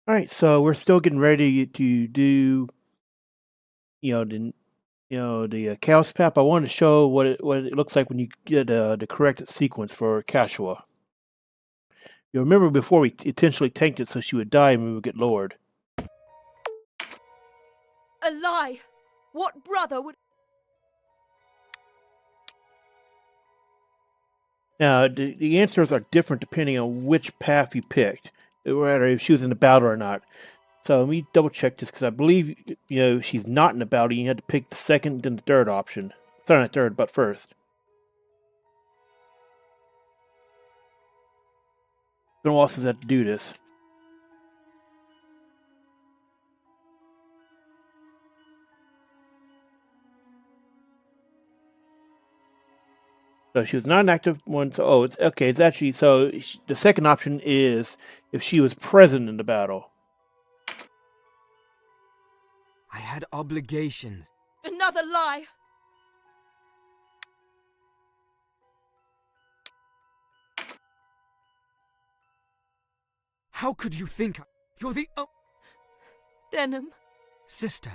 All right, so we're still getting ready to do, the chaos map. I wanted to show what it looks like when you get the correct sequence for Catiua. You remember before we intentionally tanked it so she would die and we would get lowered. A lie! What brother would... Now, the answers are different depending on which path you picked, or if she was in the battle or not. So let me double check this because I believe she's not in the battle. You had to pick the second, then the third option. Sorry, not third, but first. It's been a while since I had to do this. So she was not an active one. So it's okay. It's actually the second option is if she was present in the battle. I had obligations. Another lie! How could you think you're the Deneb. Sister,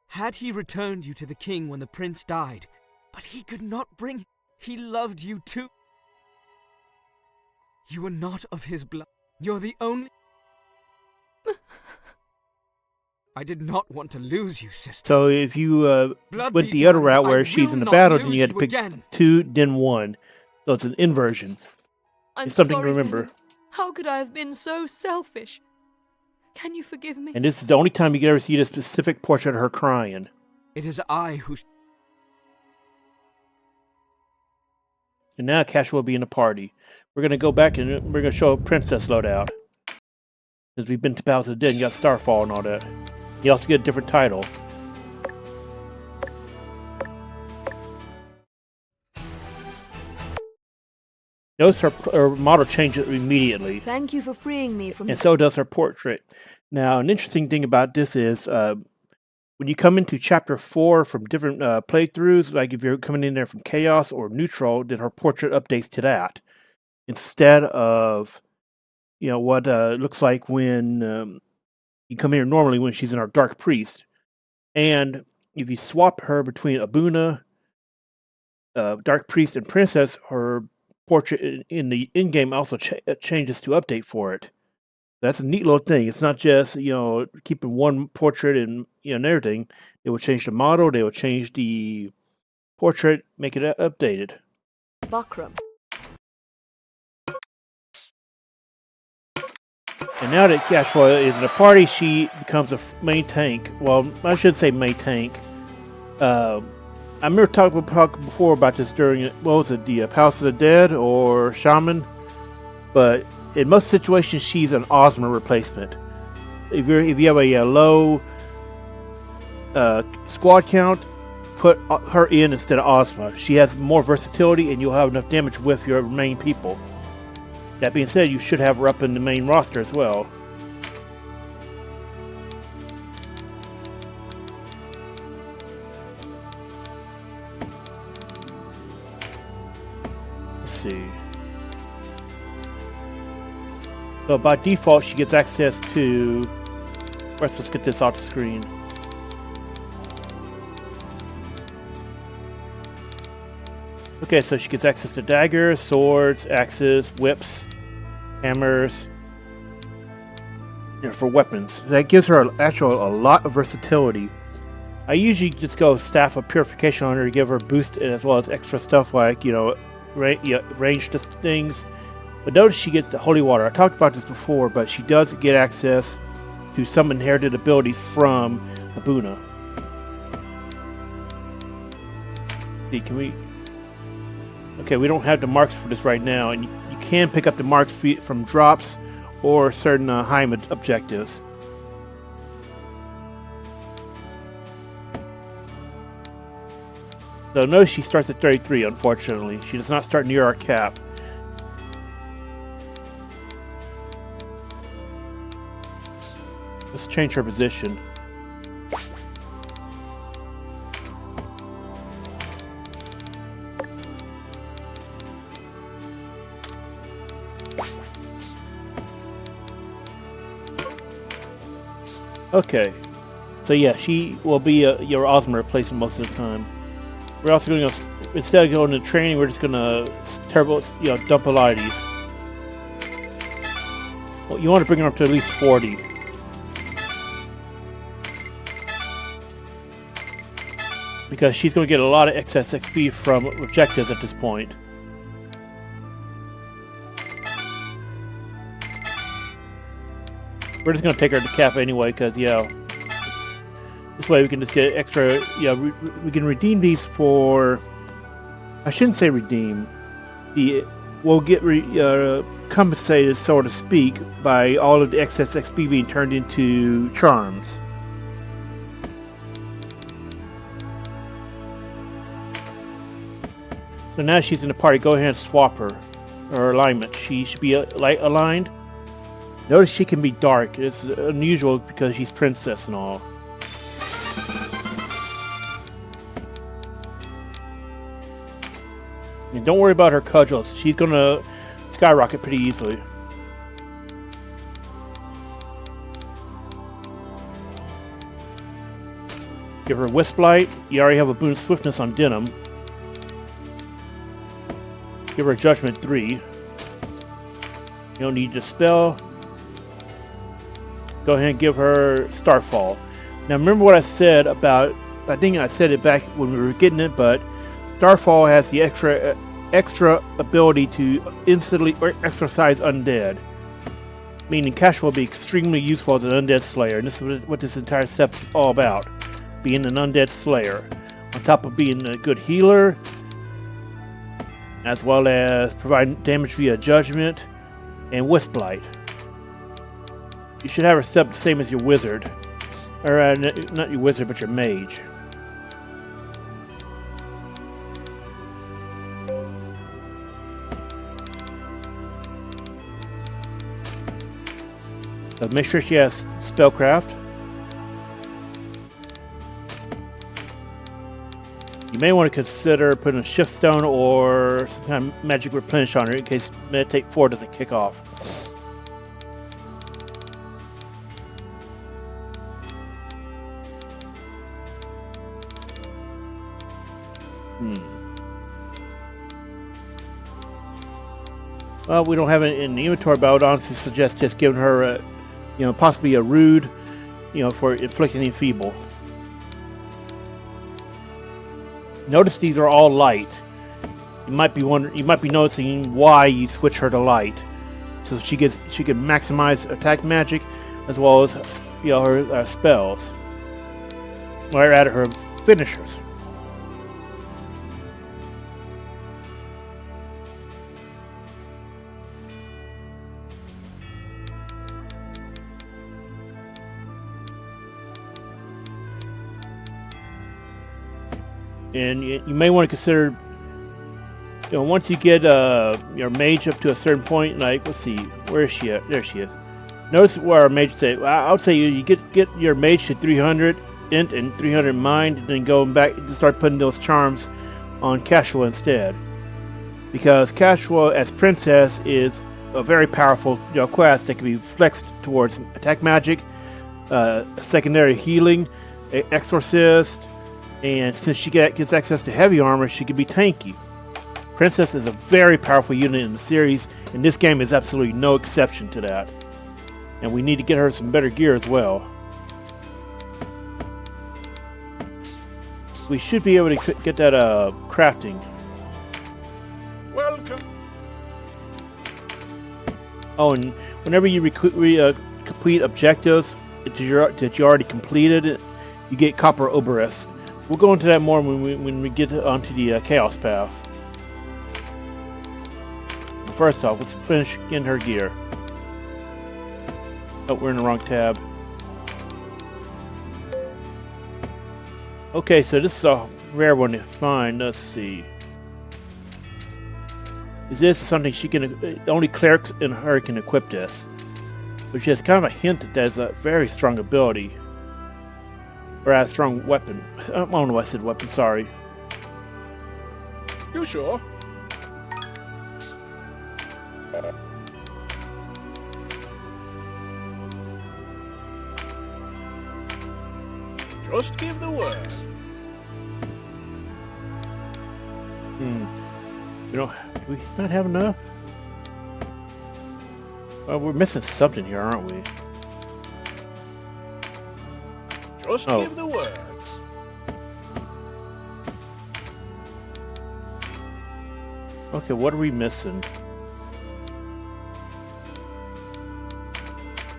had he returned you to the king when the prince died, but he could not bring... He loved you too. You are not of his blood. You're the only... I did not want to lose you, sister. So if you went the other route where she's in the battle, then you had to pick two, then one. So it's an inversion. It's something to remember. Deneb. How could I have been so selfish? Can you forgive me? And this is the only time you can ever see the specific portrait of her crying. It is I who... And now Cash will be in the party. We're going to go back and we're going to show a princess loadout. Since we've been to Palace of the Dead and got Starfall and all that. You also get a different title. Notice her model changes immediately. Thank you for freeing me from... And so does her portrait. Now, an interesting thing about this is when you come into Chapter 4 from different playthroughs, like if you're coming in there from Chaos or Neutral, then her portrait updates to that. Instead of, what it looks like when you come here normally when she's in our Dark Priest. And if you swap her between Abuna, Dark Priest, and Princess, her portrait in the in-game also changes to update for it. That's a neat little thing. It's not just, keeping one portrait and, and everything. It will change the model, they will change the portrait, make it updated. Buckram. And now that Catiua is in a party, she becomes a main tank. Well, I shouldn't say main tank. I remember talking before about this during, what was it, the Palace of the Dead or Shaman? But in most situations, she's an Ozma replacement. If you have a low squad count, put her in instead of Ozma. She has more versatility, and you'll have enough damage with your main people. That being said, you should have her up in the main roster as well. Let's see. So by default, she gets access to... Let's get this off the screen. Okay, so she gets access to daggers, swords, axes, whips, hammers, for weapons. That gives her a lot of versatility. I usually just go Staff of Purification on her to give her boost as well as extra stuff like, ranged things. But notice she gets the Holy Water. I talked about this before, but she does get access to some inherited abilities from Abuna. See, can we... Okay, we don't have the marks for this right now, and you can pick up the marks from drops or certain high objectives. So notice she starts at 33, unfortunately. She does not start near our cap. Let's change her position. Okay. So yeah, she will be your Ozma replacement most of the time. We're also going to, instead of going to training, we're just going to dump a lot of these. Well, you want to bring her up to at least 40. Because she's going to get a lot of excess XP from objectives at this point. We're just going to take her to cap anyway, because, yeah. This way we can just get extra, yeah, we can redeem these for... I shouldn't say redeem. We'll get compensated, so to speak, by all of the excess XP being turned into charms. So now she's in the party. Go ahead and swap her alignment. She should be light aligned. Notice she can be dark. It's unusual because she's princess and all. And don't worry about her cudgels. She's gonna skyrocket pretty easily. Give her Wisp Light. You already have a boon swiftness on Deneb. Give her Judgment 3. You don't need the spell. Go ahead and give her Starfall. Now remember what I said about, I think I said it back when we were getting it, but Starfall has the extra ability to instantly exorcise undead. Meaning Cash will be extremely useful as an undead slayer, and this is what this entire set's all about. Being an undead slayer. On top of being a good healer, as well as providing damage via judgment and Wisp Light. You should have her set the same as your wizard. Or not your wizard, but your mage. So make sure she has Spellcraft. You may want to consider putting a Shift Stone or some kind of Magic Replenish on her in case Meditate 4 doesn't kick off. Well, we don't have it in the inventory, but I would honestly suggest just giving her, possibly a Rude, for inflicting enfeeble. Notice these are all light. You might be noticing why you switch her to light, so she can maximize attack magic as well as her spells, or rather her finishers. And you may want to consider, once you get your mage up to a certain point, like, let's see, where is she at? There she is. Notice where our mage say. I would say you get your mage to 300 int and 300 mind, and then go back and start putting those charms on Catiua instead. Because Catiua as princess is a very powerful quest that can be flexed towards attack magic, secondary healing, exorcist. And since she gets access to heavy armor, she can be tanky. Princess is a very powerful unit in the series, and this game is absolutely no exception to that. And we need to get her some better gear as well. We should be able to get that crafting. Welcome. Oh, and whenever you complete objectives that you already completed, you get Copper Oberis. We'll go into that more when we get onto the Chaos Path. First off, let's finish getting her gear. Oh, we're in the wrong tab. Okay, so this is a rare one to find. Let's see. Is this something she can... Only clerics and her can equip this. Which is kind of a hint that there's a very strong ability. Or a strong weapon. I don't know why I said weapon, sorry. You sure? Just give the word. We not have enough? Well, we're missing something here, aren't we? Just give the word. Okay, what are we missing?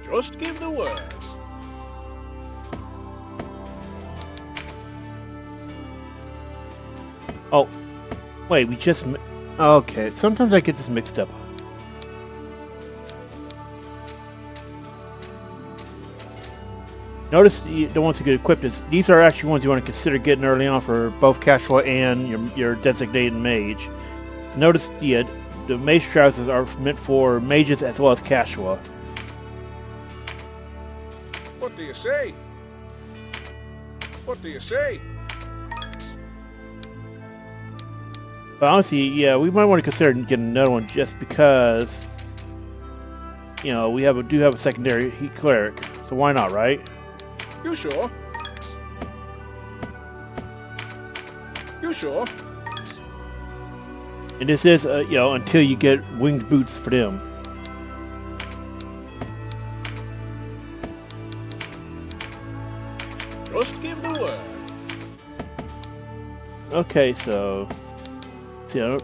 Just give the word. Oh, wait, we just... Okay, sometimes I get this mixed up. Notice the ones who get equipped is these are actually ones you want to consider getting early on for both casual and your designated mage. Notice the mage trousers are meant for mages as well as casual. What do you say? What do you say? But honestly, yeah, we might want to consider getting another one just because, you know, we do have a secondary heat cleric, so why not, right? You sure? You sure? And this is, you know, until you get winged boots for them. Just give the word. Okay, so we're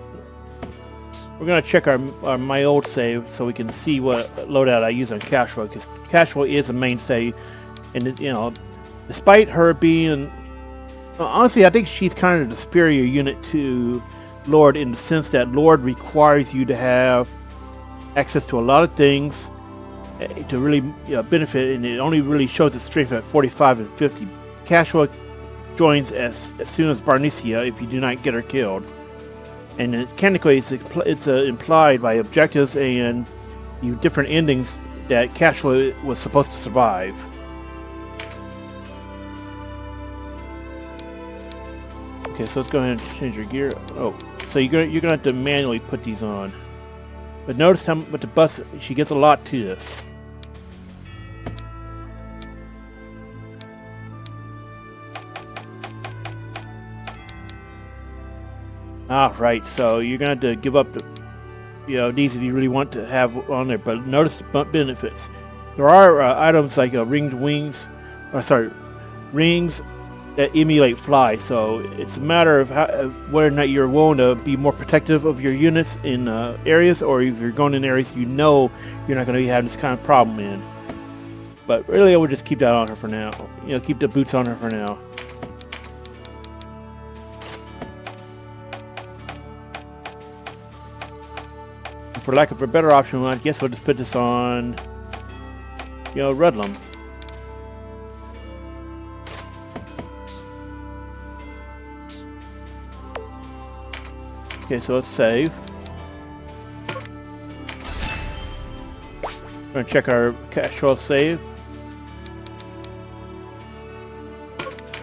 gonna check our my old save so we can see what loadout I use on Catiua, because Catiua is a mainstay, and you know, despite her being, honestly, I think she's kind of the superior unit to Lord in the sense that Lord requires you to have access to a lot of things to really benefit, and it only really shows its strength at 45 and 50. Catiua joins as soon as Barnicia if you do not get her killed. And mechanically, it's implied by objectives and different endings that Catiua was supposed to survive. Okay, so let's go ahead and change your gear. Oh, so you're gonna have to manually put these on. But notice how with the bus, she gets a lot to this. Right, so you're going to have to give up these if you really want to have on there, but notice the benefits. There are items like rings that emulate fly, so it's a matter of whether or not you're willing to be more protective of your units in areas, or if you're going in areas you know you're not going to be having this kind of problem in. But really, I would just keep that on her for now. Keep the boots on her for now. For lack of a better option, I guess we'll just put this on, Rudlum. Okay, so let's save. We're gonna check our casual save.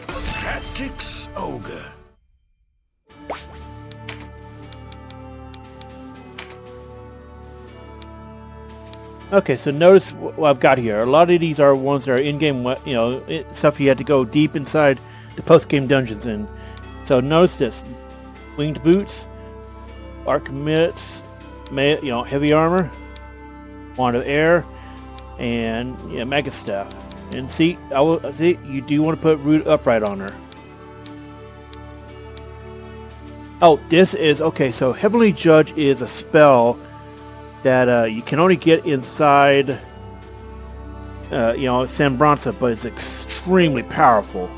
Tactics Ogre. Okay, so notice what I've got here. A lot of these are ones that are in-game, stuff you had to go deep inside the post-game dungeons in. So notice this: winged boots, arc mitts, heavy armor, wand of air, and mega staff. And see, you do want to put root upright on her. Oh, this is okay. So Heavenly Judge is a spell that you can only get inside, Ndamsa, but it's extremely powerful.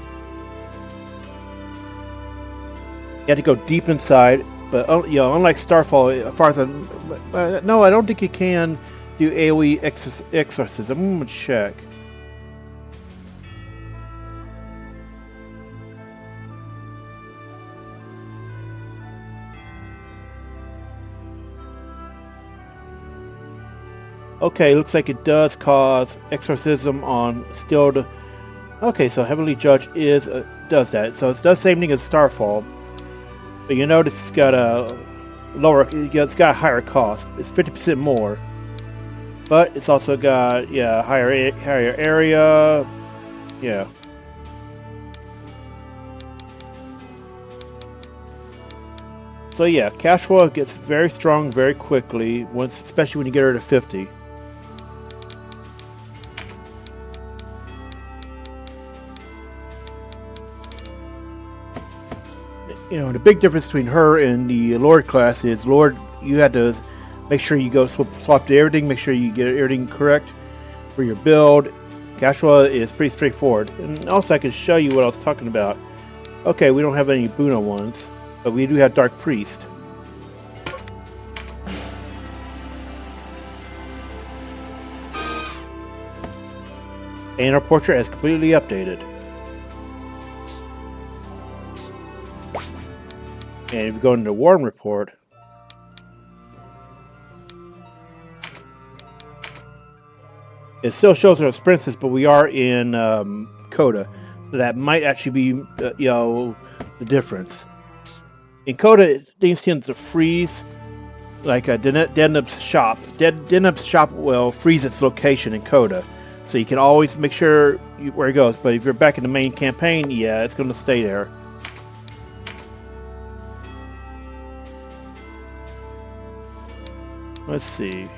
You have to go deep inside, but unlike Starfall, as far as no, I don't think you can do AoE exorcism. I'm gonna check. Okay, looks like it does cause exorcism on stilled. Okay, so Heavenly Judge does that. So it does the same thing as Starfall, but you notice it's got a lower. It's got a higher cost. It's 50% more, but it's also got higher area. Yeah. So yeah, Catiua gets very strong very quickly, especially when you get her to 50. You know, the big difference between her and the Lord class is Lord, you had to make sure you go swap to everything, make sure you get everything correct for your build. Catiua is pretty straightforward. And also I can show you what I was talking about. Okay, we don't have any Buna ones, but we do have Dark Priest. And our portrait is completely updated. And if you go into the Warm Report, it still shows her as princess, but we are in Coda, so that might actually be, you know, the difference. In Coda, things tend to freeze, like Deneb's shop. Deneb's shop will freeze its location in Coda, so you can always make sure where it goes. But if you're back in the main campaign, yeah, it's going to stay there. Let's see.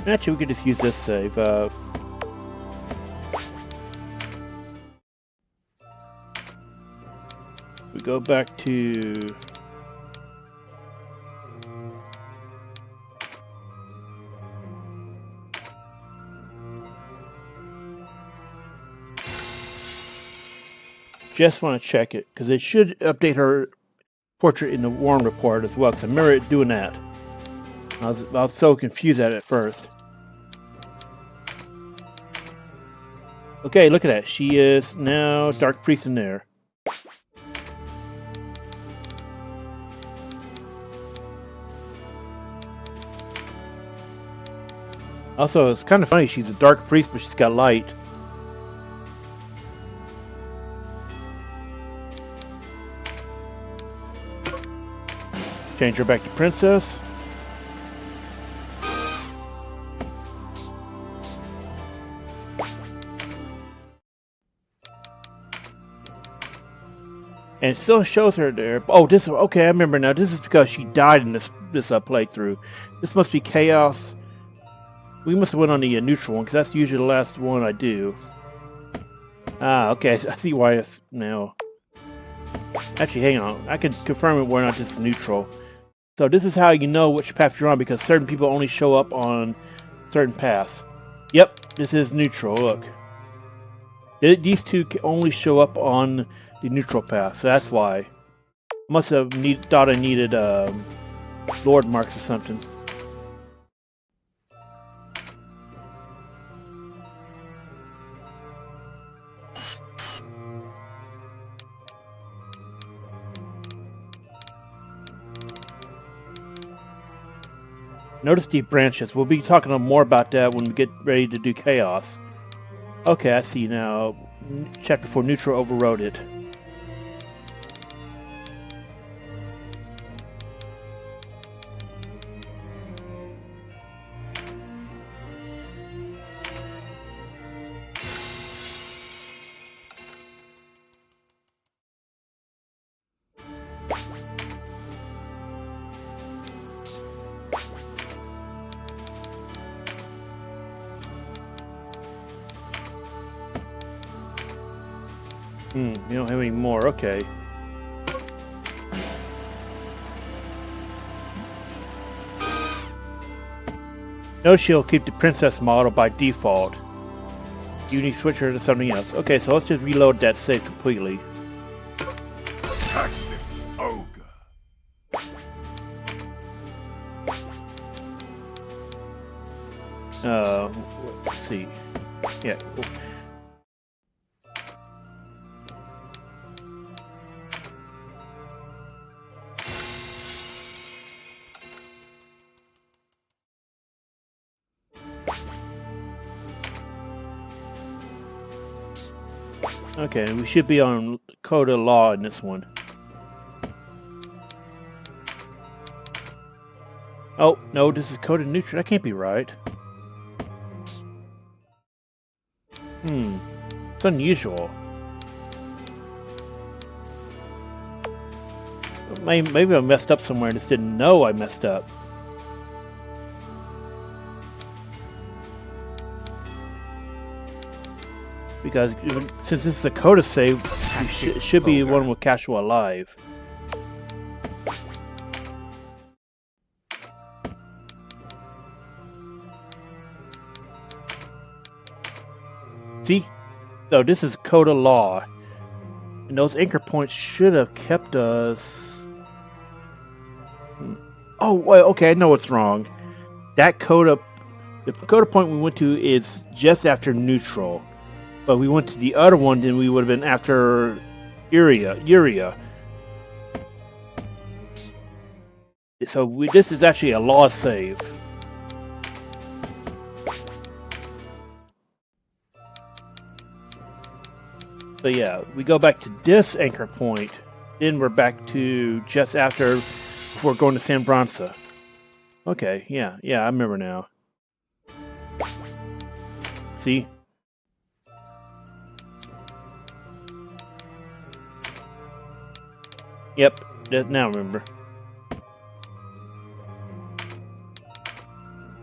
Actually, we could just use this save. We go back to... Just want to check it, because it should update her portrait in the Warm Report as well, because I remember it doing that. I was so confused at it first. Okay, look at that. She is now Dark Priest in there. Also, it's kind of funny. She's a Dark Priest, but she's got light. Change her back to Princess. And it still shows her there. Oh, this, okay, I remember now. This is because she died in this playthrough. This must be Chaos. We must have went on the neutral one, because that's usually the last one I do. Ah, okay, I see why it's now. Actually, hang on. I can confirm it whether or not this is neutral. So this is how you know which path you're on, because certain people only show up on certain paths. Yep, this is neutral, look. These two can only show up on the neutral path, so that's why. Must have thought I needed Lord marks or something. Notice deep branches. We'll be talking more about that when we get ready to do Chaos. Okay, I see now. Chapter 4 Neutral overrode it. You don't have any more, okay. No, she'll keep the princess model by default. You need to switch her to something else. Okay, so let's just reload that save completely. Tactics Ogre. Let's see. Yeah. Okay, we should be on Coda Law in this one. Oh, no, this is Coda Neutral. That can't be right. It's unusual. maybe I messed up somewhere and just didn't know I messed up. Because since this is a coda save, it should be one with Catiua alive. See? So this is Coda Law. And those anchor points should have kept us... Oh, well, okay, I know what's wrong. That Coda... The Coda point we went to is just after neutral. But we went to the other one, then we would have been after Urea. So this is actually a law save. So yeah, we go back to this anchor point, then we're back to just after, before going to San Bronsa. Okay, yeah, I remember now. See? Yep, now I remember.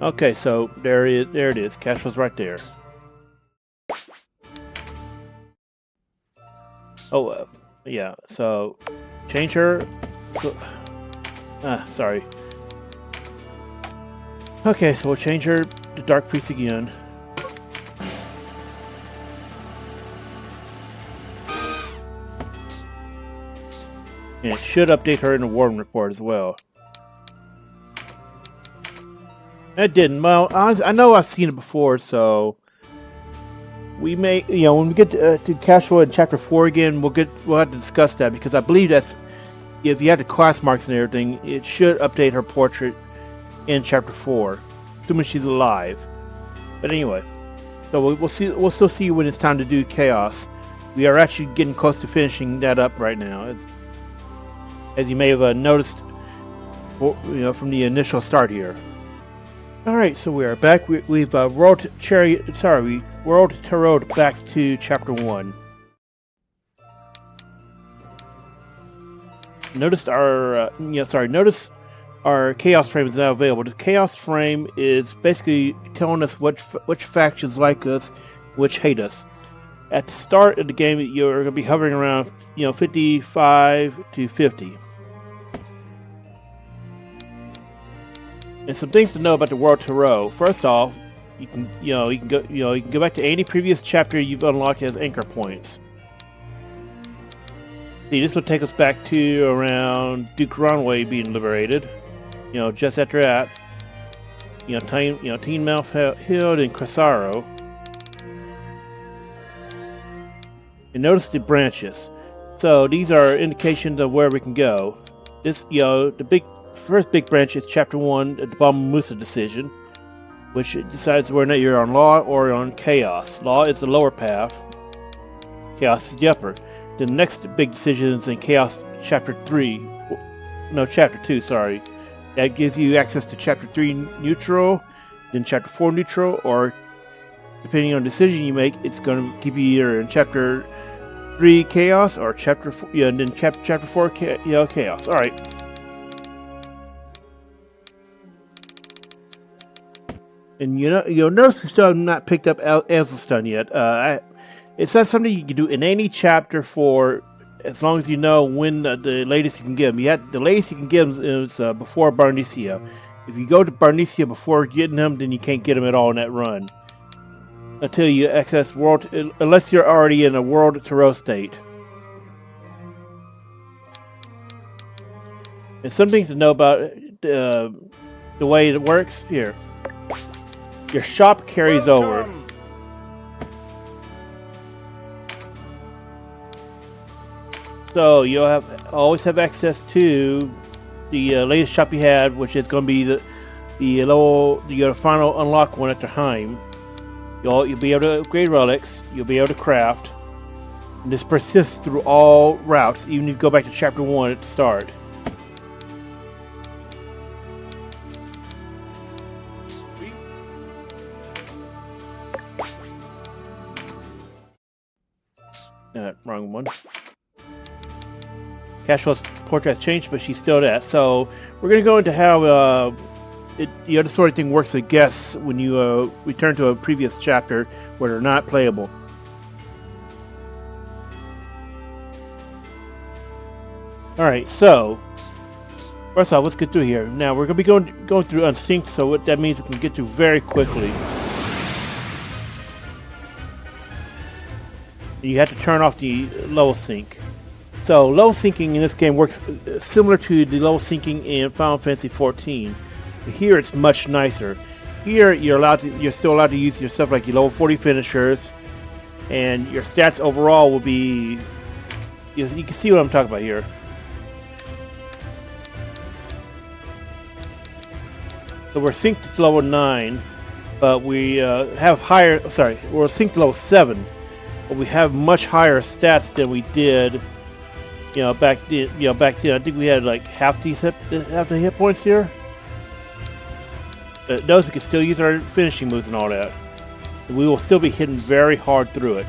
Okay, so there it is. Cash was right there. Oh, yeah. So change her. So, sorry. Okay, so we'll change her to Dark Priest again. And it should update her in the Warden report as well. It didn't. Well, I know I've seen it before, so we may, when we get to Catiua in Chapter 4 again, we'll have to discuss that, because I believe that's, if you had the class marks and everything, it should update her portrait in Chapter 4, assuming she's alive. But anyway, so we'll see. We'll still see when it's time to do Chaos. We are actually getting close to finishing that up right now, as you may have noticed, from the initial start here. All right, so we are back. We've rolled tarot back to Chapter 1. Notice notice our Chaos frame is now available. The Chaos frame is basically telling us which factions like us, which hate us. At the start of the game, you're going to be hovering around, 55 to 50. And some things to know about the World Tarot. First off, you can go back to any previous chapter you've unlocked as anchor points. See, this will take us back to around Duke Ronway being liberated. Just after that, Tynemouth Hill and Krysaro. And notice the branches. So these are indications of where we can go. This, the first big branch is Chapter 1, the Balmamusa decision, which decides whether or not you're on Law or on Chaos. Law is the lower path. Chaos is the upper. The next big decision is in Chaos Chapter 2, sorry. That gives you access to Chapter 3 neutral, then Chapter 4 neutral, or depending on the decision you make, it's going to give you either in Chapter 3 Chaos or Chapter 4, and then Chapter 4 Chaos. All right. And you'll notice we still have not picked up Asyton yet. It's not something you can do in any chapter for as long as you know when the latest you can get them. The latest you can get them is before Barnicia. If you go to Barnicia before getting them, then you can't get them at all in that run. Until you access unless you're already in a World Tarot state. And some things to know about the way it works here. Your shop carries over. So you'll always have access to the latest shop you had, which is going to be the final unlock one at the Heim. You'll be able to upgrade relics. You'll be able to craft. And this persists through all routes, even if you go back to Chapter 1 at the start. Wrong one. Casual's portrait has changed, but she's still that. So we're going to go into how the other sort of thing works with guests when you return to a previous chapter where they're not playable. Alright, so first off, let's get through here. Now we're going to be going through Unsynced, so what that means we can get through very quickly. You have to turn off the level sync. So level syncing in this game works similar to the level syncing in Final Fantasy XIV. Here it's much nicer. Here you're still allowed to use your stuff like your level 40 finishers, and your stats overall will be. You can see what I'm talking about here. So we're synced to level 9, but we have higher. Sorry, we're synced to level 7, but we have much higher stats than we did. Back then. I think we had like half the hit points here. Notice we can still use our finishing moves and all that. We will still be hitting very hard through it.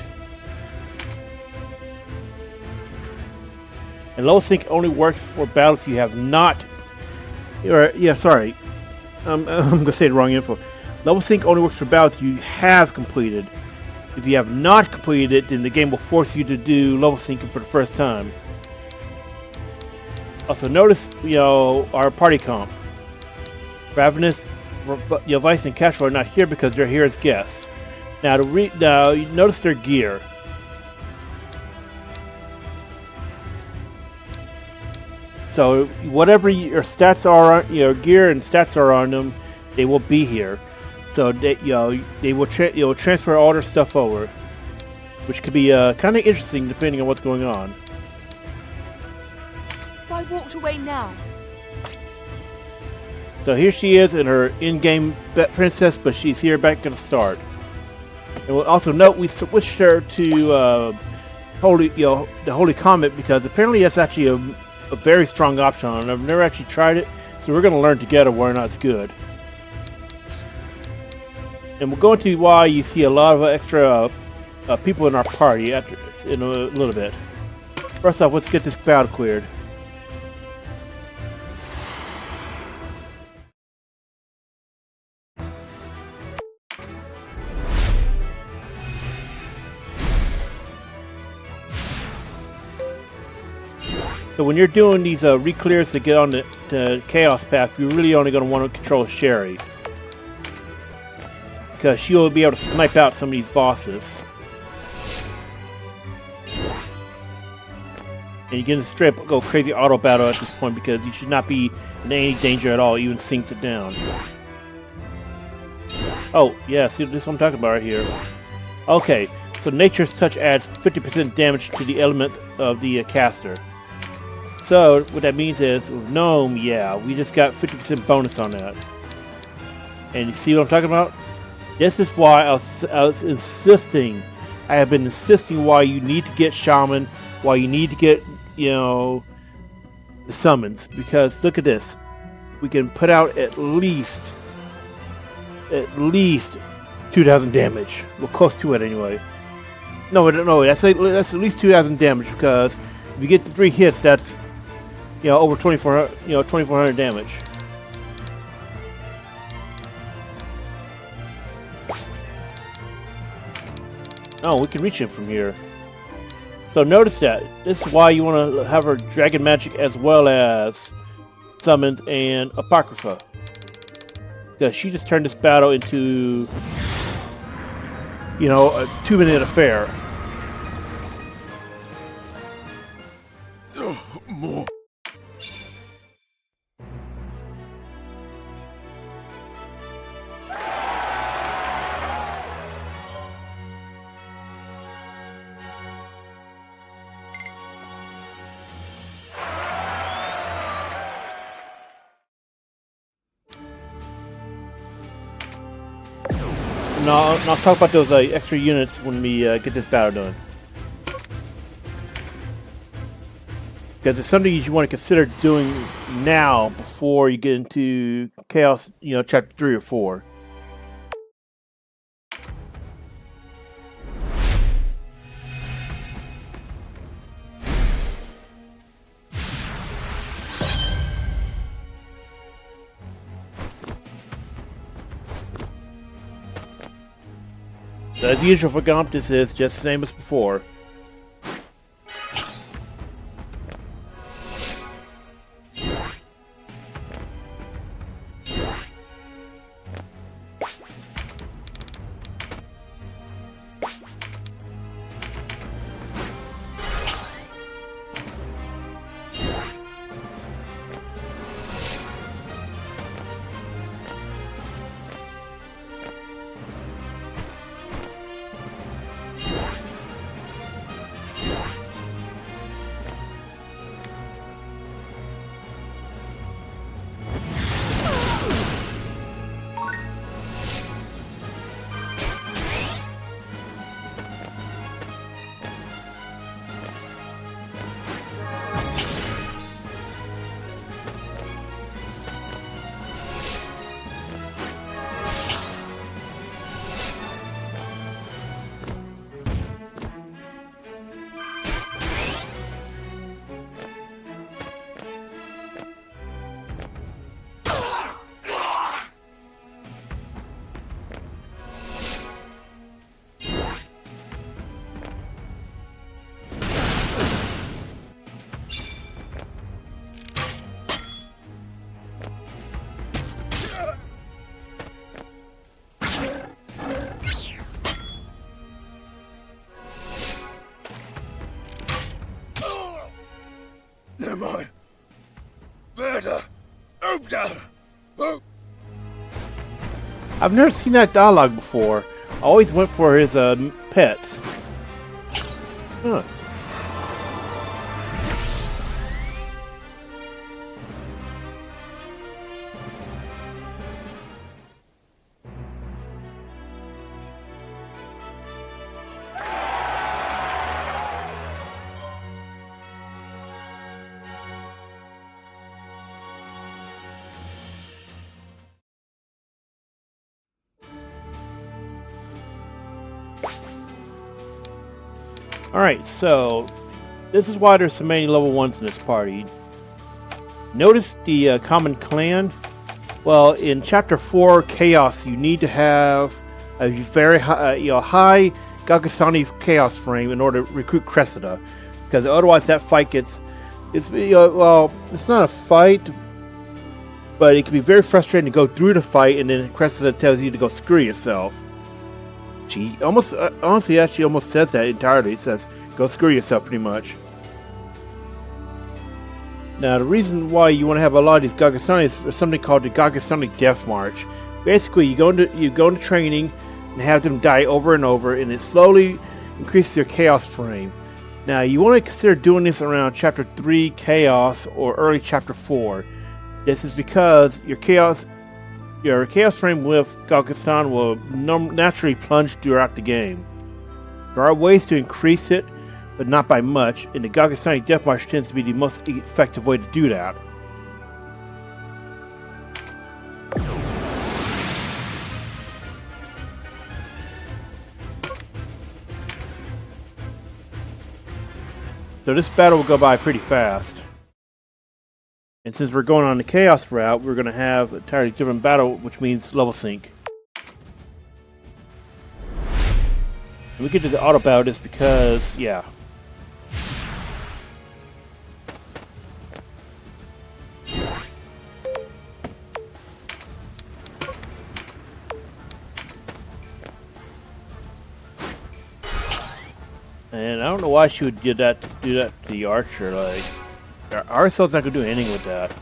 And low sync only works for battles you have not. Sorry. I'm going to say the wrong info. Level sync only works for battles you have completed. If you have not completed it, then the game will force you to do level syncing for the first time. Also, notice, our party comp. Ravenous, Vyce, and Catiua are not here because they're here as guests. Now, you notice their gear. So, whatever your stats are, your gear and stats are on them, they will be here. So, they will transfer all their stuff over, which could be kind of interesting depending on what's going on. If I walked away now. So here she is in her in-game princess, but she's here back at the start. And we'll also note we switched her to the Holy Comet because apparently that's actually a very strong option. And I've never actually tried it, so we're going to learn together whether or not it's good. And we'll go into why you see a lot of extra people in our party in a little bit. First off, let's get this battle cleared. So when you're doing these re-clears to get on the Chaos path, you're really only going to want to control Sherry. Because she'll be able to snipe out some of these bosses. And you can straight up go crazy auto battle at this point because you should not be in any danger at all, even synced it down. Oh, yeah, see this is what I'm talking about right here. Okay, so Nature's Touch adds 50% damage to the element of the caster. So, what that means is, with Gnome, yeah, we just got 50% bonus on that. And you see what I'm talking about? This is why I was insisting, I have been insisting why you need to get Shaman, why you need to get, the summons. Because, look at this. We can put out at least 2,000 damage. Well, close to it anyway. No, that's at least 2,000 damage because if you get the 3 hits, that's over 2,400 damage. Oh, we can reach him from here. So notice that. This is why you want to have her Dragon Magic as well as Summons and Apocrypha. Because she just turned this battle into, a 2-minute affair. More. And I'll talk about those extra units when we get this battle done. Because it's something you want to consider doing now before you get into Chaos, Chapter 3 or 4. As usual for Gomp, this is just the same as before. I've never seen that dialogue before. I always went for his pets. Huh. Alright, so this is why there's so many level 1s in this party. Notice the common clan. Well, in Chapter 4, Chaos, you need to have a very high, high Galgastani Chaos frame in order to recruit Cressida. Because otherwise that fight gets... well, it's not a fight, but it can be very frustrating to go through the fight and then Cressida tells you to go screw yourself. She almost, honestly, actually almost says that entirely. It says, go screw yourself, pretty much. Now, the reason why you want to have a lot of these Galgastani is something called the Galgastani Death March. Basically, you go into training and have them die over and over, and it slowly increases your Chaos frame. Now, you want to consider doing this around Chapter 3 Chaos or early Chapter 4. This is because your Chaos frame with Galgastan will naturally plunge throughout the game. There are ways to increase it, but not by much, and the Galgastani Death March tends to be the most effective way to do that. So this battle will go by pretty fast. And since we're going on the Chaos route, we're going to have an entirely different battle, which means level sync. And we get to the auto battle just because, yeah. And I don't know why she would do that to the archer, like... Arycelle's not going to do anything with that.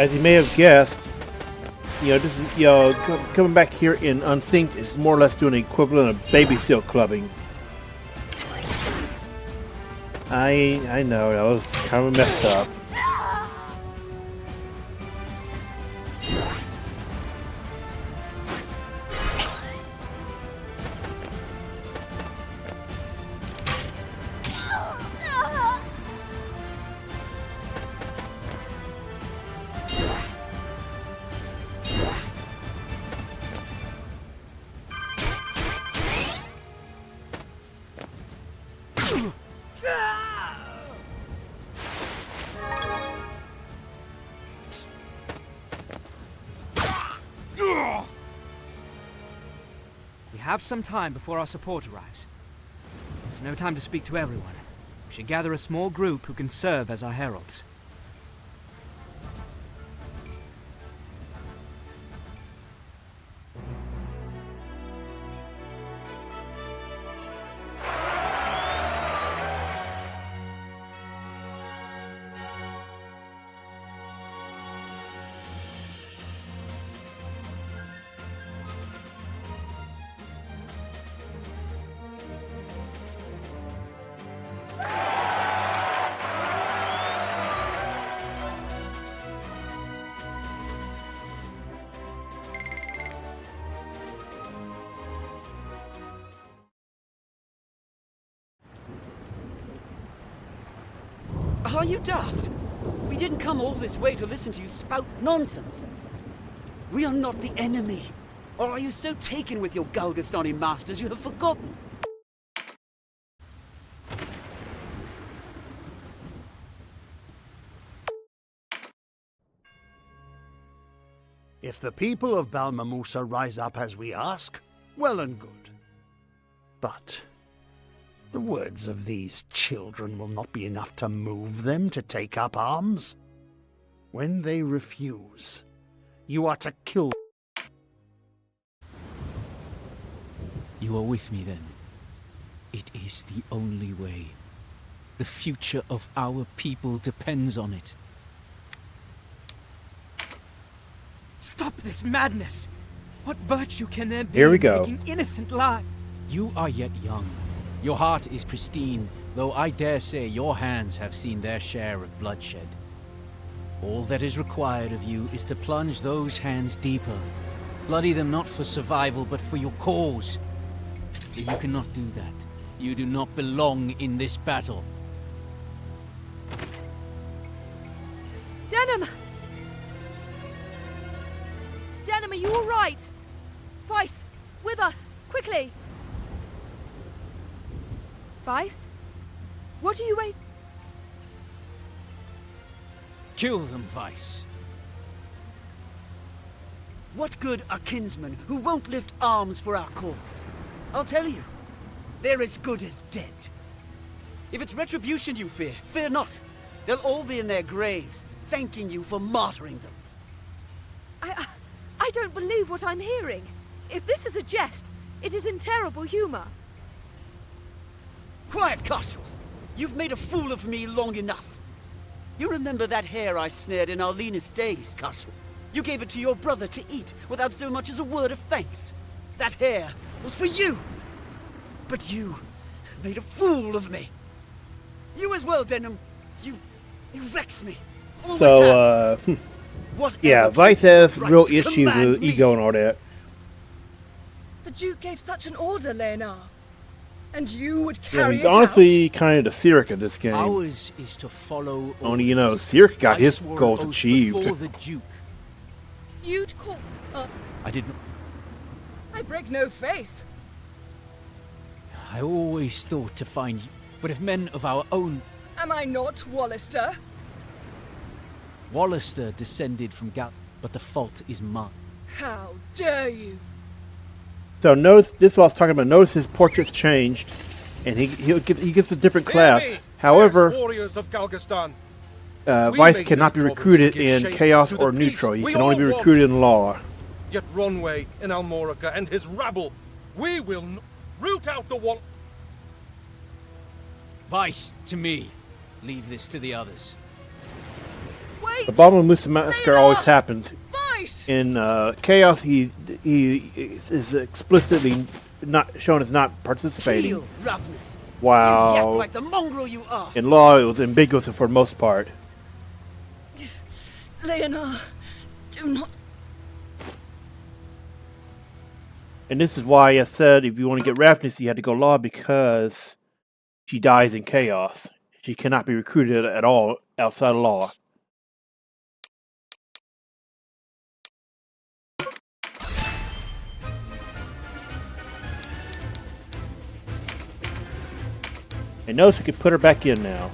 As you may have guessed, this is coming back here in Unsynced is more or less doing the equivalent of baby seal clubbing. I know that was kind of messed up. We have some time before our support arrives. There's no time to speak to everyone. We should gather a small group who can serve as our heralds. Are you daft? We didn't come all this way to listen to you spout nonsense. We are not the enemy. Or are you so taken with your Galgastani masters you have forgotten? If the people of Balmamusa rise up as we ask, well and good. But the words of these children will not be enough to move them to take up arms. When they refuse, you are to kill them. You are with me then. It is the only way. The future of our people depends on it. Stop this madness! What virtue can there be Here we in go. taking innocent lives? You are yet young. Your heart is pristine, though I dare say your hands have seen their share of bloodshed. All that is required of you is to plunge those hands deeper. Bloody them not for survival, but for your cause. If you cannot do that, you do not belong in this battle. Deneb! Deneb, are you all right? Vyce, with us, quickly! Vyce? What are you waiting? Kill them, Vyce. What good are kinsmen who won't lift arms for our cause? I'll tell you, they're as good as dead. If it's retribution you fear, fear not. They'll all be in their graves, thanking you for martyring them. I don't believe what I'm hearing. If this is a jest, it is in terrible humor. Quiet, Castle! You've made a fool of me long enough. You remember that hare I snared in our leanest days, Castle? You gave it to your brother to eat without so much as a word of thanks. That hare was for you. But you made a fool of me. You as well, Deneb. You vex me. Always have. Whatever Yeah, gives Vyce you has the right real to issues command with me? ego and all that. The Duke gave such an order, Leonard. And you would carry He's it honestly kind of the Cyric of this game. Ours is to follow. Only, orders. Cyric got I his swore an goals oath achieved. before the Duke. out. You'd call... I did not. I break no faith. I always thought to find you, but if men of our own. Am I not Wallister? Wallister descended from Gal, but the fault is mine. How dare you? So notice, this is what I was talking about. Notice his portrait's changed, and he gets a different class. However, warriors of Galgastan. Vyce made cannot this be province recruited to give in shape Chaos to the or peace Neutral. You we can only be all recruited in Law. Yet Ronway in Almorica and his rabble, we will root out the wall. Vyce, to me. Leave this to the others. Wait! The Balmamusa massacre always happens. Vyce! In Chaos, he is explicitly not shown as not participating. Heel, Ravnus. Wow. You yak like the mongrel you are. In Law, it was ambiguous for the most part. Leonard, do not. And this is why I said if you want to get Ravnus, you had to go Law, because she dies in Chaos. She cannot be recruited at all outside of Law. And notice we can put her back in now.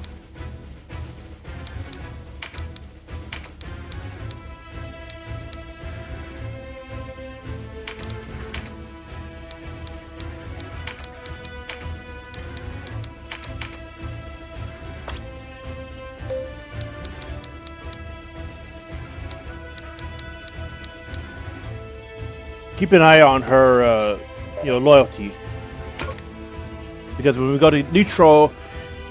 Keep an eye on her, loyalty. Because when we go to neutral,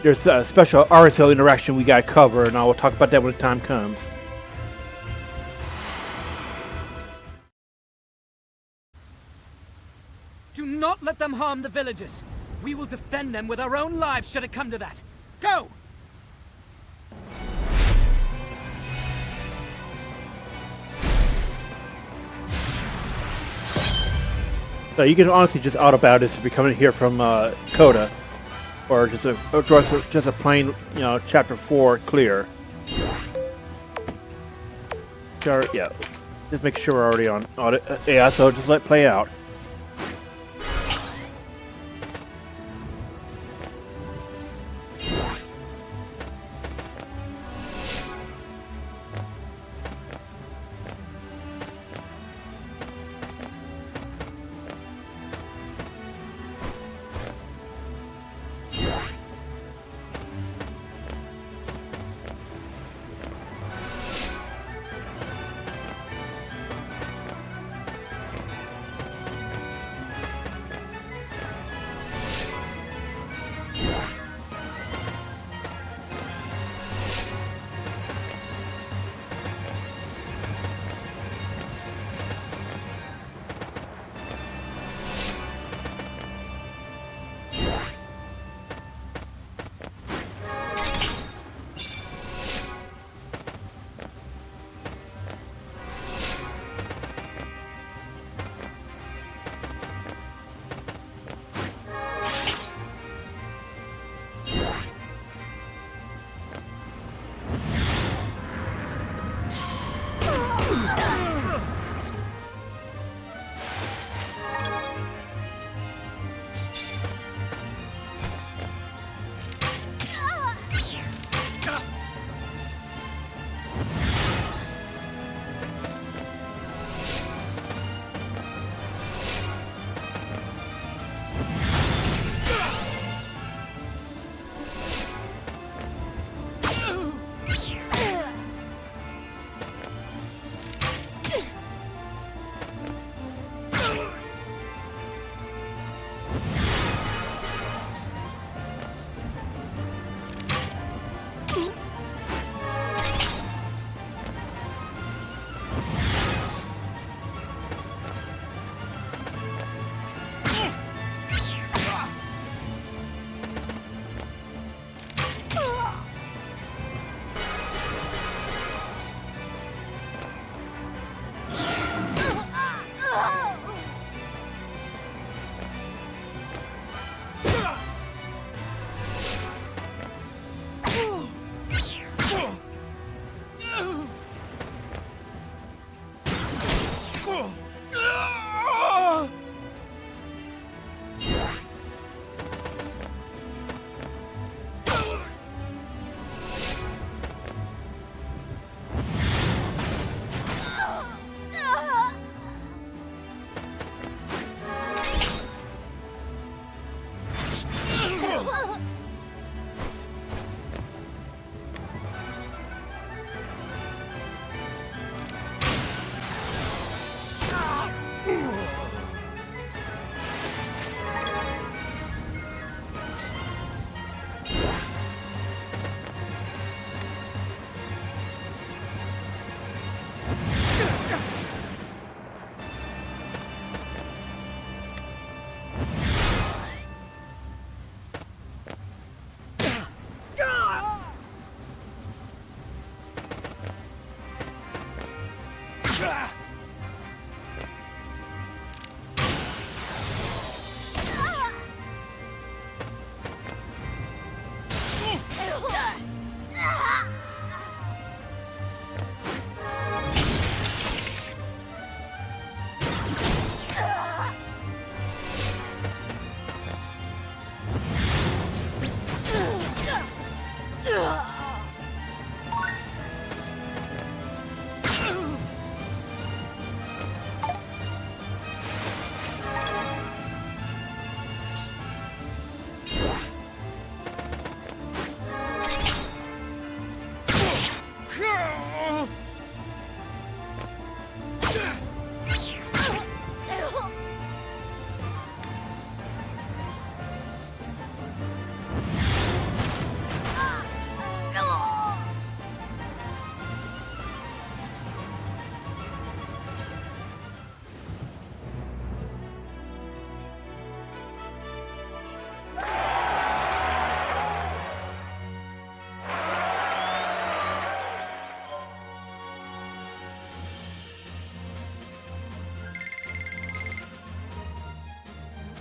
there's a special Arycelle interaction we gotta cover, and I will talk about that when the time comes. Do not let them harm the villagers. We will defend them with our own lives should it come to that. Go! So you can honestly just auto-battle this if you're coming here from Coda, or just a plain, chapter 4 clear. Sure, yeah. Just make sure we're already on it. Yeah, so just let it play out.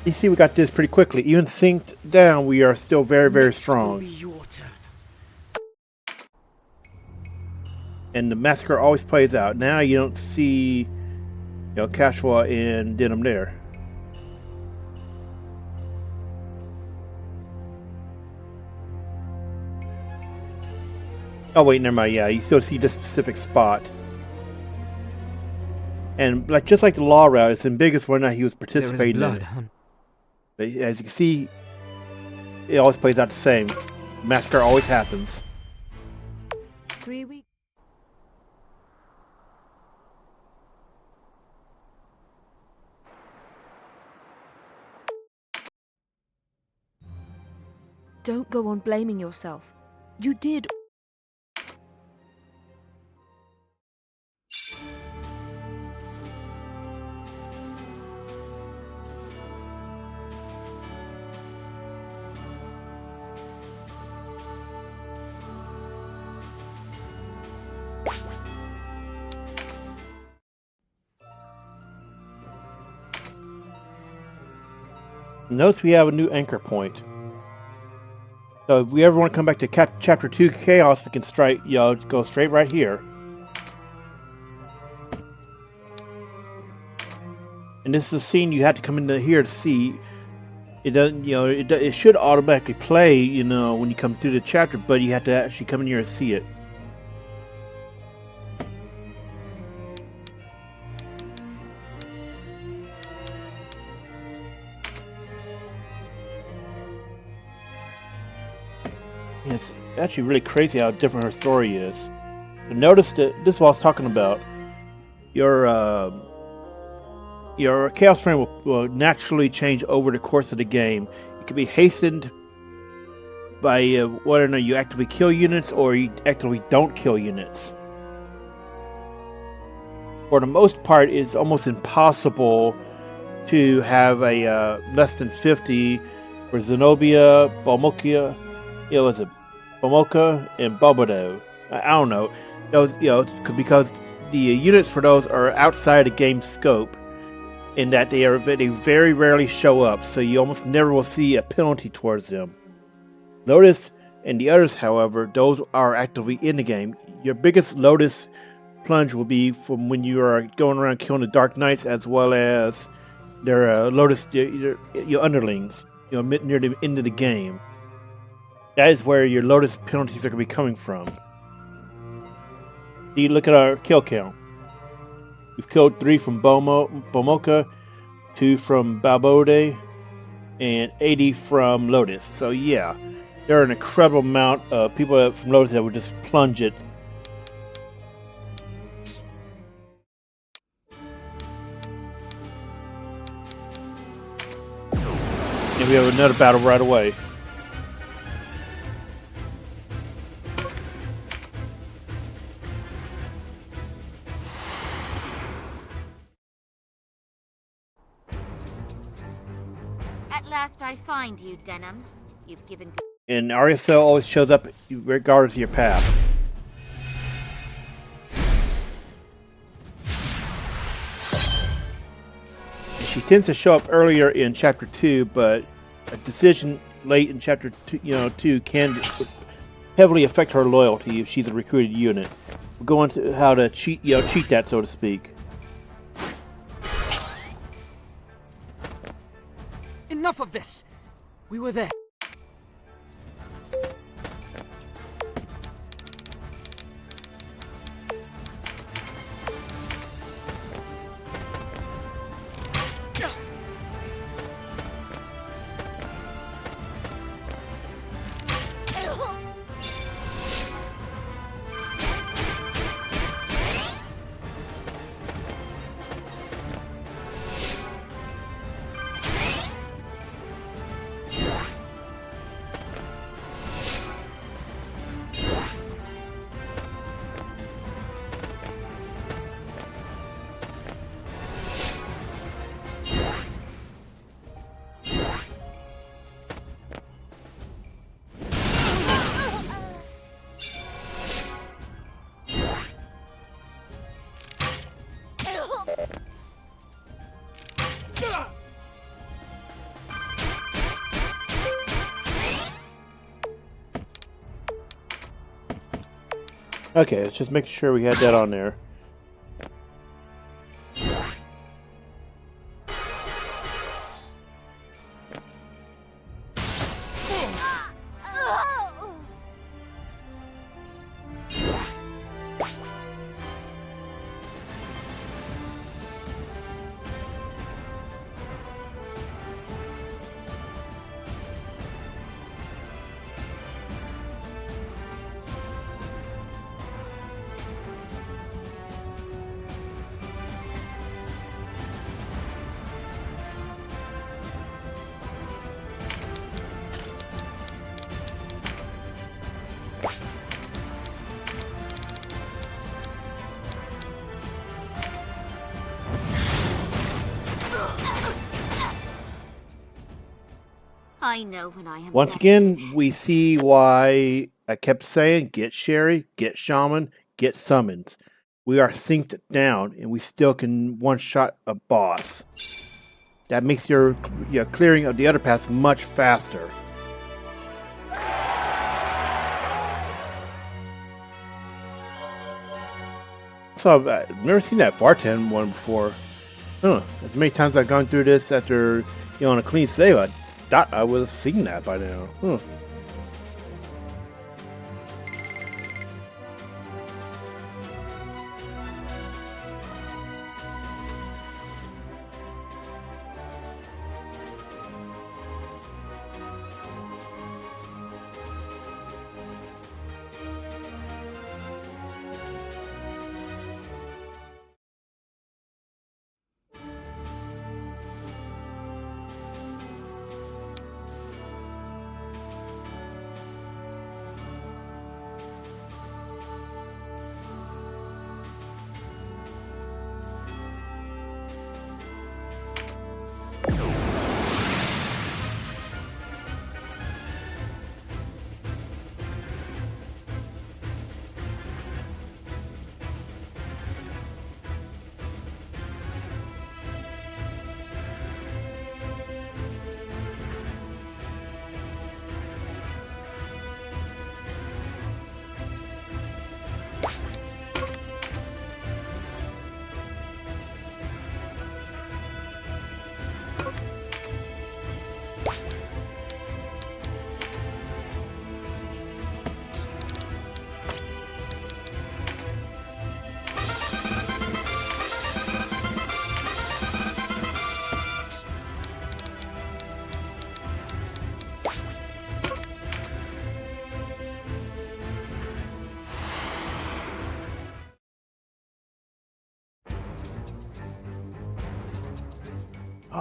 You see, we got this pretty quickly. Even synced down, we are still very, very strong. Next will be your turn. And the massacre always plays out. Now you don't see, Catiua and Deneb there. Oh wait, never mind. Yeah, you still see this specific spot. And just like the law route, it's ambiguous whether or not he was participating in it. But as you can see, it always plays out the same. Massacre always happens. 3 weeks. Don't go on blaming yourself. You did. Notice we have a new anchor point. So if we ever want to come back to Chapter 2 Chaos, we can go straight right here. And this is a scene you have to come into here to see. It doesn't, it should automatically play, when you come through the chapter, but you have to actually come in here and see it. It's actually really crazy how different her story is. But notice that this is what I was talking about. Your chaos frame will naturally change over the course of the game. It can be hastened by whether or not you actively kill units or you actively don't kill units. For the most part, it's almost impossible to have a less than 50 for Zenobia, Balmamusa. Was it Bomoka and Bordu? I don't know. Those, because the units for those are outside the game scope, in that they very rarely show up, so you almost never will see a penalty towards them. Lotus and the others, however, those are actively in the game. Your biggest Lotus plunge will be from when you are going around killing the Dark Knights, as well as their Lotus, your underlings, near the end of the game. That is where your Lotus penalties are going to be coming from. You look at our kill count. We've killed 3 from Bomoka, 2 from Balbode, and 80 from Lotus. So yeah, there are an incredible amount of people from Lotus that would just plunge it. And we have another battle right away. I find you, Deneb. You've given. And Arycelle always shows up regardless of your path. And she tends to show up earlier in Chapter 2, but a decision late in Chapter 2 can heavily affect her loyalty if she's a recruited unit. We'll go into how to cheat that, so to speak. Enough of this! We were there. Okay, let's just make sure we had that on there. I know when I am Once bested. again, we see why I kept saying, get Sherry, get Shaman, get Summons. We are synced down, and we still can one-shot a boss. That makes your clearing of the other paths much faster. So I've never seen that Vartan one before. As many times I've gone through this after, on a clean save, I thought I would have seen that by now.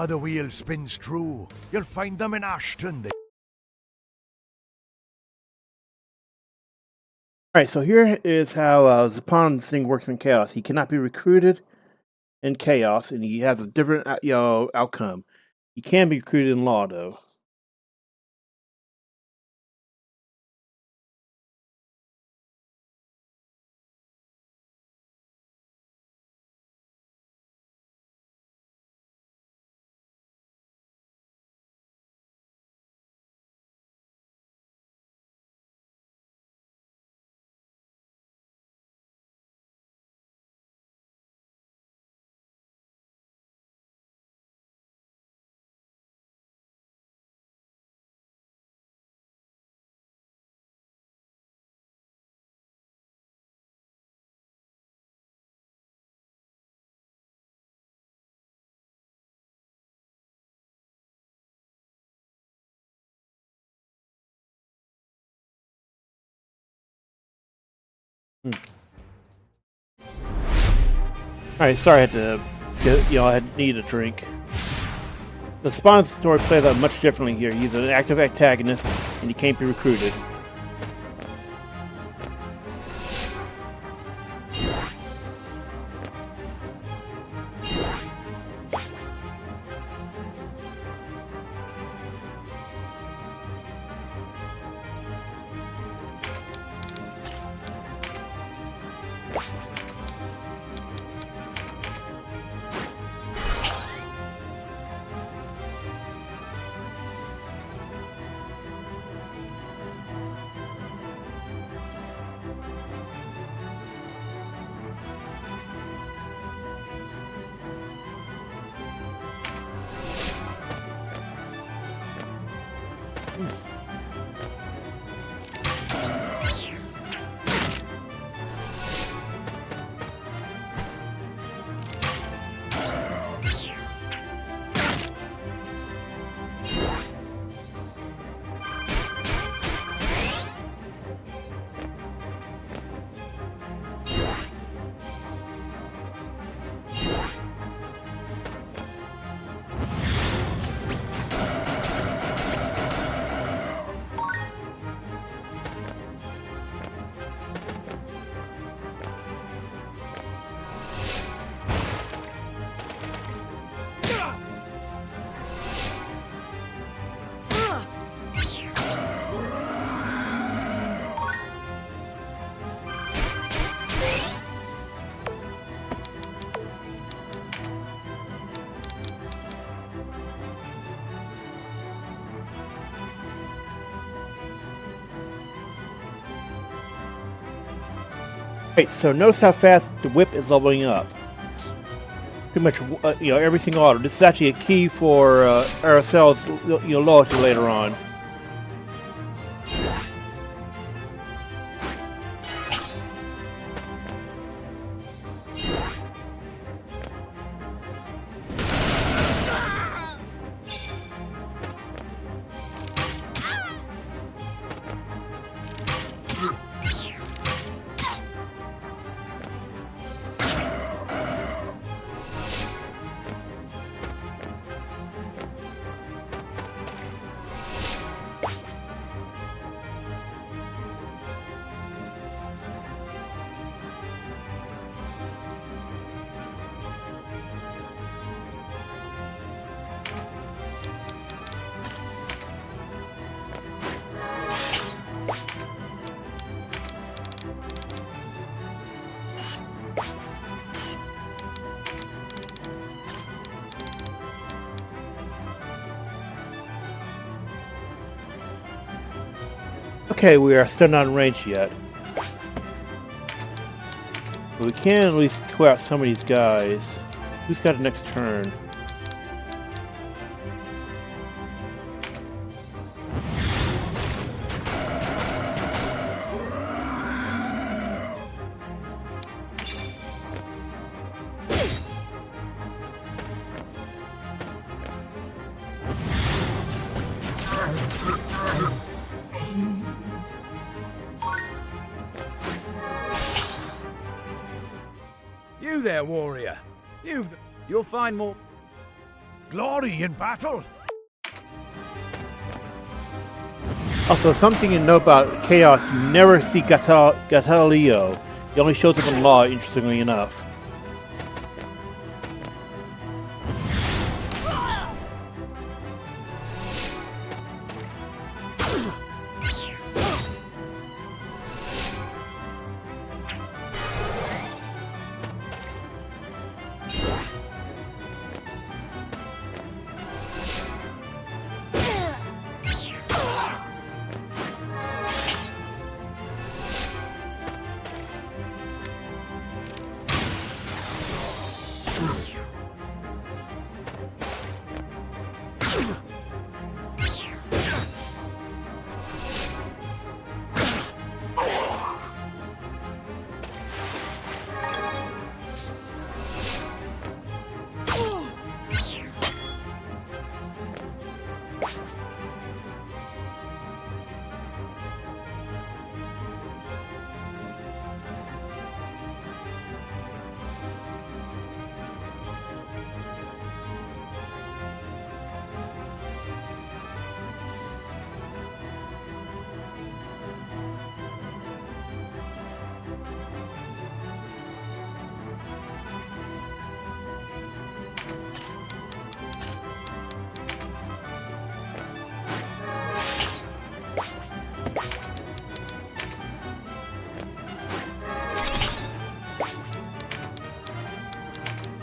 The wheel spins true. You'll find them in Asyton. Alright, so here is how Xapan's thing works in Chaos. He cannot be recruited in Chaos, and he has a different outcome. He can be recruited in Law, though. Alright, sorry I had to I need a drink. The Spawn's story plays out much differently here. He's an active antagonist, and he can't be recruited. Right, so notice how fast the whip is leveling up. Pretty much, every single auto. This is actually a key for Arycelle's, loyalty later on. Okay, we are still not in range yet. But we can at least clear out some of these guys. Who's got the next turn? You there, warrior. You'll find more Glory in battle. Also, something to know about Chaos, you never see Gatalio. He only shows up in Law, interestingly enough.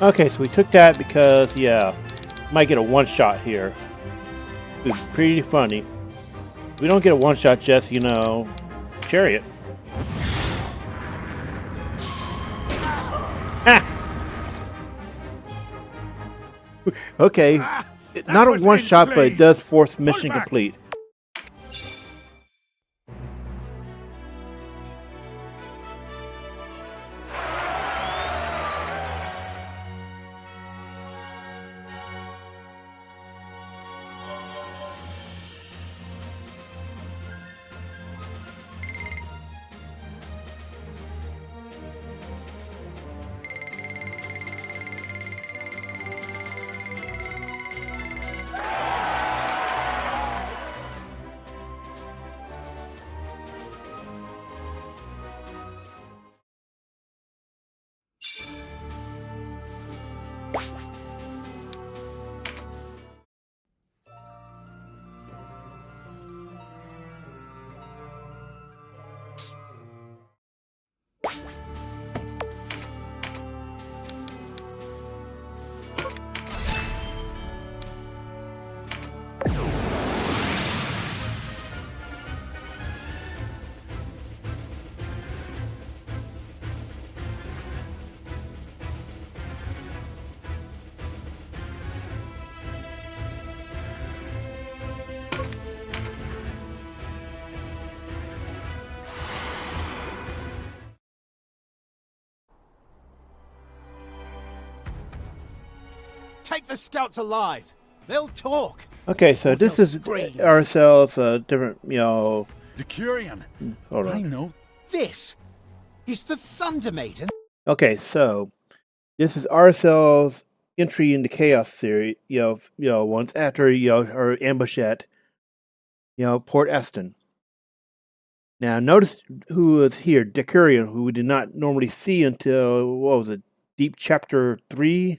Okay, so we took that because, yeah, might get a one-shot here. It's pretty funny. We don't get a one-shot, just, Chariot. Ah! Okay, not a one-shot, but it does force mission complete. take the scouts alive. They'll talk. Okay, so this is Arycelle's different, Decurion. Hold on. I know This is the Thunder Maiden. Okay, so this is Arycelle's entry into Chaos series. Once after her ambush at Port Asyton. Now, notice who was here, Decurion, who we did not normally see until, what was it, Deep Chapter 3?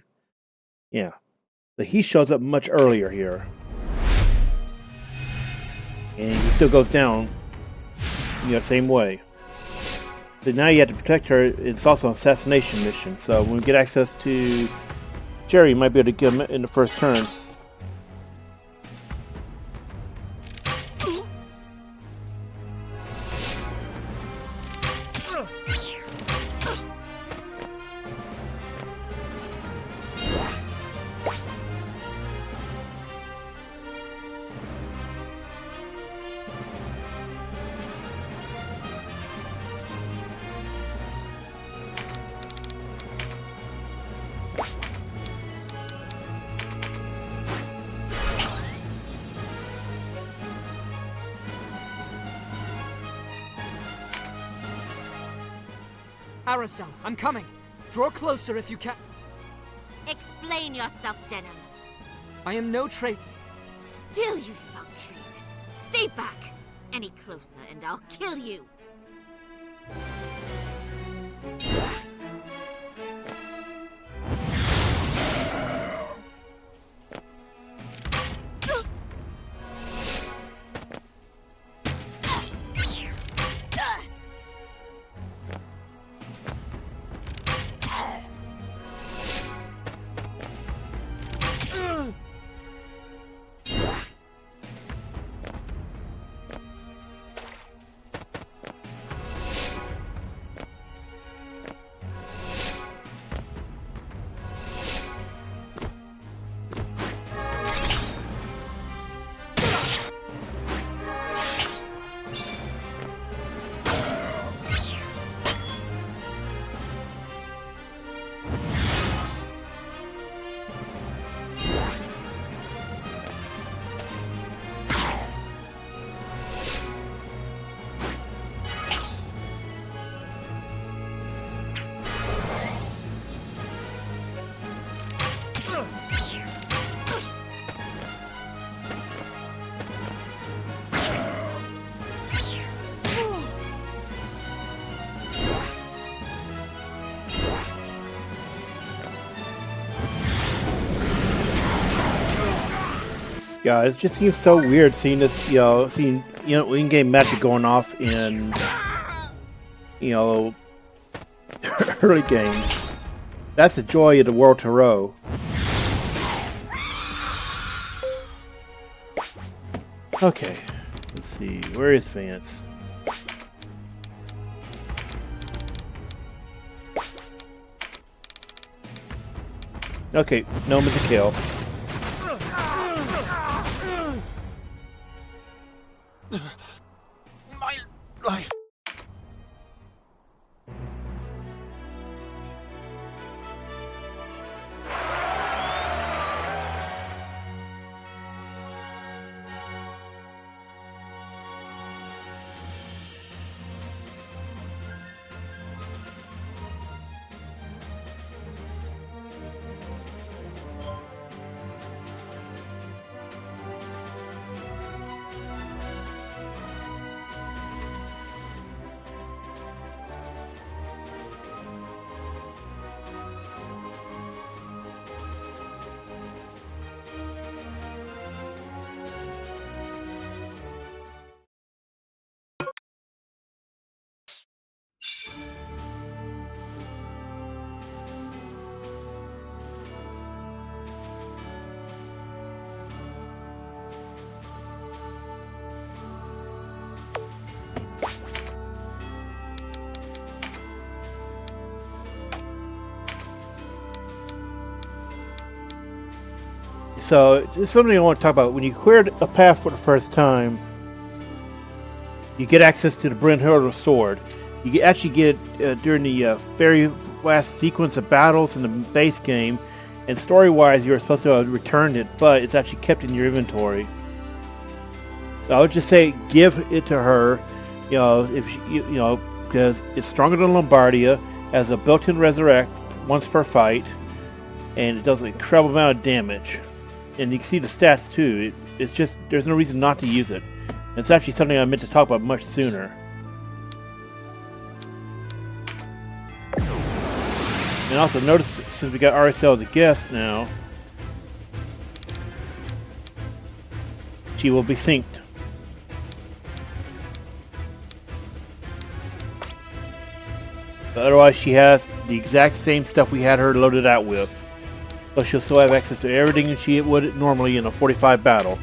Yeah. So he shows up much earlier here. And he still goes down, same way. But now you have to protect her. It's also an assassination mission. So when we get access to Jerry, you might be able to get him in the first turn. Arycelle, I'm coming. Draw closer if you can. Explain yourself, Deneb. I am no traitor. Still you smell treason. Stay back. Any closer and I'll kill you. Yeah, it just seems so weird seeing this, seeing, in-game magic going off in, early games. That's the joy of the World Tarot. Okay, let's see, where is Vance? Okay, Gnome is a kill. My life. So, this is something I want to talk about. When you cleared a path for the first time, you get access to the Brynhildr sword. You actually get during the very last sequence of battles in the base game, And story-wise, you're supposed to have returned it, but it's actually kept in your inventory. So I would just say give it to her, because it's stronger than Lombardia, has a built-in resurrect once per fight, and it does an incredible amount of damage. And you can see the stats too. It's just there's no reason not to use it. It's actually something I meant to talk about much sooner. And also notice, since we got Arycelle as a guest now, she will be synced. But otherwise, she has the exact same stuff we had her loaded out with. But she'll still have access to everything she would normally in a 45 battle.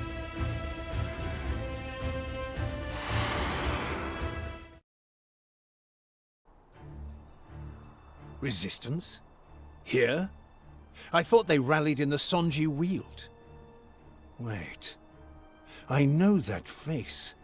Resistance? Here? I thought they rallied in the Sonji Weald. Wait. I know that face.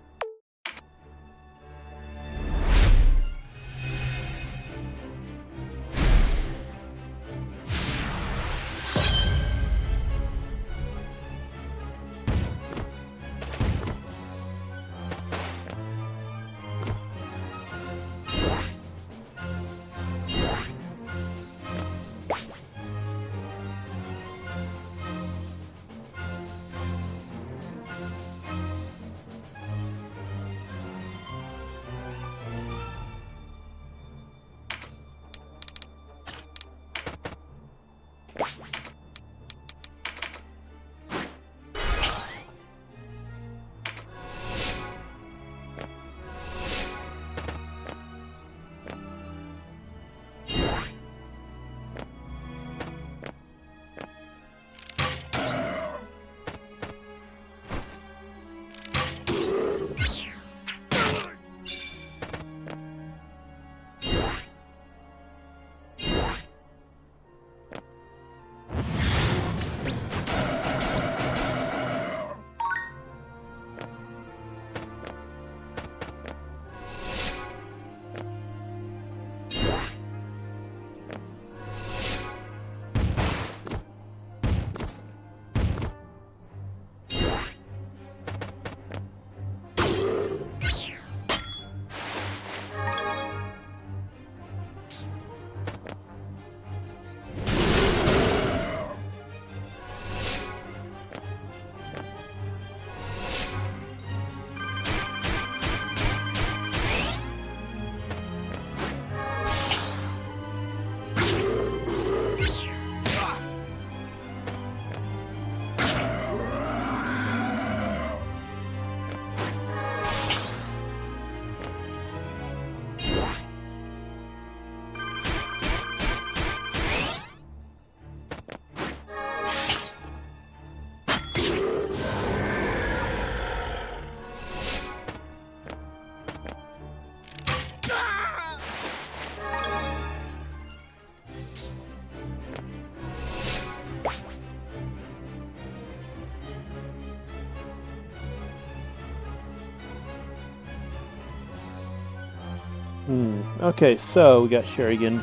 Okay, so we got Sherrigan.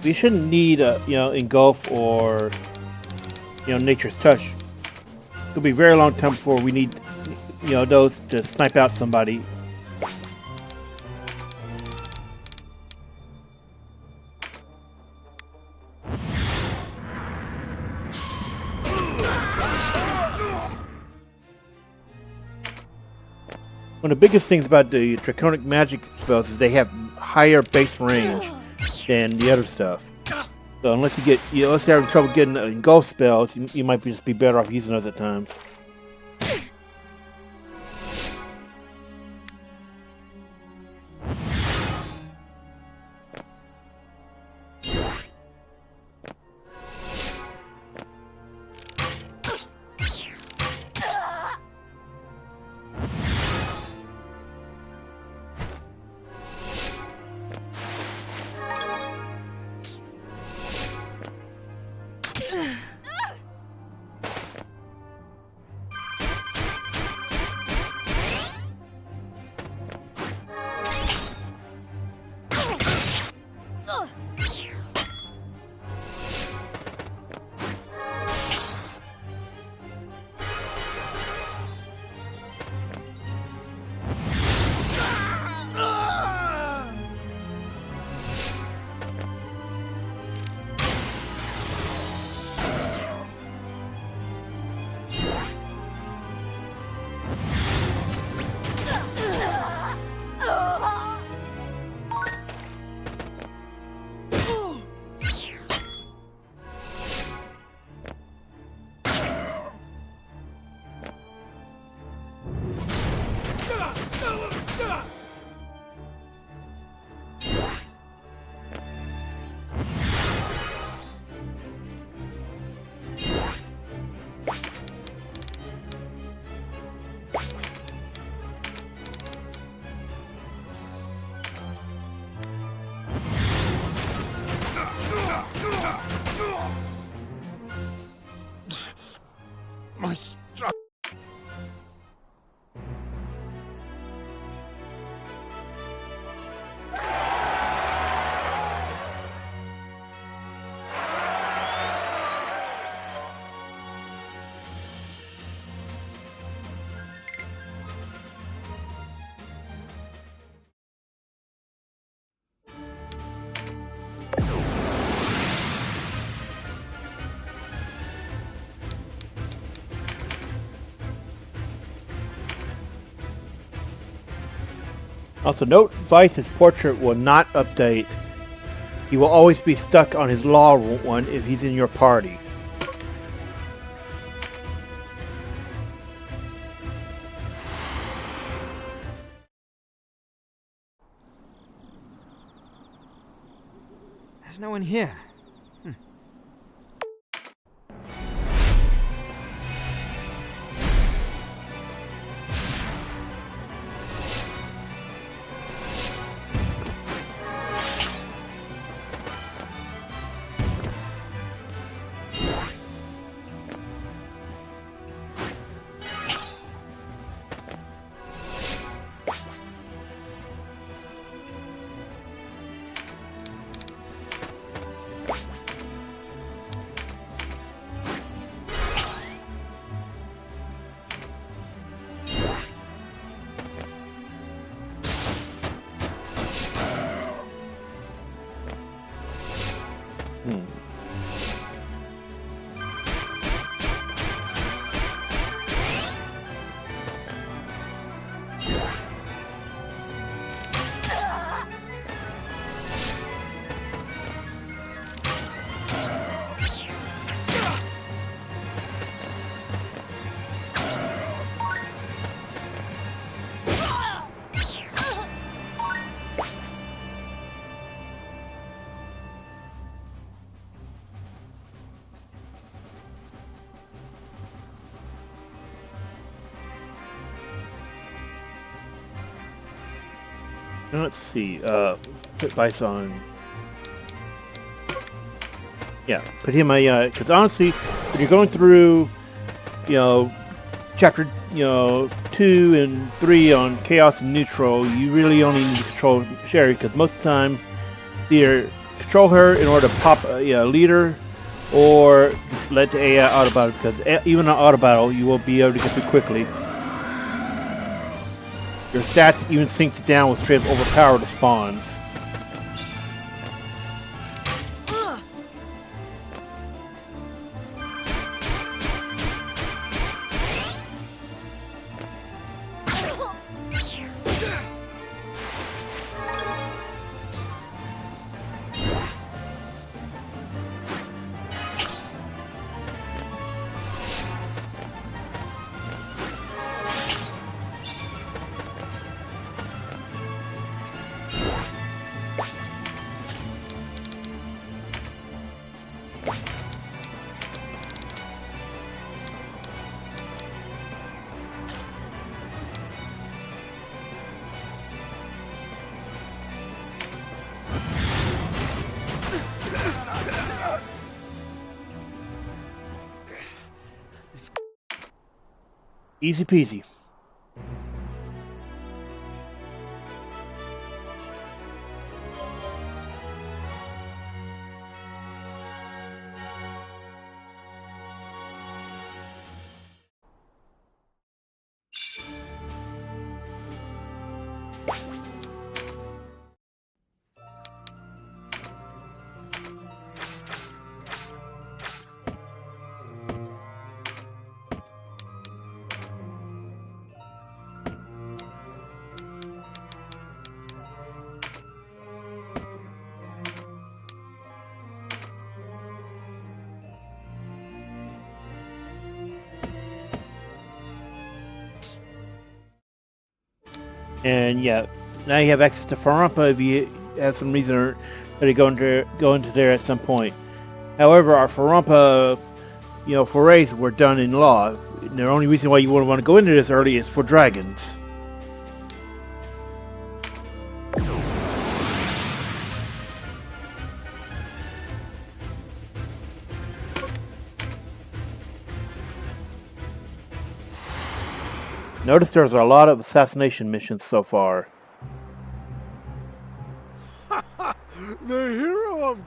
We shouldn't need a, engulf or, nature's touch. It'll be a very long time before we need, those to snipe out somebody. One of the biggest things about the draconic magic spells is they have higher base range than the other stuff. So unless you're having trouble getting engulf spells, you might just be better off using those at times. my struggle. Also, note Vyce's portrait will not update. He will always be stuck on his law one if he's in your party. There's no one here. Let's see. Put Vyce on. Yeah, put him. Because honestly, when you're going through, chapter 2 and 3 on Chaos and Neutral, you really only need to control Sherry because most of the time, either control her in order to pop a leader, or just let the AI auto battle. Because even on auto battle, you will be able to get through quickly. Your stats even synced down with straight up overpowered spawns. Easy peasy. And yeah, now you have access to Farumpa if you have some reason to go into there at some point. However, our Farumpa, forays were done in law. And the only reason why you wouldn't want to go into this early is for dragons. Notice there's a lot of assassination missions so far. The hero of...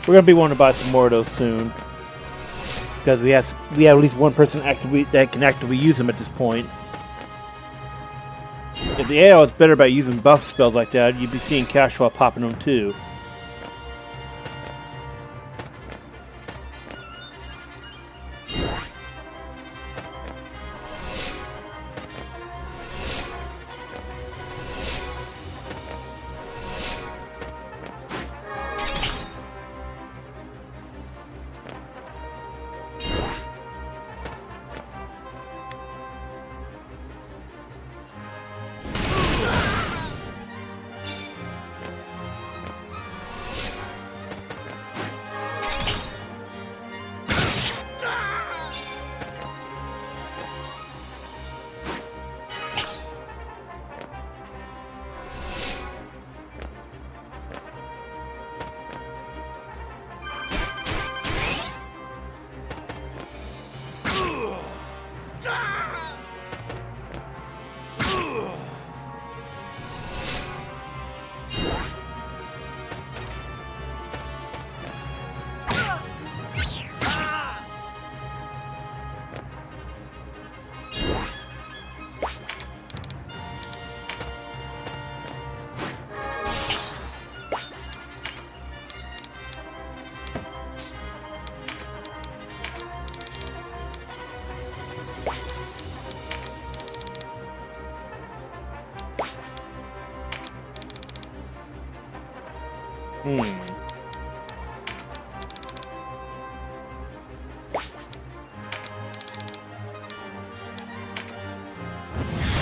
We're gonna be wanting to buy some more of those soon, because we have at least one person that can actively use them at this point. If the AI was better about using buff spells like that, you'd be seeing Catiua popping them too.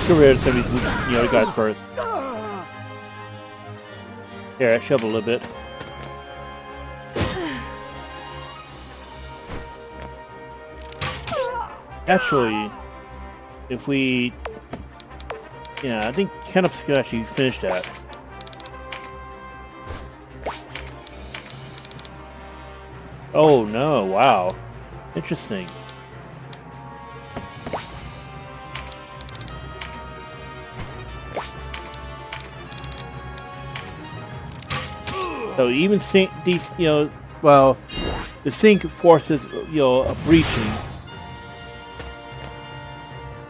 Get rid of some of these, guys first. Here, I shovel a little bit. Actually, if we... I think Kenneth's gonna actually finish that. Oh no, wow. Interesting. So even sync these, the sync forces, a breaching.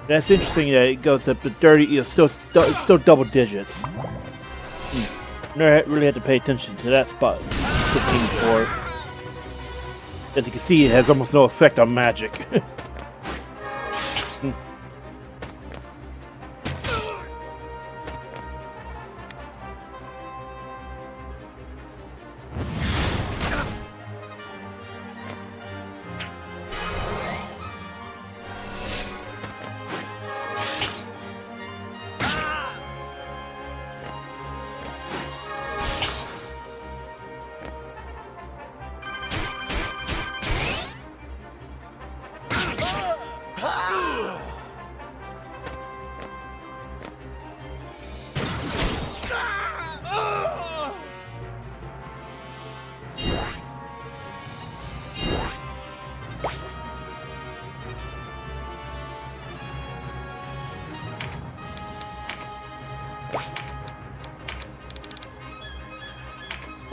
That's interesting that it goes up to 30, still double digits. Never really had to pay attention to that spot 15 before. As you can see, it has almost no effect on magic.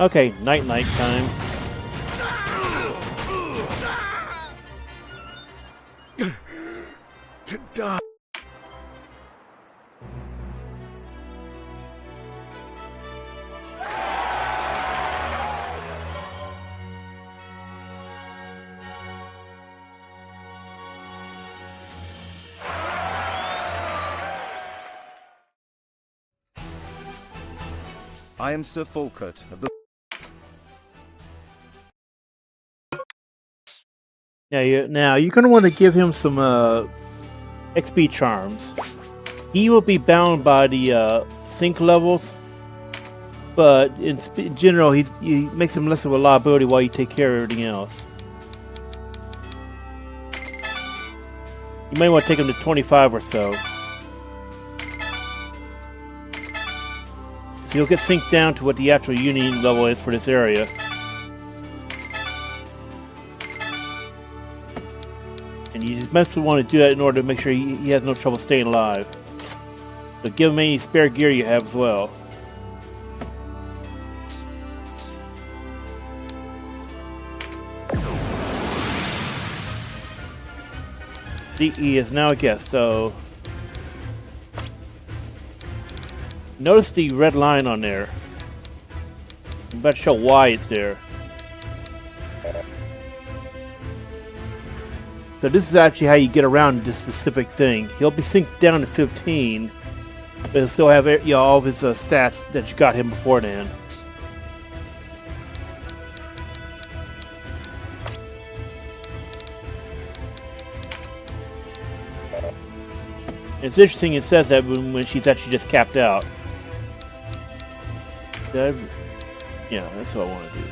Okay, night time. done. I am Sir Folcurt of the... Now you're going to want to give him some XP charms. He will be bound by the sync levels, but in general, he makes him less of a liability while you take care of everything else. You may want to take him to 25 or so. So he'll get synced down to what the actual union level is for this area. And you just mostly want to do that in order to make sure he has no trouble staying alive. So give him any spare gear you have as well. He is now a guest, so... Notice the red line on there. I'm about to show why it's there. So this is actually how you get around this specific thing. He'll be synced down to 15, but he'll still have all of his stats that you got him beforehand. It's interesting it says that when she's actually just capped out. Yeah, that's what I want to do.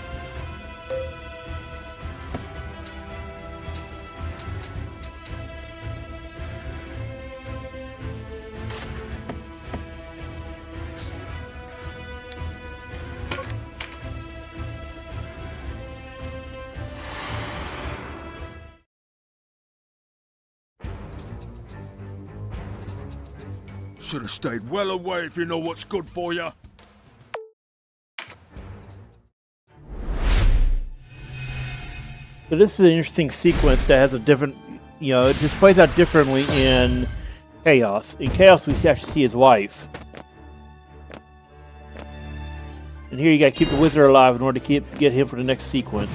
Should have stayed well away if you know what's good for you. So this is an interesting sequence that has a different, it just plays out differently in Chaos. In Chaos, we actually see his wife. And here you gotta keep the wizard alive in order to get him for the next sequence.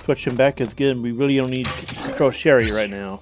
Switch him back because again, we really don't need to control Sherry right now.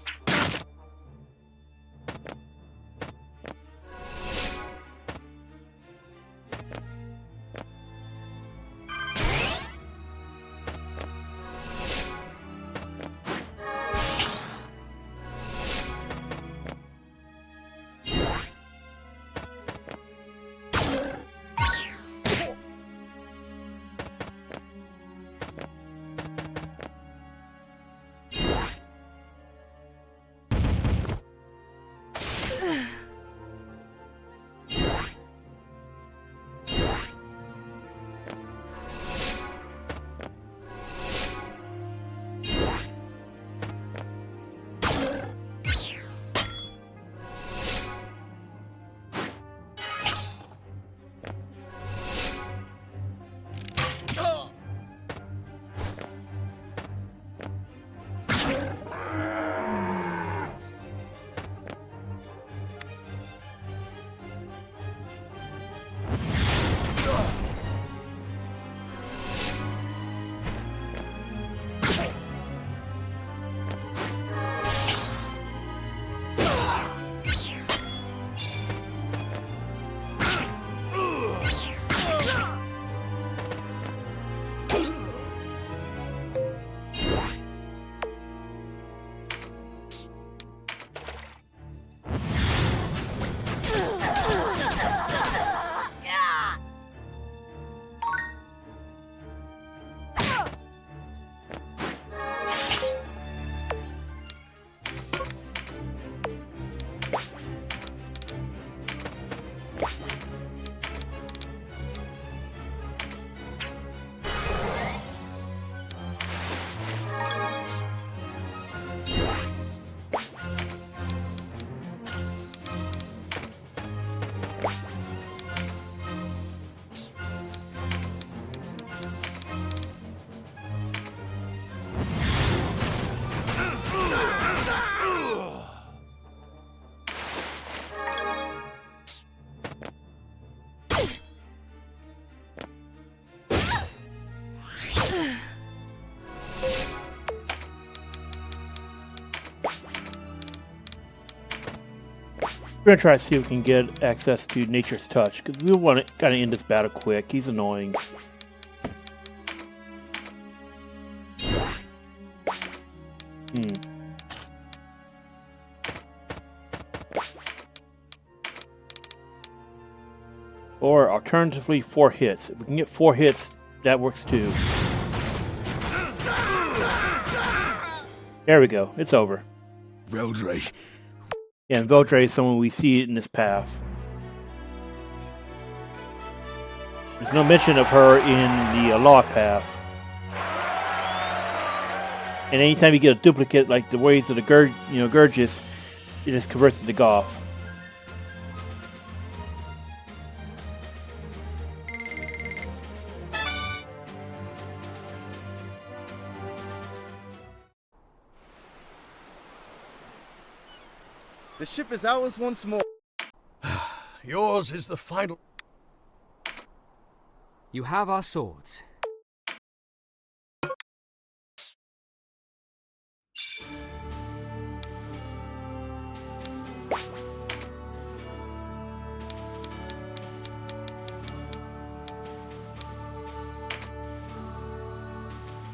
We're gonna try to see if we can get access to Nature's Touch, because we want to kind of end this battle quick. He's annoying. Or alternatively, 4 hits. If we can get 4 hits, that works too. There we go. It's over. Veldre. Yeah, and Veldre is someone we see in this path. There's no mention of her in the Law path. And anytime you get a duplicate, like the Ways of the Gurgis, it just converts into Goth. The ship is ours once more. Yours is the final. You have our swords.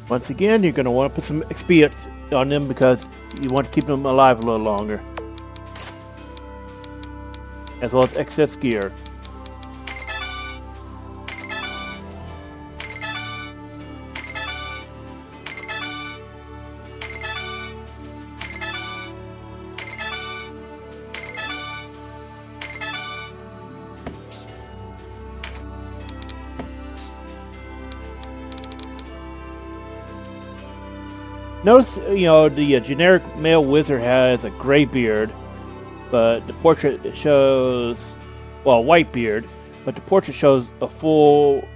Once again, you're going to want to put some XP on them because you want to keep them alive a little longer. As well as excess gear. Notice, the generic male wizard has a gray beard, but the portrait shows, well, a white beard, but the portrait shows a full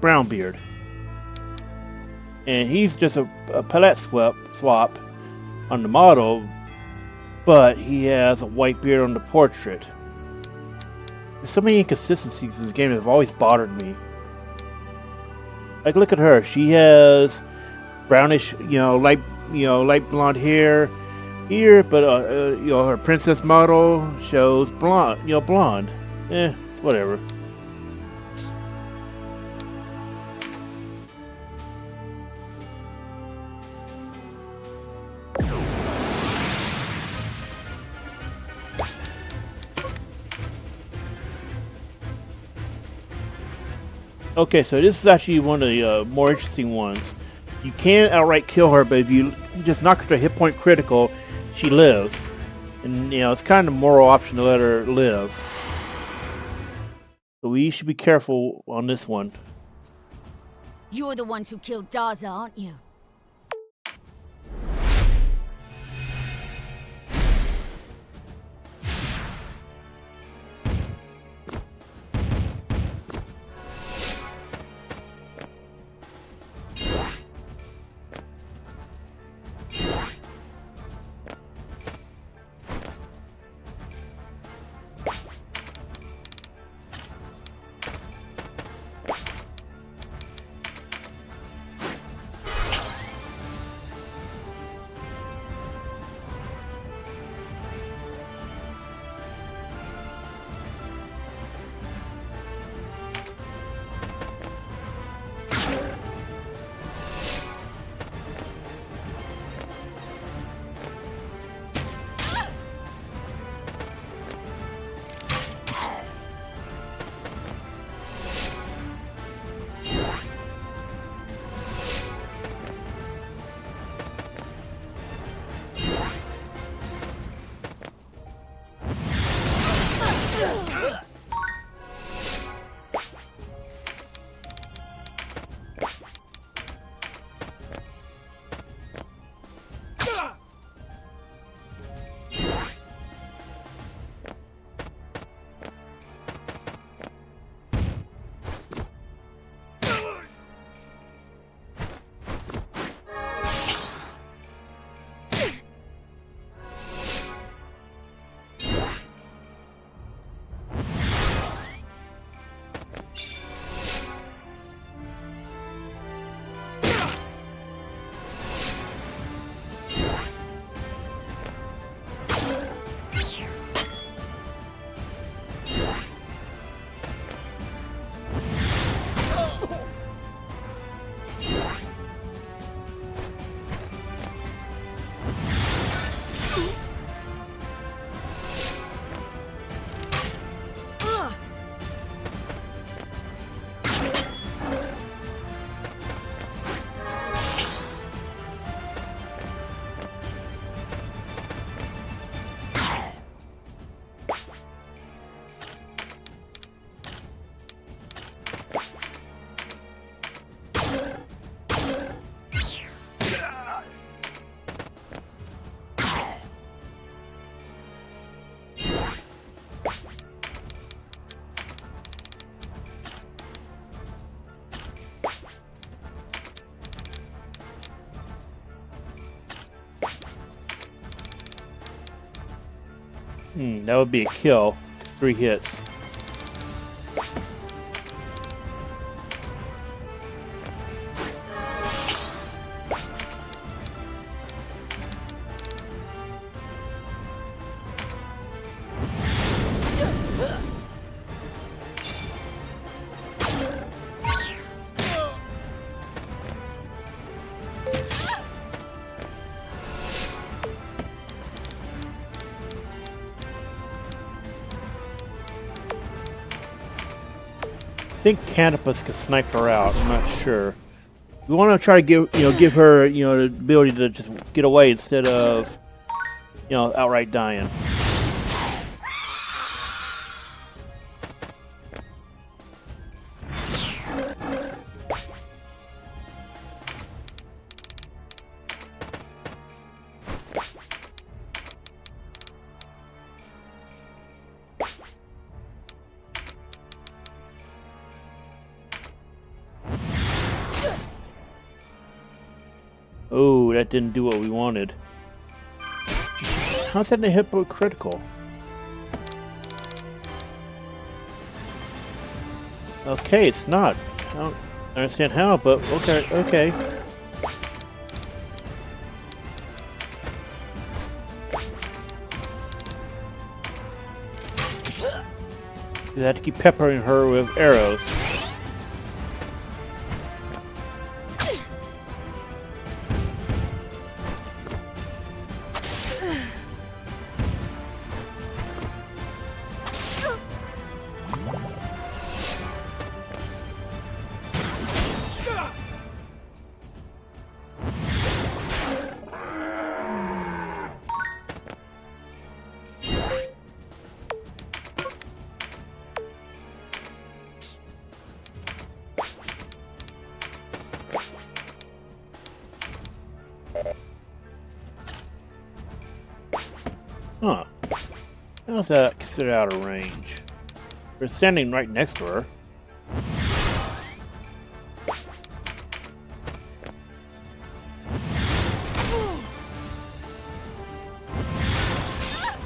brown beard. And he's just a palette swap on the model, but he has a white beard on the portrait. There's so many inconsistencies in this game that have always bothered me. Like, look at her. She has brownish, light blonde hair here, but her princess model shows blonde, blonde. It's whatever. Okay, so this is actually one of the more interesting ones. You can outright kill her, but if you just knock her to hit point critical, she lives. And, it's kind of a moral option to let her live. So we should be careful on this one. You're the ones who killed Darza, aren't you? That would be a kill. 3 hits. I think Canopus can snipe her out. I'm not sure. We want to try to give her the ability to just get away instead of outright dying. Oh, that didn't do what we wanted. How's that a hypocritical? Okay, it's not. I don't understand how, but okay. You have to keep peppering her with arrows. Huh. How's that considered out of range? We're standing right next to her.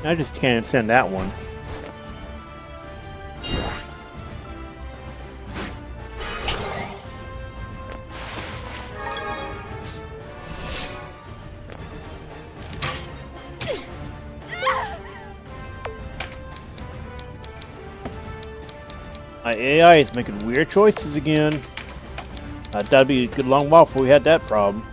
I just can't send that one. My AI is making weird choices again. That'd be a good long while before we had that problem.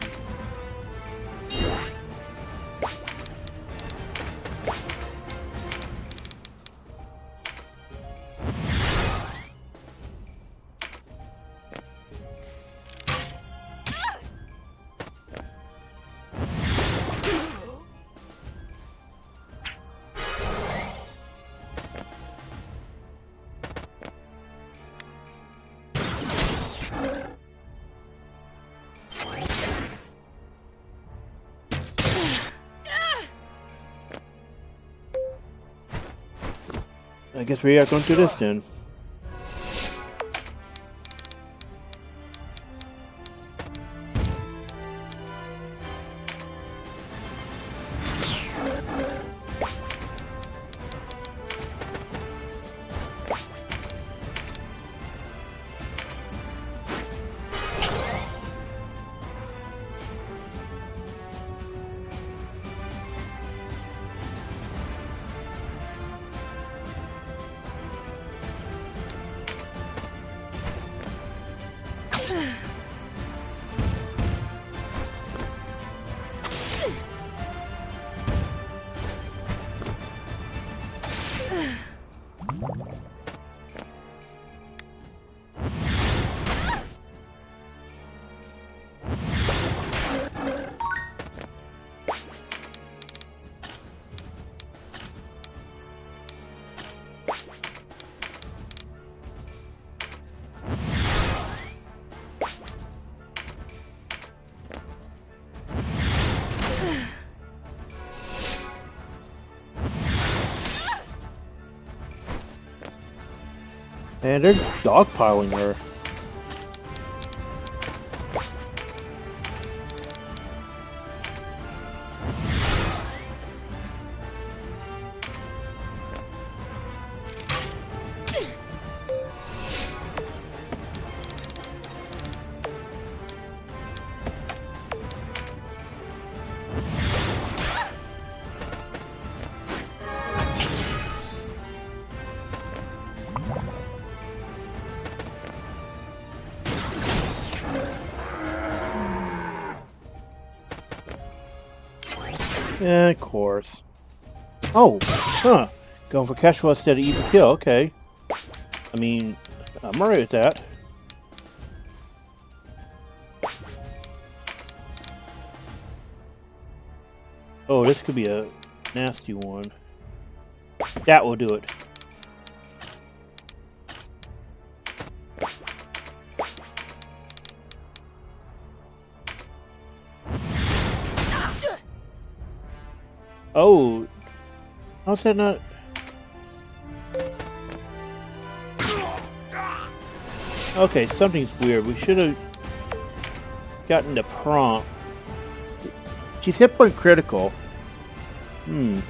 I guess we are going to do this then. And they're just dogpiling her. Yeah, of course. Oh, huh. Going for Catiua instead of easy kill, okay. I mean, I'm alright with that. Oh, this could be a nasty one. That will do it. Oh, how's that not? Okay, something's weird. We should have gotten the prompt. She's hit point critical. I'm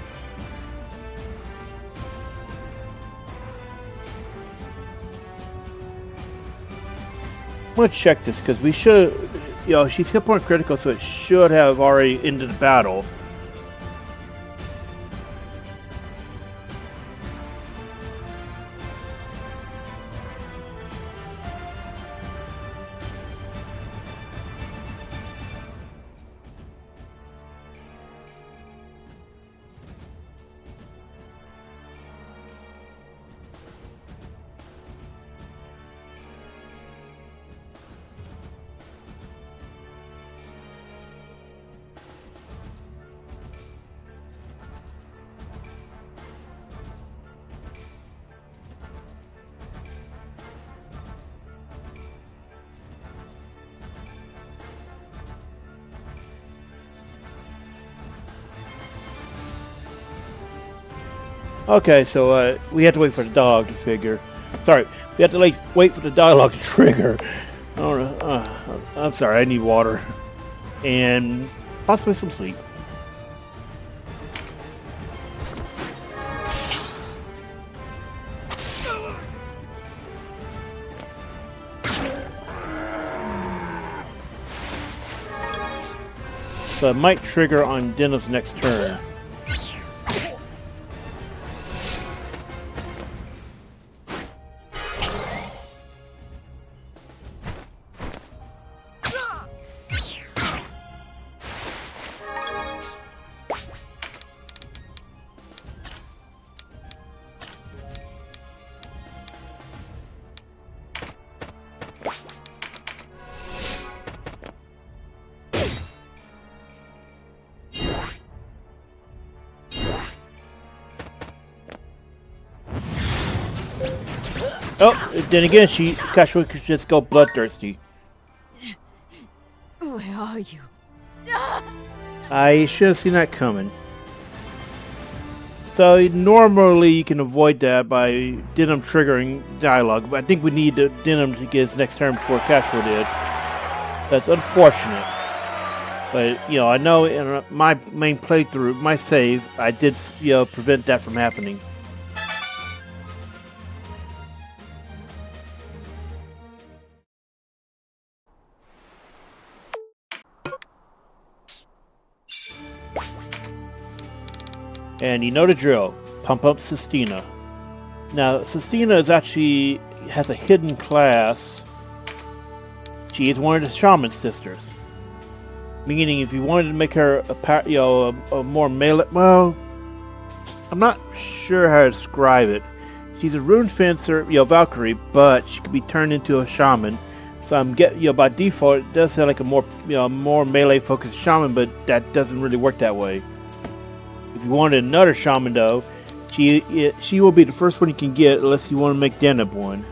gonna check this because we should. You know, she's hit point critical, so it should have already ended the battle. Okay, so we have to wait for the dialogue to figure. Sorry, we have to wait for the dialogue to trigger. I don't know. I'm sorry, I need water. And possibly some sleep. So it might trigger on Deneb's next turn. Oh, then again, Catiua could just go bloodthirsty. Where are you? I should have seen that coming. So normally you can avoid that by Deneb triggering dialogue, but I think we need Deneb to get his next turn before Catiua did. That's unfortunate. But, you know, I know in my main playthrough, my save, I did, you know, prevent that from happening. And you know the drill. Pump up Cistina. Now, Cistina has a hidden class. She is one of the Shaman Sisters. Meaning, if you wanted to make her a more melee, well, I'm not sure how to describe it. She's a rune fencer, Valkyrie, but she could be turned into a shaman. So by default, it does sound like a more melee focused shaman, but that doesn't really work that way. If you wanted another shaman, though, she will be the first one you can get, unless you want to make Deneb one.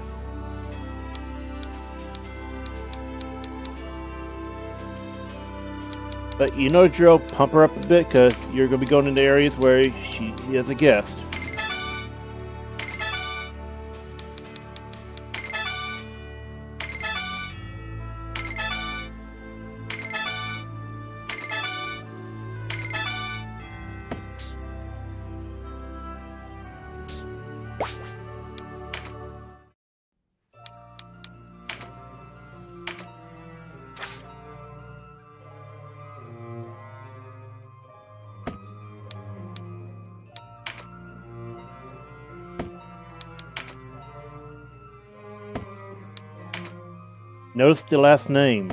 But you know the drill, pump her up a bit, because you're going to be going into areas where she is a guest. Notice the last name.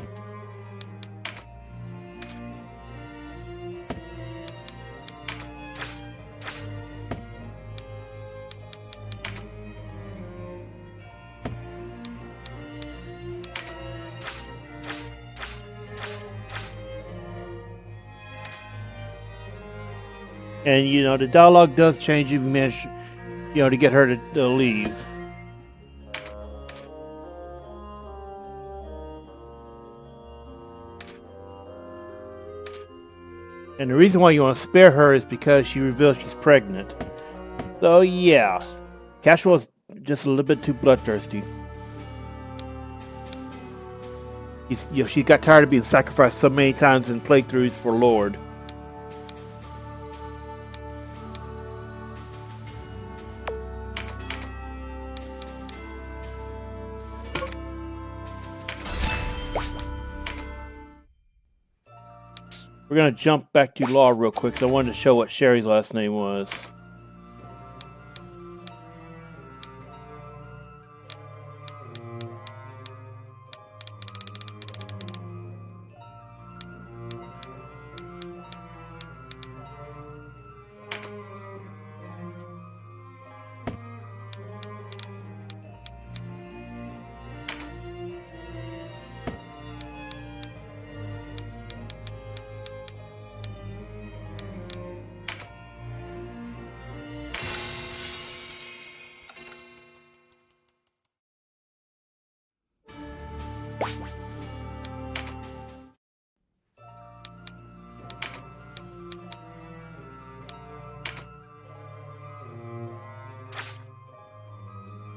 And you know the dialogue does change if you manage, you know, to get her to leave. And the reason why you want to spare her is because she reveals she's pregnant. So yeah, Catiua is just a little bit too bloodthirsty. She got tired of being sacrificed so many times in playthroughs for Lord. We're going to jump back to Law real quick because I wanted to show what Sherry's last name was.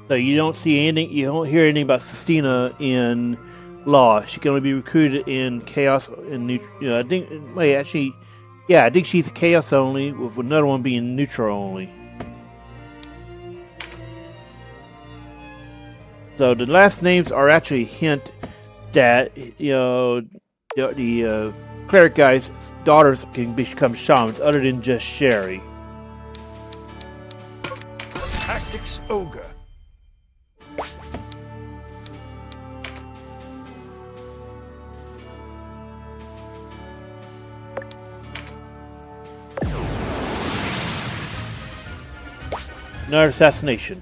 So you don't see anything, you don't hear anything about Cistina in Law. She can only be recruited in Chaos and Neutral. You know, I think, wait, actually, yeah, I think she's Chaos only, with another one being Neutral only. So the last names are actually a hint that, you know, the cleric guy's daughters can become shamans, other than just Sherry. Tactics Ogre. Another assassination.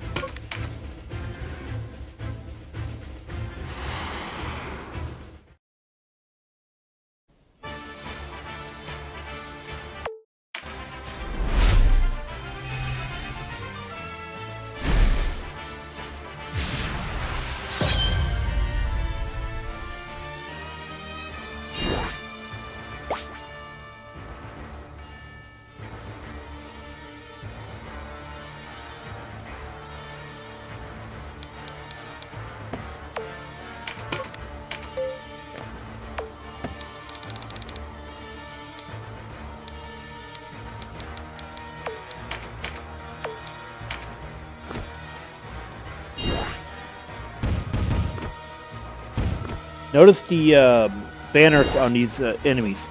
Notice the banners on these enemies.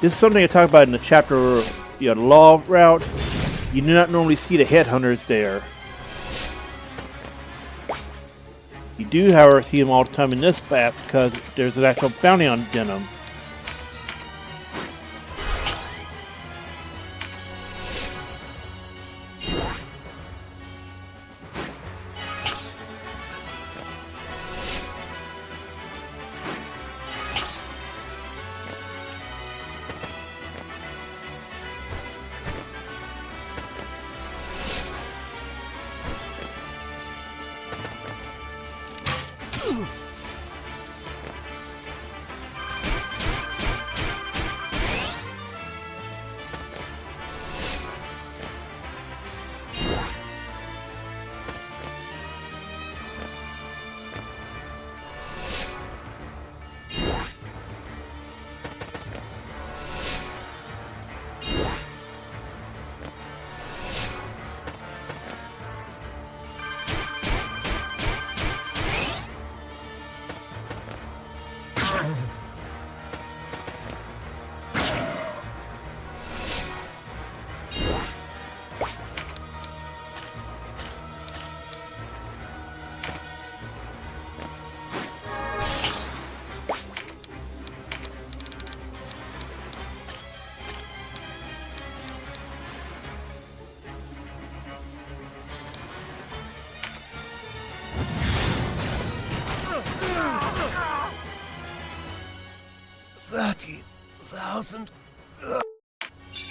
This is something I talked about in the chapter, you know, the Law route. You do not normally see the headhunters there. You do, however, see them all the time in this map because there's an actual bounty on Deneb.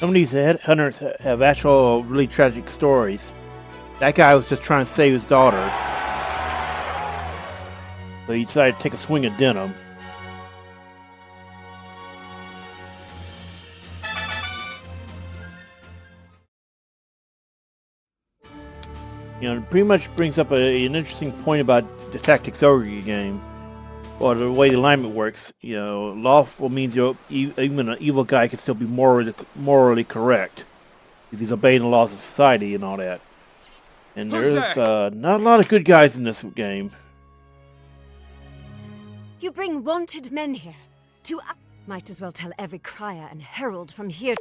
Some of these headhunters have actual really tragic stories. That guy was just trying to save his daughter. So he decided to take a swing at Deneb. It pretty much brings up an interesting point about the Tactics Ogre game, or the way the alignment works. Lawful means even an evil guy can still be morally correct if he's obeying the laws of society and all that. And there's not a lot of good guys in this game. You bring wanted men here to... Might as well tell every crier and herald from here...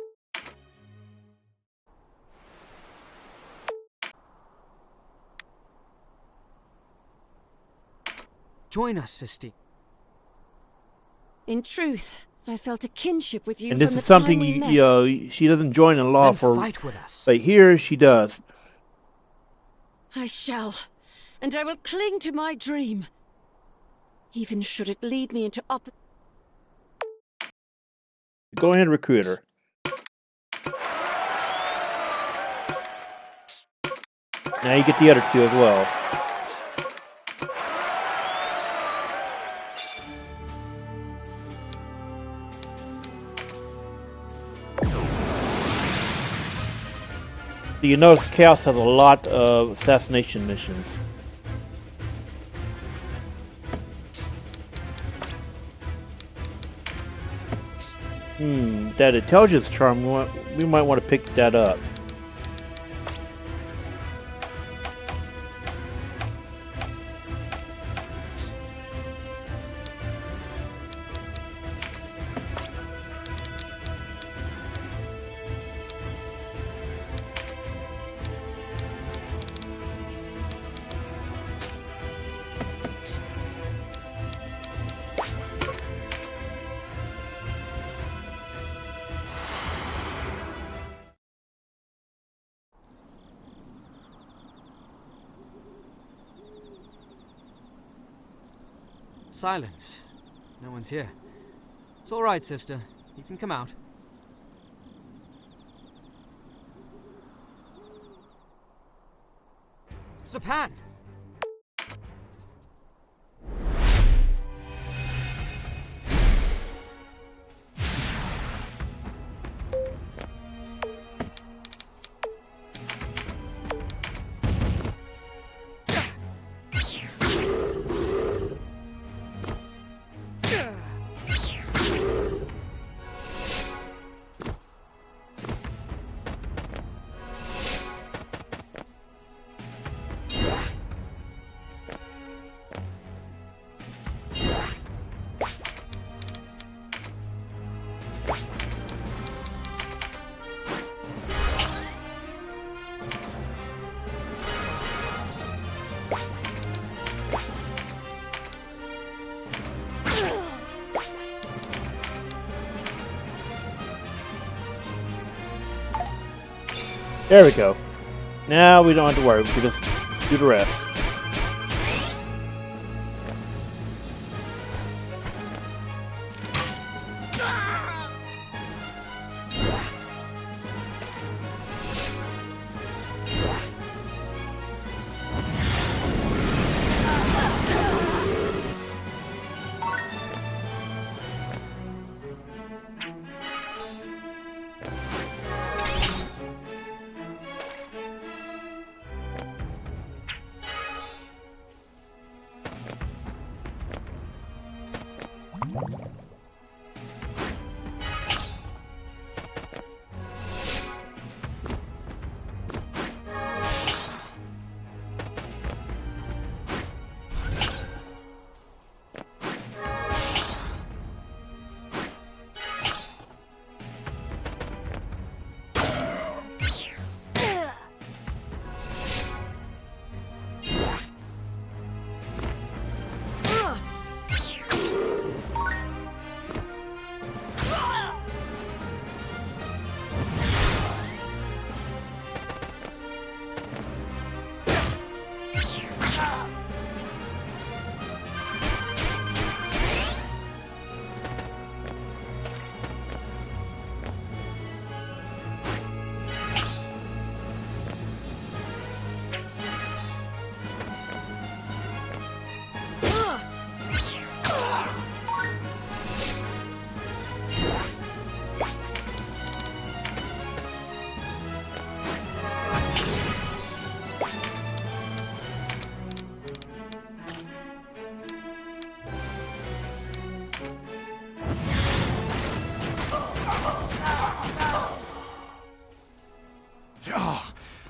Join us, Cistina. In truth, I felt a kinship with you. And this is something she doesn't join the law for. Fight with us. But here she does. I shall, and I will cling to my dream, even should it lead me into Go ahead and recruit her. Now you get the other two as well. So you notice Chaos has a lot of assassination missions. That intelligence charm, we might want to pick that up. Silence. No one's here. It's all right, sister. You can come out. Xapan! There we go. Now we don't have to worry. We can just do the rest.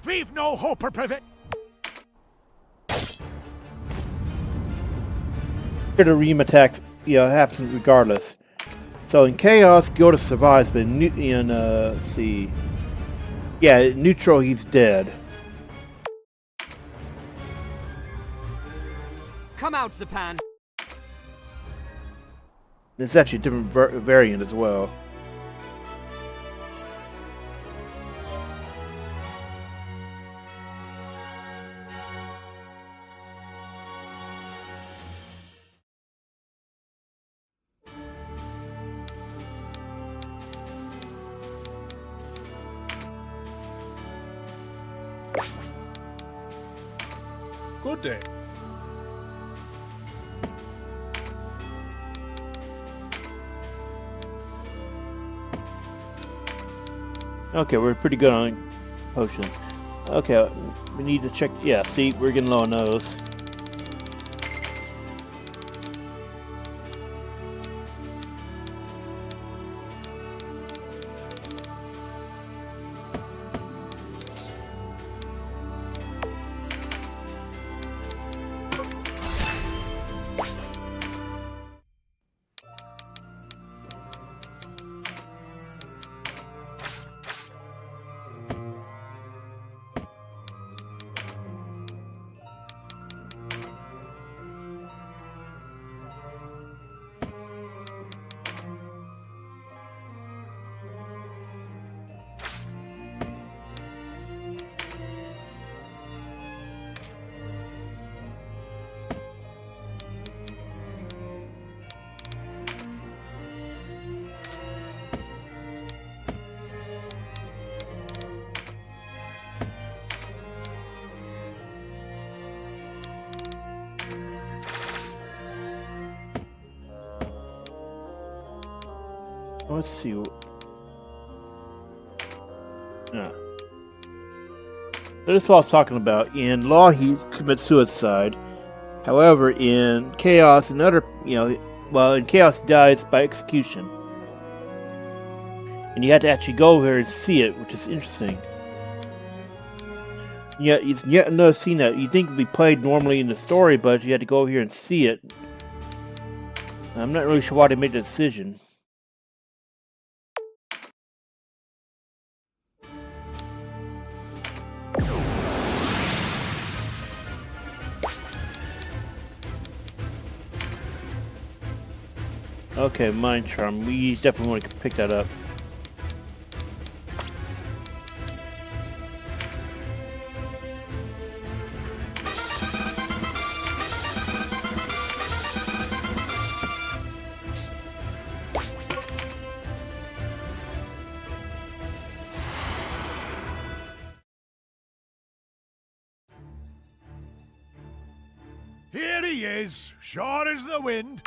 We've no hope or prevent. Here the Ream attacks, happens regardless. So in Chaos, Gilda survives, but in let's see. Yeah, neutral, he's dead. Come out, Xapan. It's actually a different variant as well. Good day. Okay, we're pretty good on potion. Okay, we need to check. Yeah, see, we're getting low on those. Let's see. Yeah. This is what I was talking about. In Law, he commits suicide. However, in Chaos and other, in Chaos he dies by execution. And you had to actually go here and see it, which is interesting. Yeah, it's yet another scene that you think would be played normally in the story, but you had to go here and see it. I'm not really sure why they made the decision. Okay, Mind Charm. We definitely want to pick that up. Here he is, sure as the wind.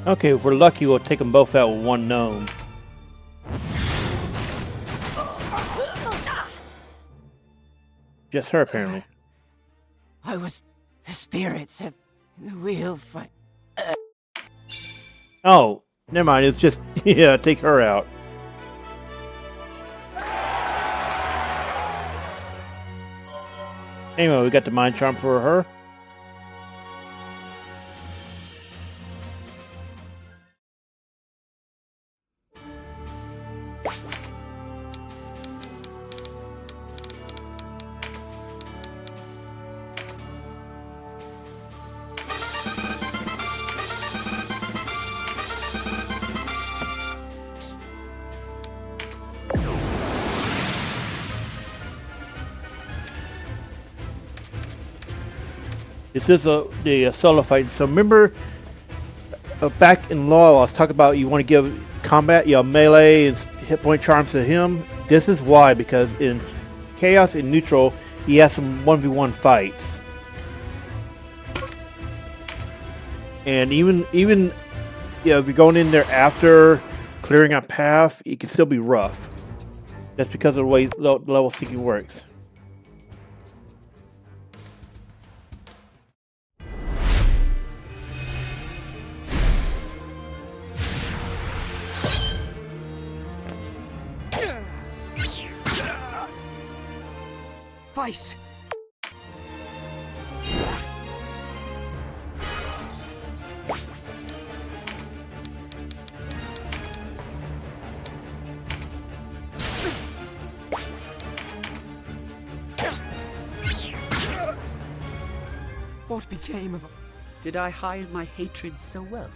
Okay, if we're lucky, we'll take them both out with one gnome. Just her, apparently. The spirits have the wheel fight. Oh, never mind. It's just, yeah, take her out. Anyway, we got the mind charm for her. This is the solo fight. So remember, back in Law, I was talking about you want to give combat, melee and hit point charms to him. This is why, because in Chaos and Neutral, he has some 1v1 fights, and even if you're going in there after clearing a path, it can still be rough. That's because of the way level syncing works. Vyce! What became of... Did I hide my hatred so well?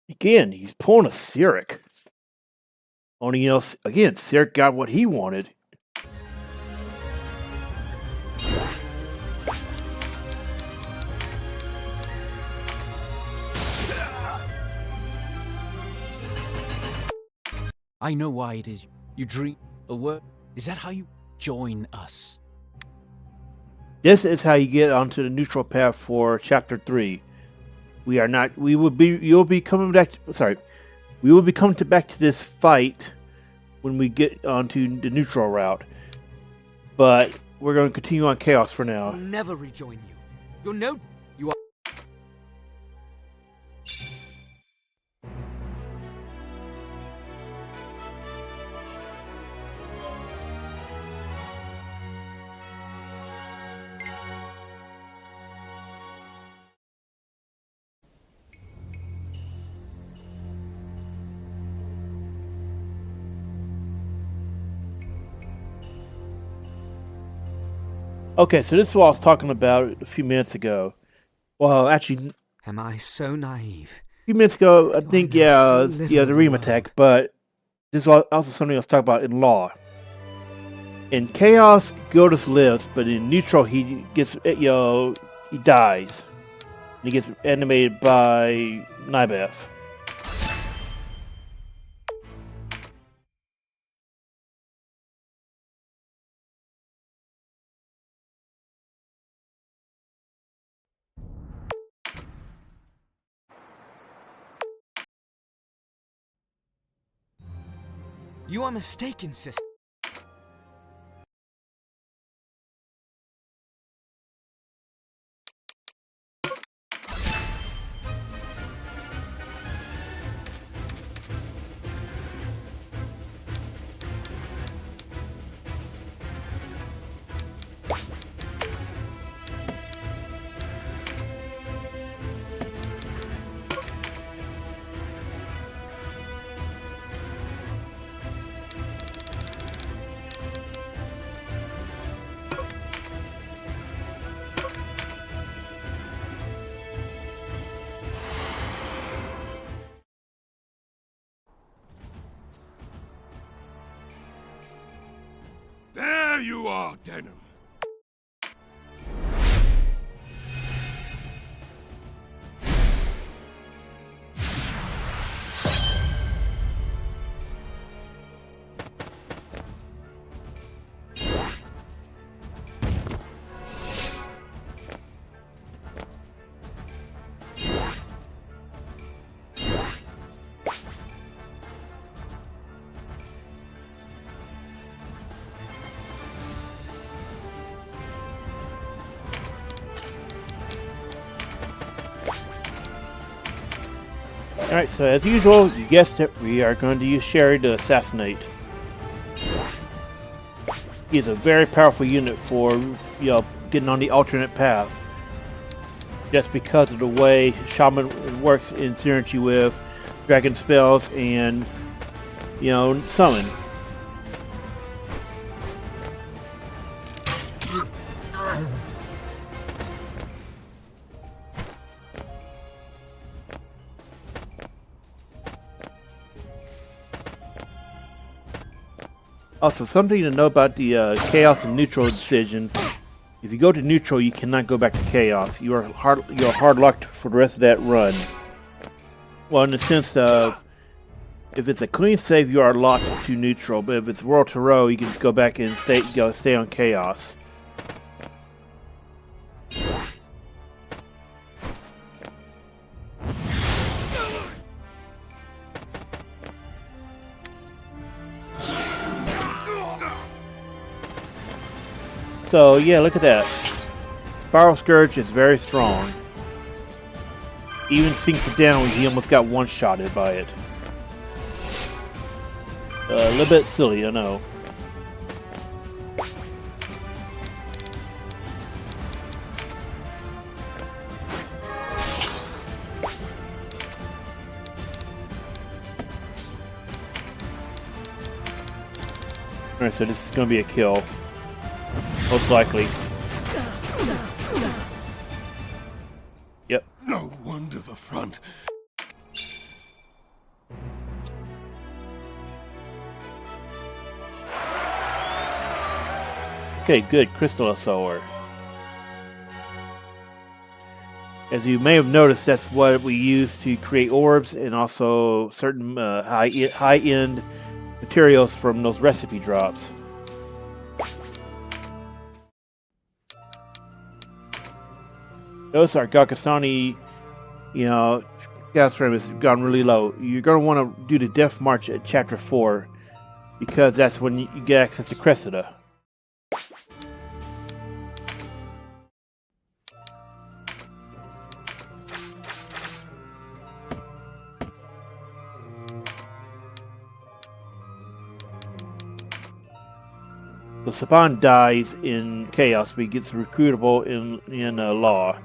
Again, he's pulling a Cyric. Only, again, Cyric got what he wanted. I know why it is. You dream a word. Is that how you join us? This is how you get onto the neutral path for Chapter 3. We are not. We will be. You'll be coming back. We will be coming back to this fight when we get onto the neutral route. But we're going to continue on Chaos for now. I'll never rejoin you. You're no... You are... Okay, so this is what I was talking about a few minutes ago. Well, actually... Am I so naive? A few minutes ago, I think, the Ream attack, but this is also something I was talking about in Law. In Chaos, Gildus lives, but in Neutral, he gets, he dies. He gets animated by Nybeth. You are mistaken, sister. There you are, Deneb. Alright, so as usual, you guessed it, we are going to use Sherry to assassinate. He is a very powerful unit for, getting on the alternate path. Just because of the way Shaman works in synergy with dragon spells and, summon. Also, something to know about the Chaos and Neutral decision. If you go to Neutral, you cannot go back to Chaos. You're hard locked for the rest of that run. Well, in the sense of, if it's a clean save, you are locked to Neutral. But if it's World to Row, you can just go back and stay on Chaos. So yeah, look at that. Spiral Scourge is very strong. Even synced it down, he almost got one-shotted by it. A little bit silly, I know. Alright, so this is going to be a kill. Most likely. Yep. No wonder the front. Okay, good. Crystallosaur. As you may have noticed, that's what we use to create orbs and also certain high-end materials from those recipe drops. Notice our Galgastani, gas frame has gone really low. You're going to want to do the Death March at Chapter 4, because that's when you get access to Cressida. So Xapan dies in Chaos, but he gets recruitable in Law.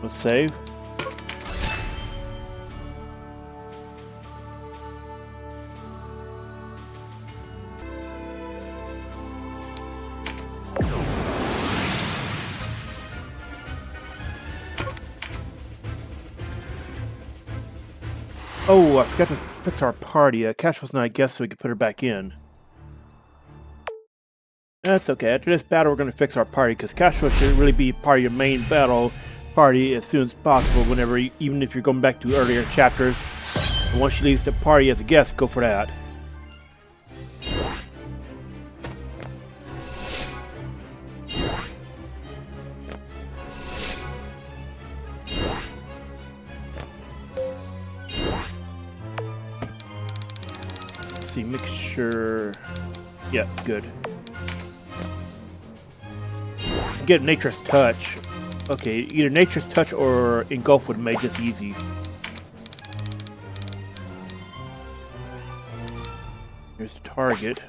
Let's save. Oh, I forgot to fix our party. Cash was not a guest, so we could put her back in. That's okay. After this battle, we're going to fix our party, because Catiua should really be part of your main battle party as soon as possible, whenever, even if you're going back to earlier chapters. And once she leaves the party as a guest, go for that. Let's see, make sure. Yeah, good. Get Nature's Touch. Okay, either Nature's Touch or Engulf would make this easy. Here's the target.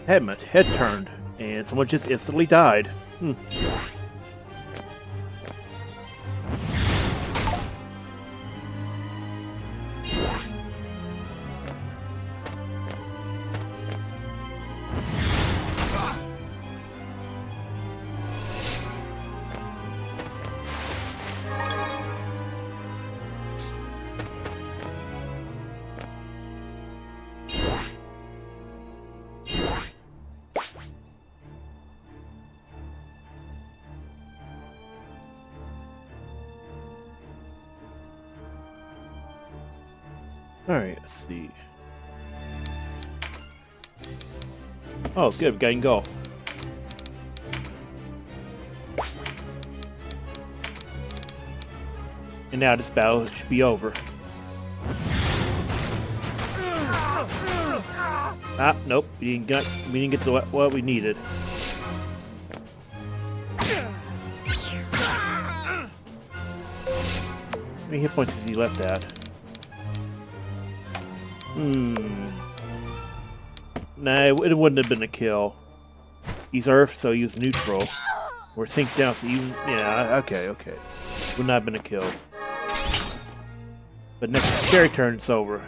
Had my head turned, and someone just instantly died. Alright, let's see. Oh, good, we got engulf. And now this battle should be over. Ah, nope, we didn't get to what we needed. How many hit points has he left at? Nah, it wouldn't have been a kill. He's Earth, so he's neutral. Or sink down, so even... Yeah, okay. Would not have been a kill. But next cherry turn, it's over.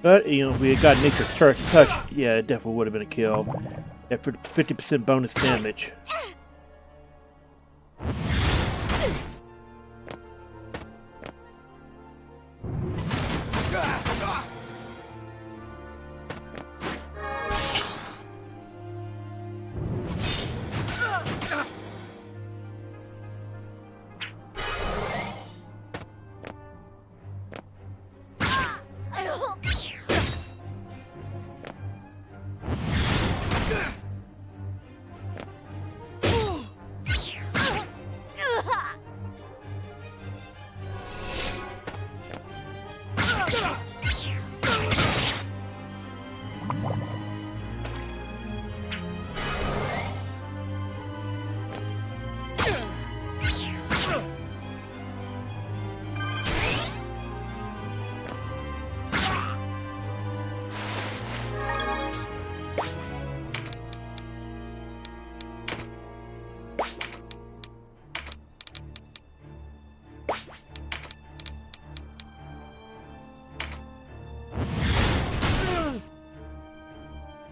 But, you know, if we had got Nature's Touch, yeah, it definitely would have been a kill. At 50% bonus damage.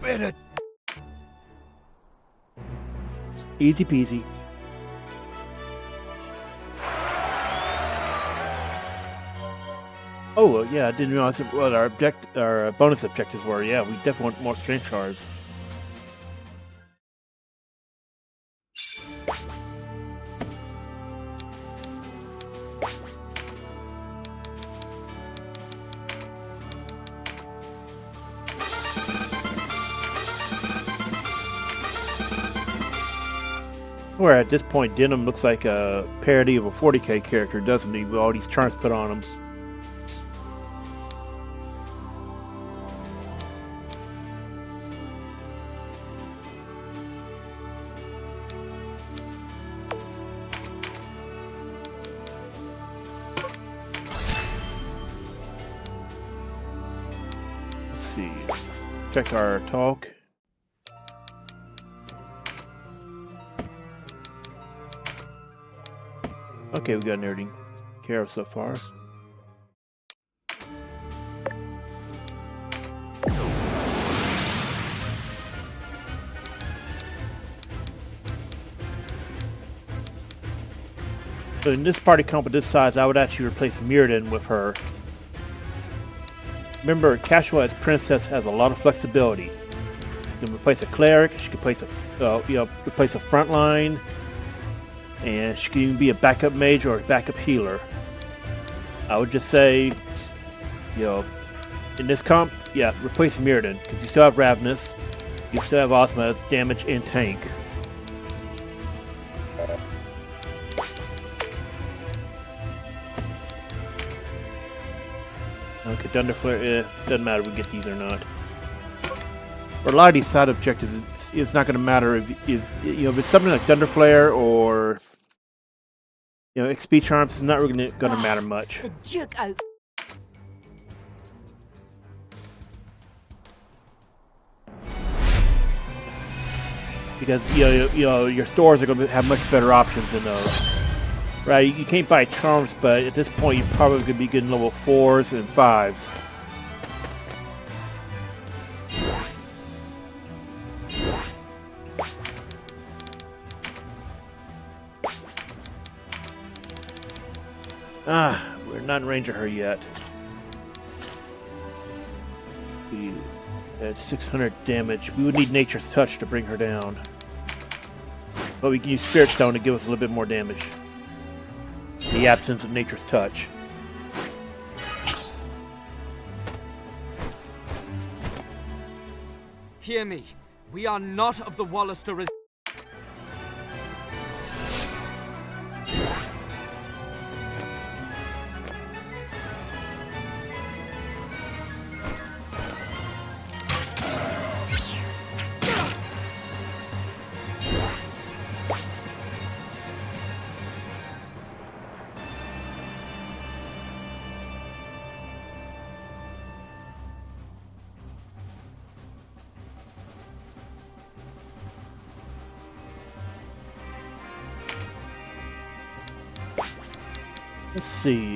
Better. Easy peasy. Oh, well, yeah, I didn't realize what our bonus objectives were. Yeah, we definitely want more strength shards. Where at this point, Deneb looks like a parody of a 40k character, doesn't he? With all these charms put on him. Let's see. Check our talk. Okay, we got everything taken care of so far. So in this party comp of this size, I would actually replace Mirrodin with her. Remember, Catiua as princess has a lot of flexibility. You can replace a cleric. She can replace a front line. And she can even be a backup mage or a backup healer. I would just say, you know, in this comp, yeah, replace Mirrodin, because you still have Ravenous, you still have Ozma as damage and tank. Okay, Thunderflare, doesn't matter if we get these or not. For a lot of these side objectives, it's not going to matter if if it's something like Thunder Flare or XP Charms. It's not really going to matter much. The jerk out. Because your stores are going to have much better options than those. Right, you can't buy charms, but at this point you're probably going to be getting level 4s and 5s. We're not in range of her yet. We had 600 damage. We would need Nature's Touch to bring her down. But we can use Spirit Stone to give us a little bit more damage. The absence of Nature's Touch. Hear me. We are not of the Wallister. Let's see.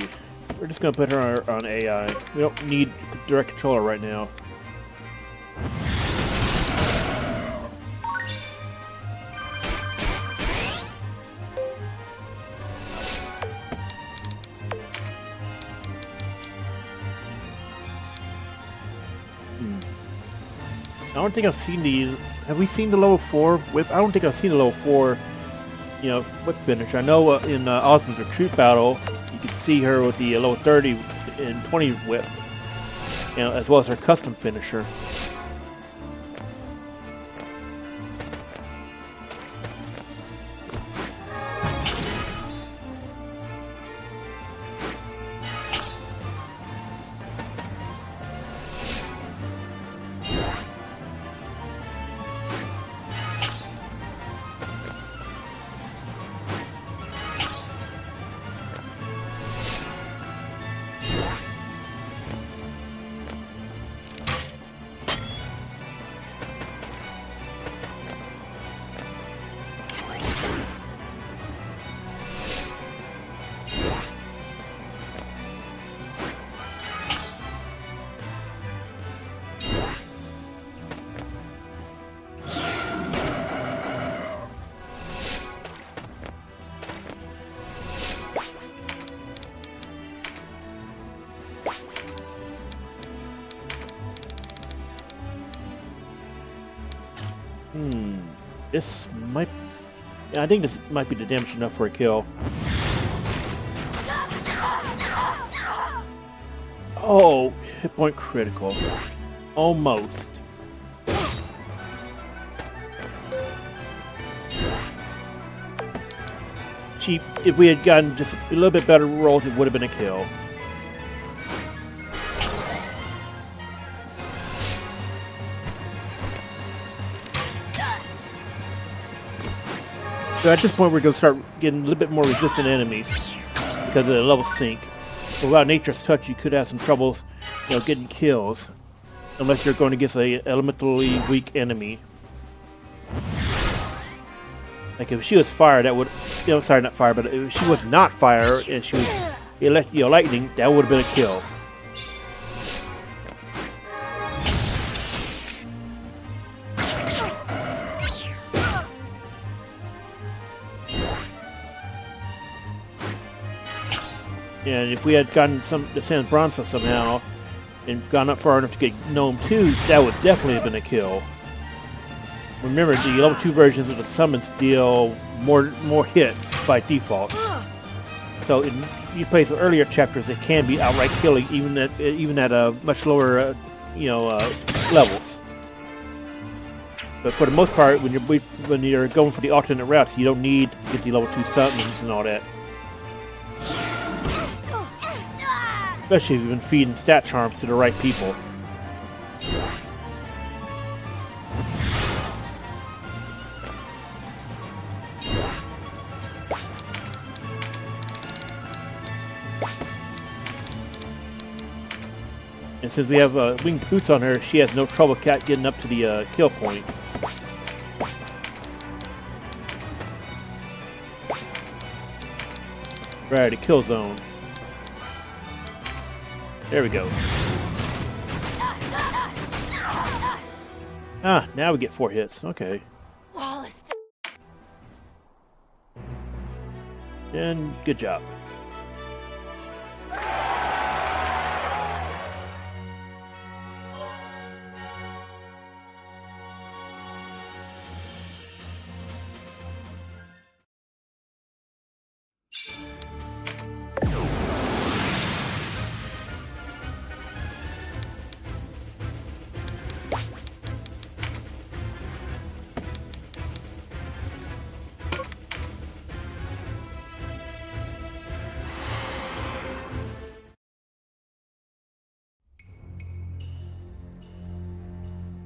We're just going to put her on AI. We don't need direct controller right now. I don't think I've seen the... Have we seen the level 4 whip? I don't think I've seen the level 4, whip finish. I know in Osmond's Recruit Battle, you can see her with the level 30 and 20 whip, as well as her custom finisher. This might... I think this might be the damage enough for a kill. Oh, hit point critical. Almost. If we had gotten just a little bit better rolls, it would have been a kill. So at this point, we're going to start getting a little bit more resistant enemies because of the level sync. But without Nature's Touch, you could have some troubles, getting kills, unless you're going against a elementally weak enemy. Like if she was fire, that would, sorry, not fire, but if she was not fire and she was lightning, that would have been a kill. And if we had gotten the Sans Bronza somehow and gone up far enough to get Gnome 2s, that would definitely have been a kill. Remember, the level 2 versions of the summons deal more hits by default. So in you play some earlier chapters, it can be outright killing even at much lower levels. But for the most part, when you're going for the alternate routes, you don't need to get the level 2 summons and all that. Especially if you've been feeding stat charms to the right people. And since we have winged boots on her, she has no trouble getting up to the kill point. Right, a kill zone. There we go. Ah, now we get 4 hits. Okay. And good job.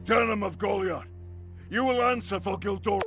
Deneb of Goliath, you will answer for Gildor.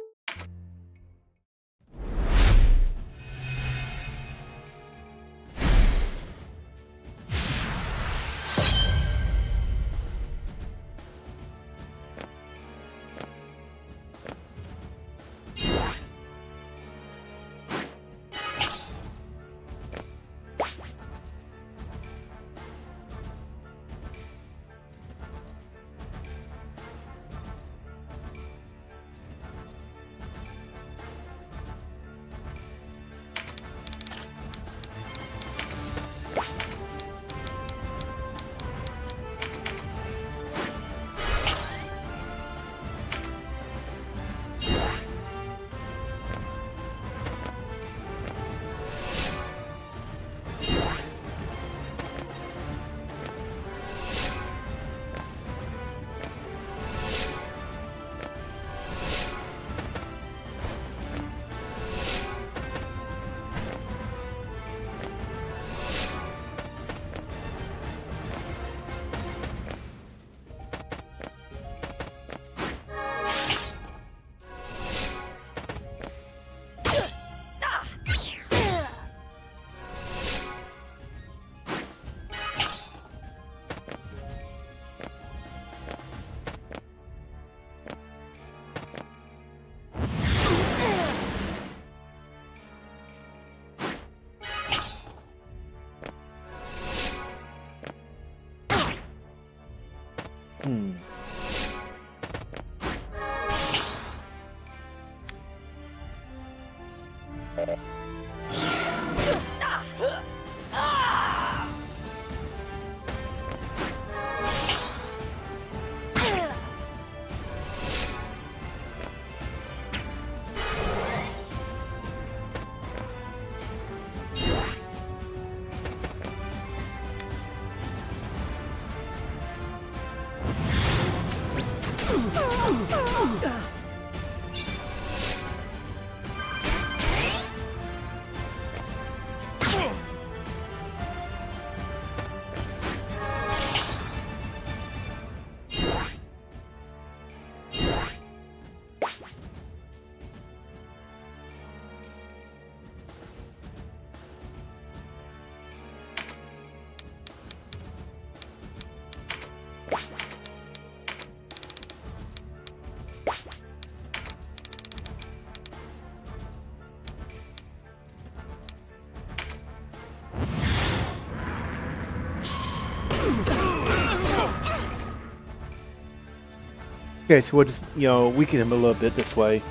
Okay, so we'll just, weaken him a little bit this way.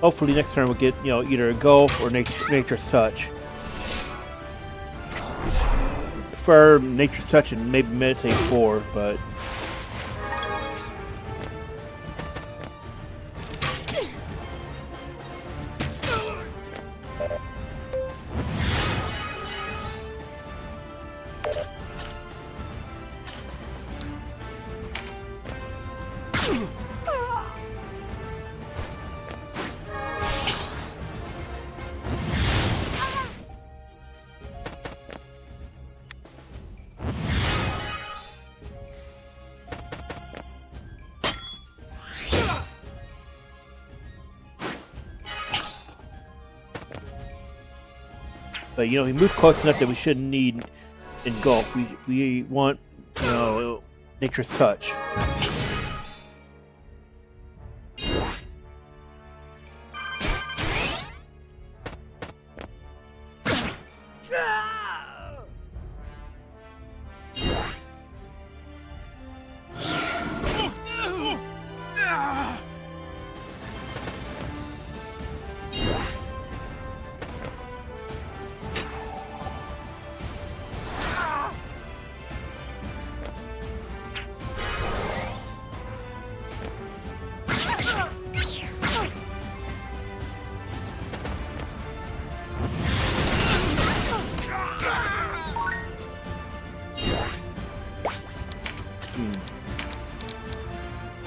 Hopefully next turn we'll get, either a Gulf or Nature's Touch. Prefer Nature's Touch and maybe Meditate 4, but... But, he moved close enough that we shouldn't need engulf. We want, Nature's Touch.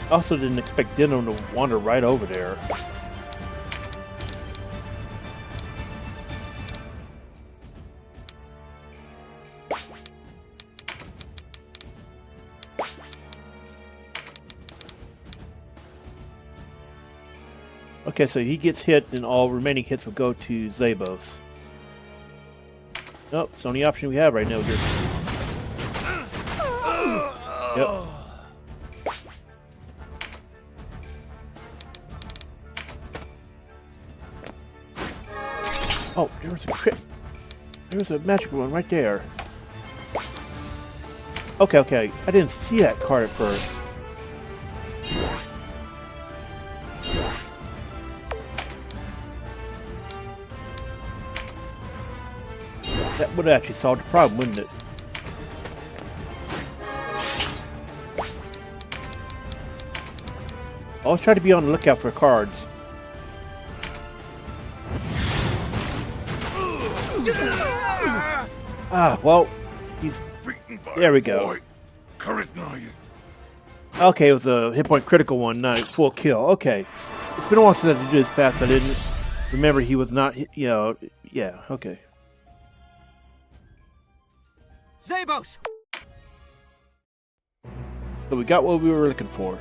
Also didn't expect Deneb to wander right over there. Okay, so he gets hit, and all remaining hits will go to Zabos. Nope, it's the only option we have right now. Just yep. Oh, there was a crit. There was a magical one right there. Okay, okay. I didn't see that card at first. That would have actually solved the problem, wouldn't it? Always try to be on the lookout for cards. Ah, well, he's... There we go. Okay, it was a hit point critical one, not full kill. Okay. It's been a while since I did this past. I didn't remember he was not, you know, yeah, okay. Zabos! So we got what we were looking for.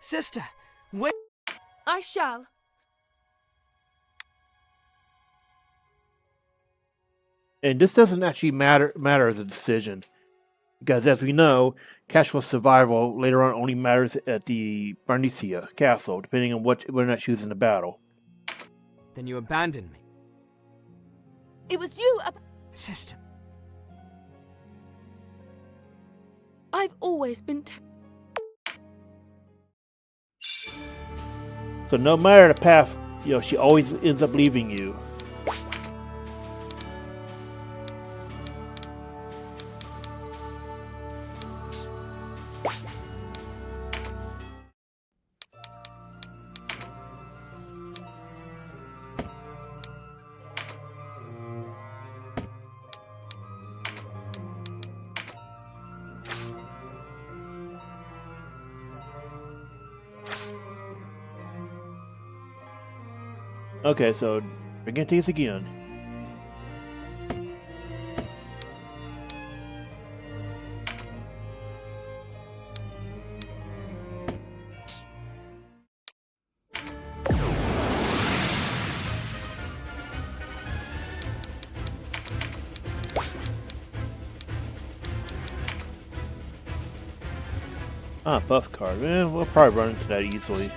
Sister, wait. I shall. And this doesn't actually matter as a decision, because as we know, Catiua's survival later on only matters at the Barnicia castle, depending on whether or not she was in the battle. Then you abandoned me. It was you. Sister. I've always been. So no matter the path, you know, she always ends up leaving you. Okay, so we're gonna take this again. Ah, buff card. We'll probably run into that easily.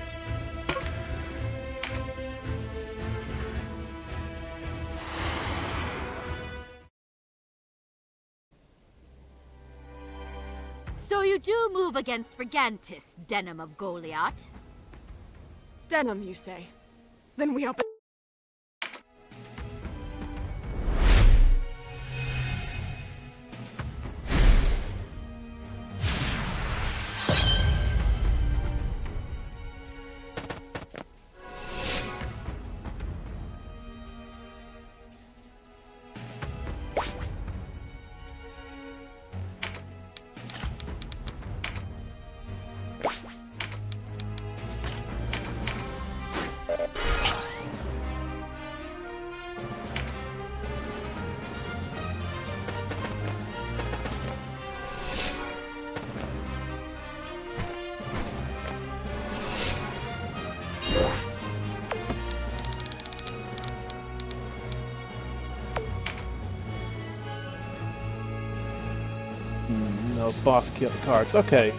So you do move against Brigantis, Deneb of Goliath? Deneb, you say? Then we are... No boss kill cards. Okay.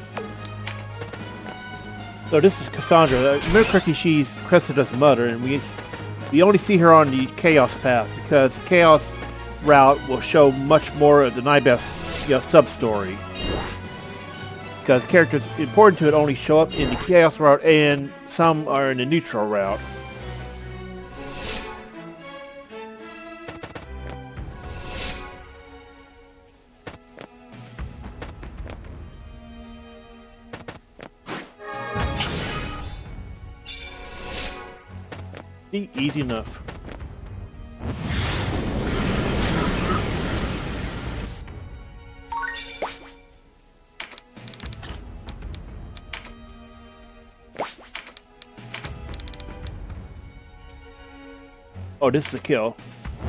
So this is Cassandra. Remember correctly, she's Cressida's mother, and we only see her on the Chaos path because Chaos route will show much more of the Nybeth sub-story. Because characters important to it only show up in the Chaos route, and some are in the neutral route. Easy enough. Oh, this is a kill.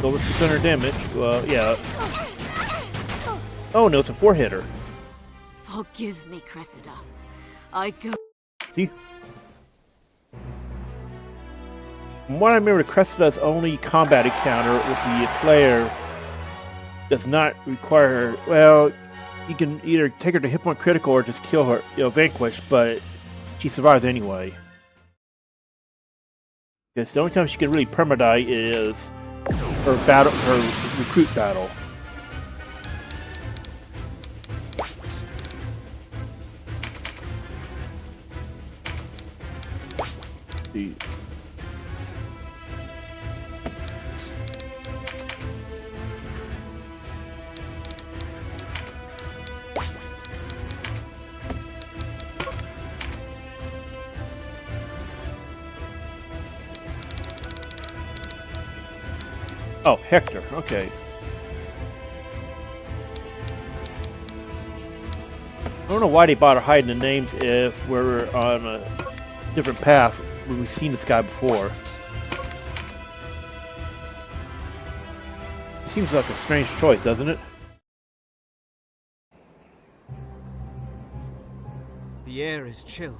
Over 600 damage. Well, yeah. Oh no, it's a 4-hitter. Forgive me, Cressida. I go. See? From what I remember, Cressida's only combat encounter with the player does not require. Well, you can either take her to hit point critical or just kill her, vanquish, but she survives anyway. Because the only time she can really permadie is her recruit battle. See. Oh, Hector, okay. I don't know why they bother hiding the names if we're on a different path when we've seen this guy before. It seems like a strange choice, doesn't it? The air is chill.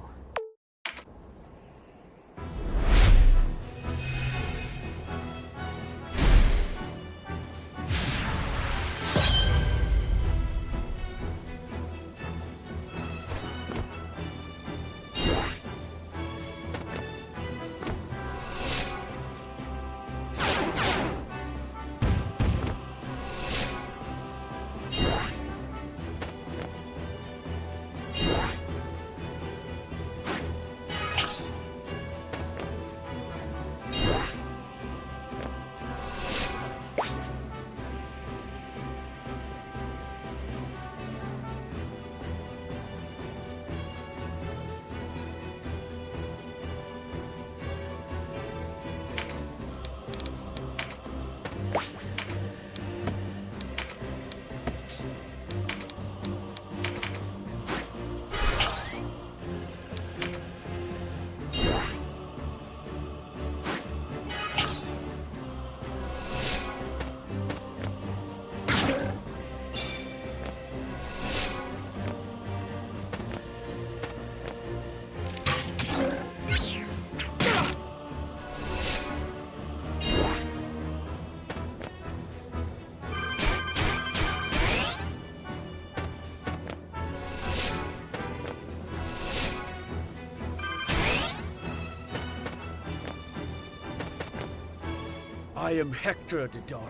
I am Hector de Darrow,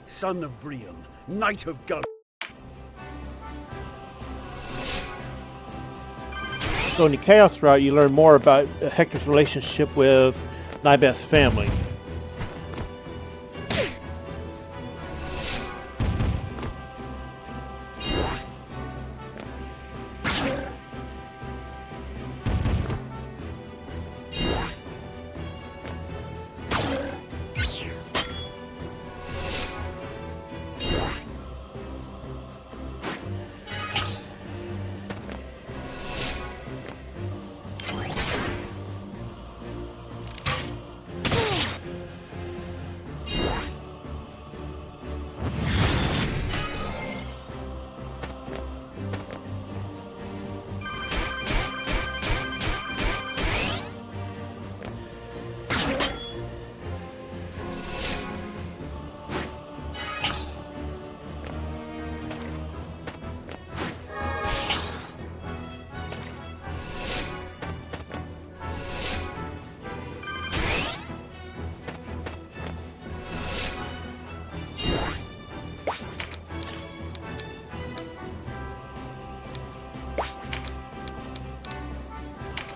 son of Brynhildr, Knight of Galgastani. So in the Chaos route, you learn more about Hector's relationship with Nybeth's family.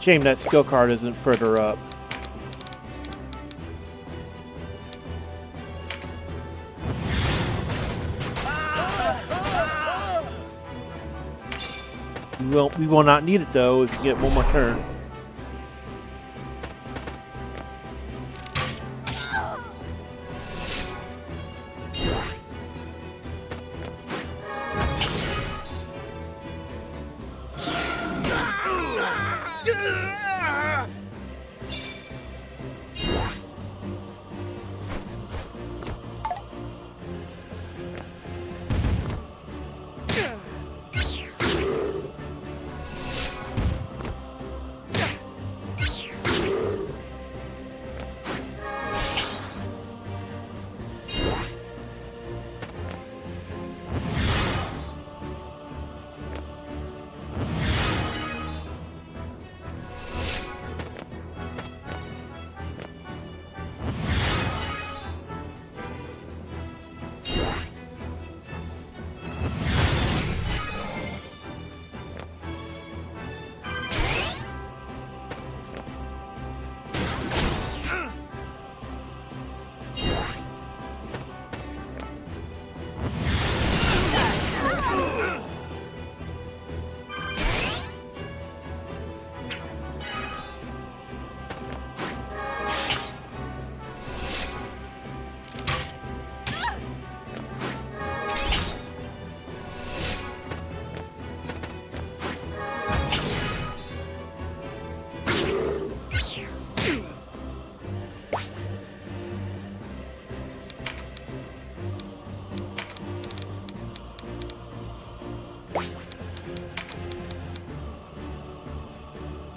Shame that skill card isn't further up. We will not need it though if you get one more turn.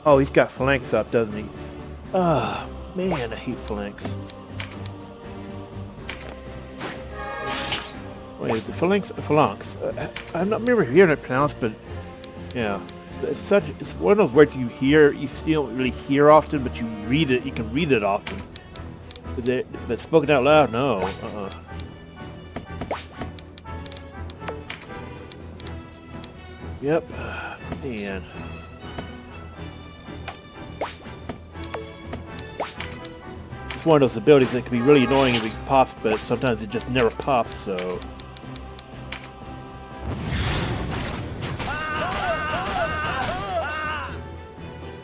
Oh, he's got flanks up, doesn't he? Ah, man, I hate flanks. Wait, is it phalanx? Phalanx. I'm not remember hearing it pronounced, but yeah, it's one of those words you hear, you still don't really hear often, but you read it. You can read it often. But spoken out loud, no. Yep, man. It's one of those abilities that can be really annoying if it pops, but sometimes it just never pops, so.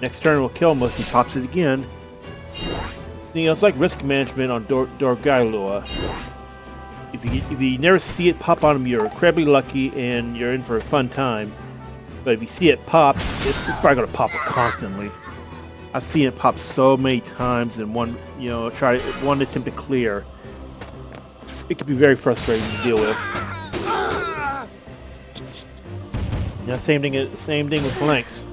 Next turn will kill him unless he pops it again. You know, it's like risk management on Dorgailua. If you never see it pop on him, you're incredibly lucky and you're in for a fun time. But if you see it pop, it's probably going to pop constantly. I've seen it pop so many times in one, one attempt to clear. It can be very frustrating to deal with. Yeah, same thing with flanks.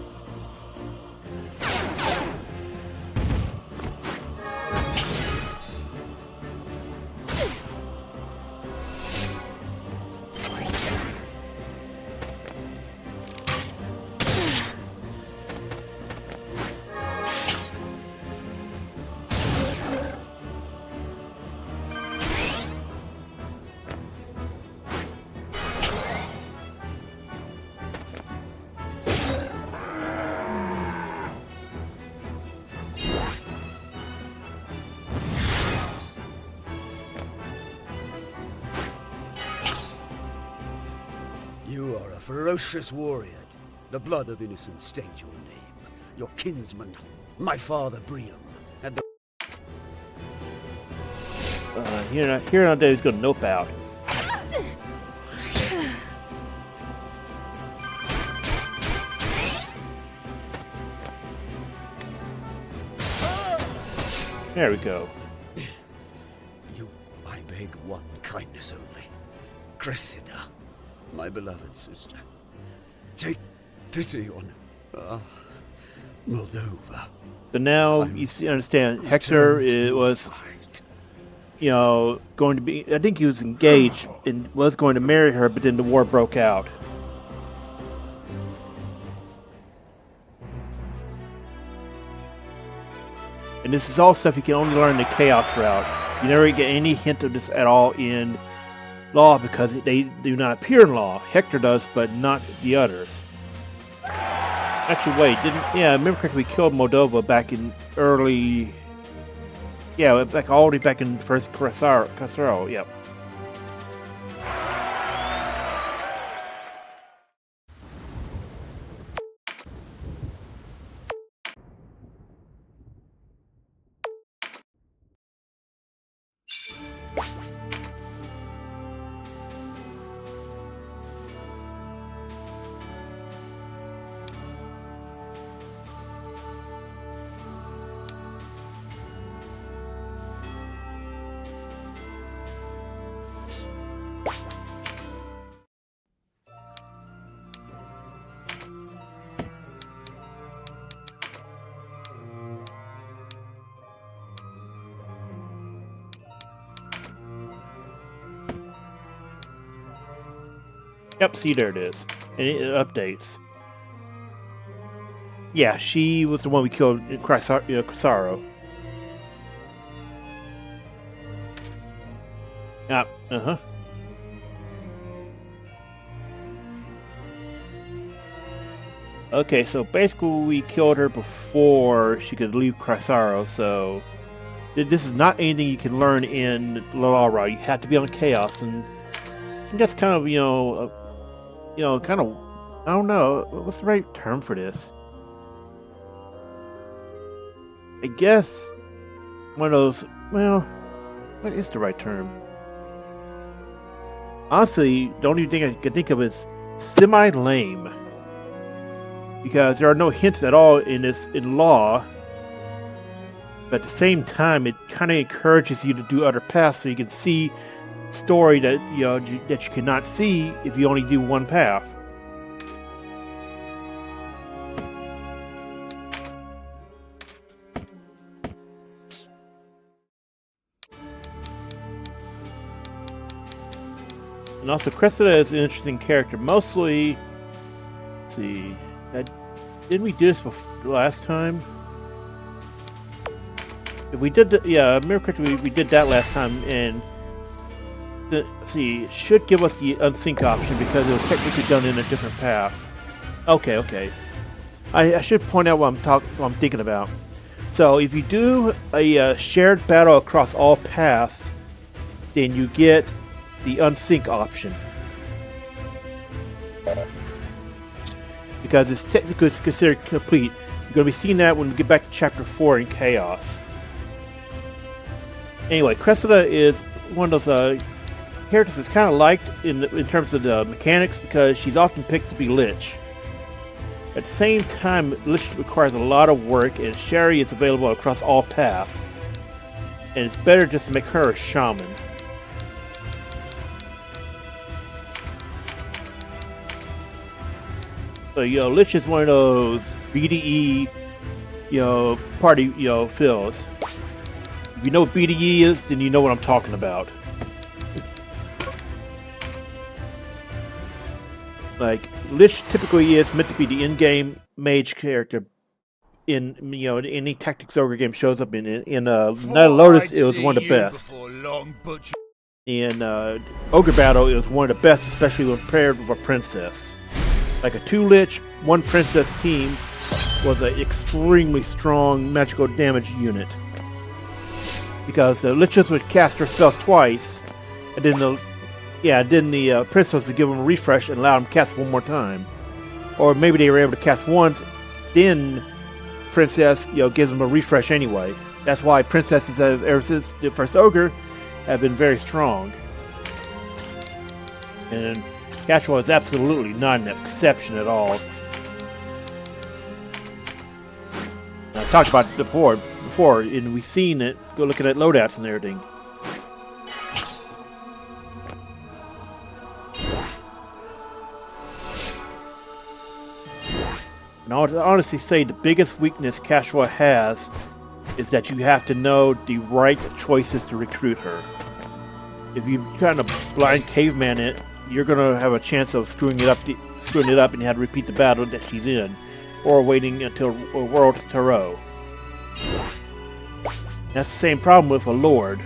You are a ferocious warrior. The blood of innocents stains your name. Your kinsman, my father Brynhildr, and the... Here nowadays he's gonna nope out. There we go. I beg one kindness only. Cressida, my beloved sister. Take pity on Moldova. So now understand, Hector was, going to be. I think he was engaged and was going to marry her, but then the war broke out. And this is all stuff you can only learn the Chaos route. You never get any hint of this at all in Law because they do not appear in Law. Hector does, but not the others. Actually, wait, I remember correctly, we killed Moldova back in early... Yeah, already back in first Krysaro, yep. Yep, see, there it is. And it updates. Yeah, she was the one we killed in Krysaro. Yep, uh-huh. Okay, so basically we killed her before she could leave Krysaro, so... This is not anything you can learn in Loadout. You have to be on Chaos, and that's kind of, kind of, I don't know, what's the right term for this? I guess one of those, well, what is the right term? Honestly, the only thing I can think of is semi-lame. Because there are no hints at all in law. But at the same time, it kind of encourages you to do other paths so you can see story that that you cannot see if you only do one path. And also, Cressida is an interesting character. Mostly, let's see, didn't we do this last time? If we did, I remember correctly, we did that last time, and let's see, it should give us the unsync option because it was technically done in a different path. Okay. I should point out what I'm thinking about. So if you do a shared battle across all paths, then you get the unsync option. Because it's technically considered complete. You're going to be seeing that when we get back to Chapter 4 in Chaos. Anyway, Cressida is one of those characters that's kind of liked in terms of the mechanics because she's often picked to be Lich. At the same time, Lich requires a lot of work, and Sherry is available across all paths. And it's better just to make her a shaman. So, Lich is one of those BDE, party, fills. If you know what BDE is, then you know what I'm talking about. Like, Lich typically is meant to be the in-game mage character in, any Tactics Ogre game shows up in Night of Lotus, it was one of the best. In Ogre Battle, it was one of the best, especially when paired with a princess. Like a 2-Lich, 1 princess team was an extremely strong magical damage unit. Because the Liches would cast their spells twice, and then the princess would give them a refresh and allow them to cast one more time. Or maybe they were able to cast once, then princess, gives them a refresh anyway. That's why princesses have, ever since the first Ogre, have been very strong. And Catiua is absolutely not an exception at all. I talked about it before, and we've seen it. Go looking at loadouts and everything. And I would honestly say the biggest weakness Catiua has is that you have to know the right choices to recruit her. If you kind of blind caveman it, you're gonna have a chance of screwing it up, and you have to repeat the battle that she's in, or waiting until a World Tarot. That's the same problem with a Lord.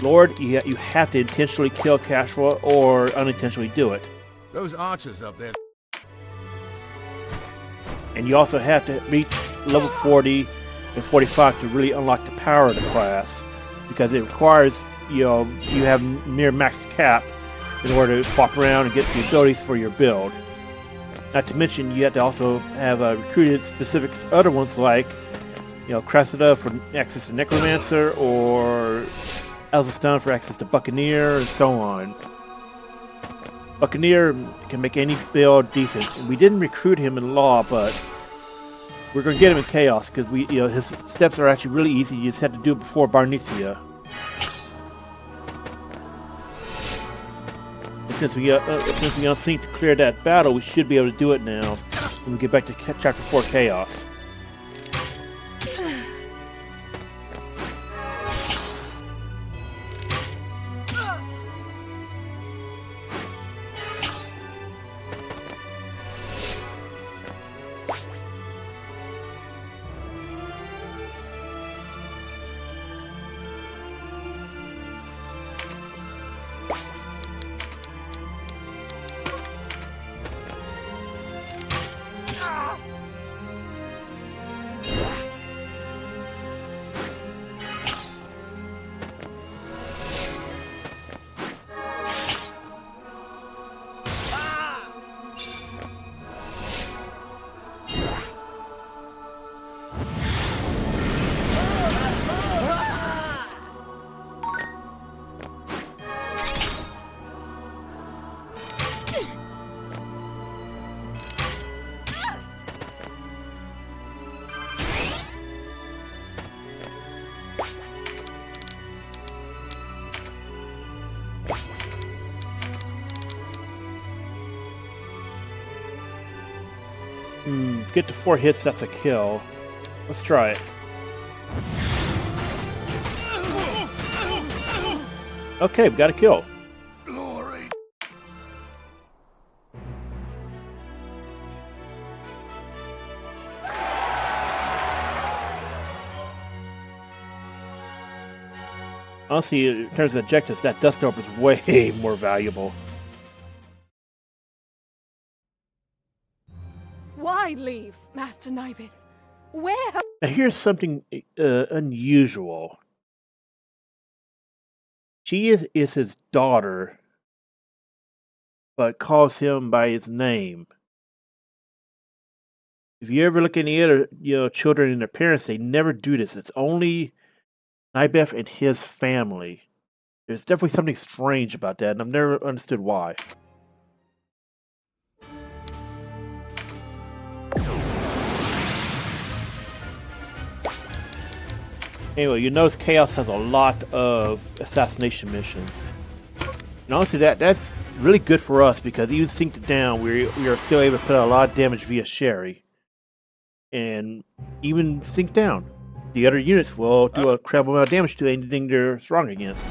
Lord, you have to intentionally kill Catiua or unintentionally do it. Those archers up there. And you also have to reach level 40 and 45 to really unlock the power of the class, because it requires, you have near max cap in order to swap around and get the abilities for your build. Not to mention, you have to also have recruited specific other ones like, Krysaro for access to Necromancer, or Asyton for access to Buccaneer, and so on. Buccaneer can make any build decent. We didn't recruit him in Law, but we're going to get him in Chaos because his steps are actually really easy. You just have to do it before Barnicia. And since we unsynced to clear that battle, we should be able to do it now when we get back to Chapter 4 Chaos. Get to 4 hits, that's a kill. Let's try it. Okay, we got a kill. Glory. Honestly, in terms of objectives, that Dust Orb is way more valuable. Why leave, Master Nybith? Where? Now here's something unusual. She is his daughter, but calls him by his name. If you ever look at any other children and their parents, they never do this. It's only Nybeth and his family. There's definitely something strange about that, and I've never understood why. Anyway, you notice Chaos has a lot of assassination missions. And honestly, that's really good for us because even synced down, we are still able to put out a lot of damage via Sherry. And even synced down, the other units will do a incredible amount of damage to anything they're strong against.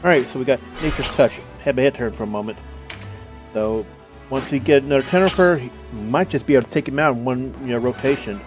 Alright, so we got Nature's Touch. Have a hit turn for a moment. So, once we get another Tenerifer, he might just be able to take him out in one rotation.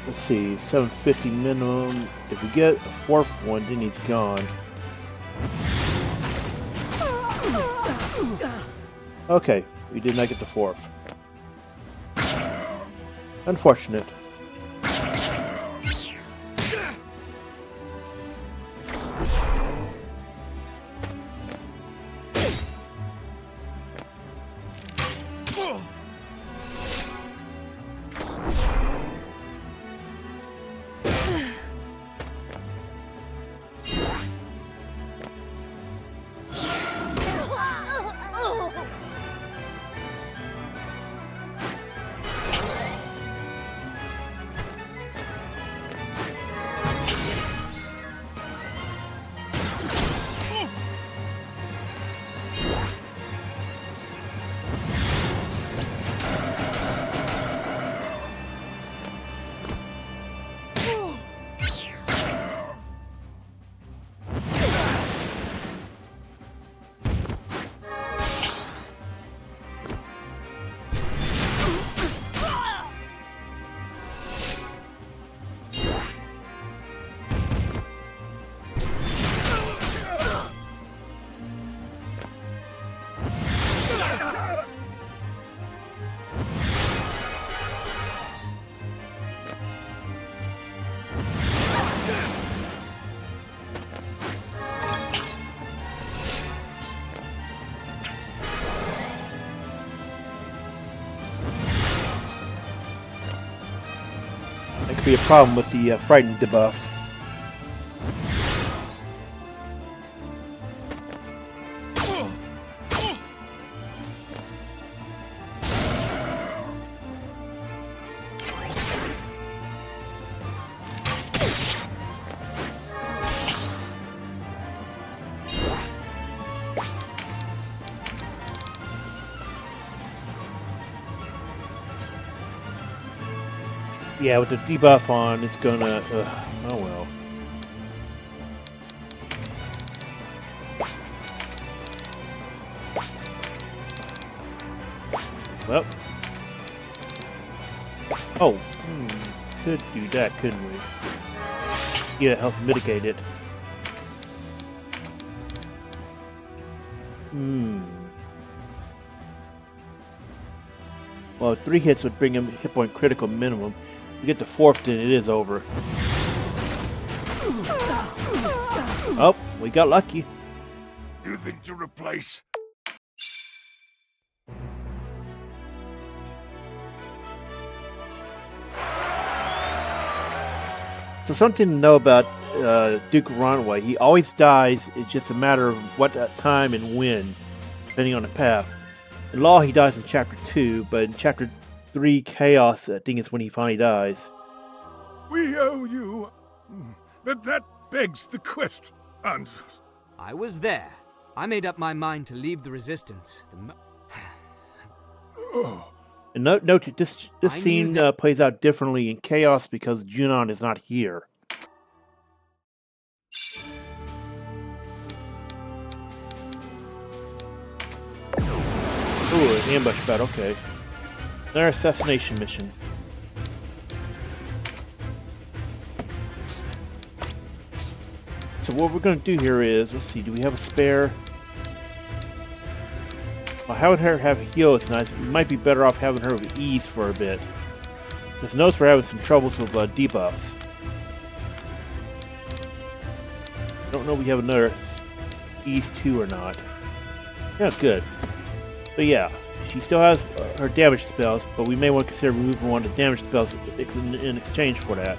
Let's see, 750 minimum. If we get a fourth one, then he's gone. Okay, we did not get the fourth. Unfortunate. Be a problem with the frightened debuff. Yeah, with the debuff on, it's gonna... oh well. Well. Oh, could do that, couldn't we? Yeah, help mitigate it. Well, 3 hits would bring him hit point critical minimum. You get the fourth, then it is over. Oh, we got lucky. You think to replace? So something to know about Duke Runaway. He always dies. It's just a matter of what time and when, depending on the path. In Law, he dies in Chapter 2, but in Chapter 3 Chaos, I think it's when he finally dies. We owe you, but that begs the question. Answers. I was there. I made up my mind to leave the Resistance. And note that this scene plays out differently in Chaos because Junon is not here. Ooh, an ambush battle, okay. Another assassination mission. So what we're going to do here is, let's see, do we have a spare? Well, having her have a heal is nice. We might be better off having her with ease for a bit. Because notice we're having some troubles with debuffs. I don't know if we have another ease 2 or not. Yeah, good. But yeah, she still has her damage spells, but we may want to consider removing one of the damage spells in exchange for that.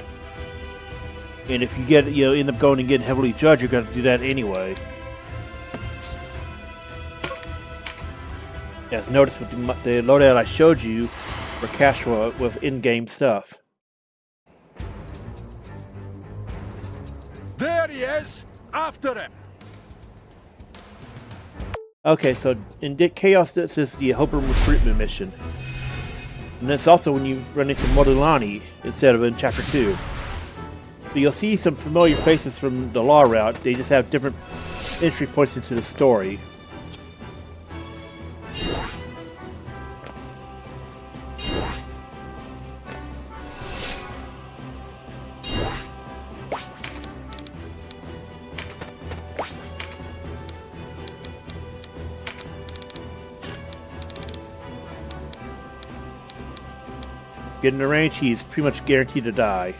And if you get, end up going and getting heavily judged, you're going to do that anyway. Yes, notice with the loadout I showed you for Catiua with in-game stuff. There he is! After him! Okay, so in Chaos, this is the Hoper Recruitment mission. And that's also when you run into Modulani instead of in Chapter 2. So you'll see some familiar faces from the Law route, they just have different entry points into the story. Getting the range, he's pretty much guaranteed to die.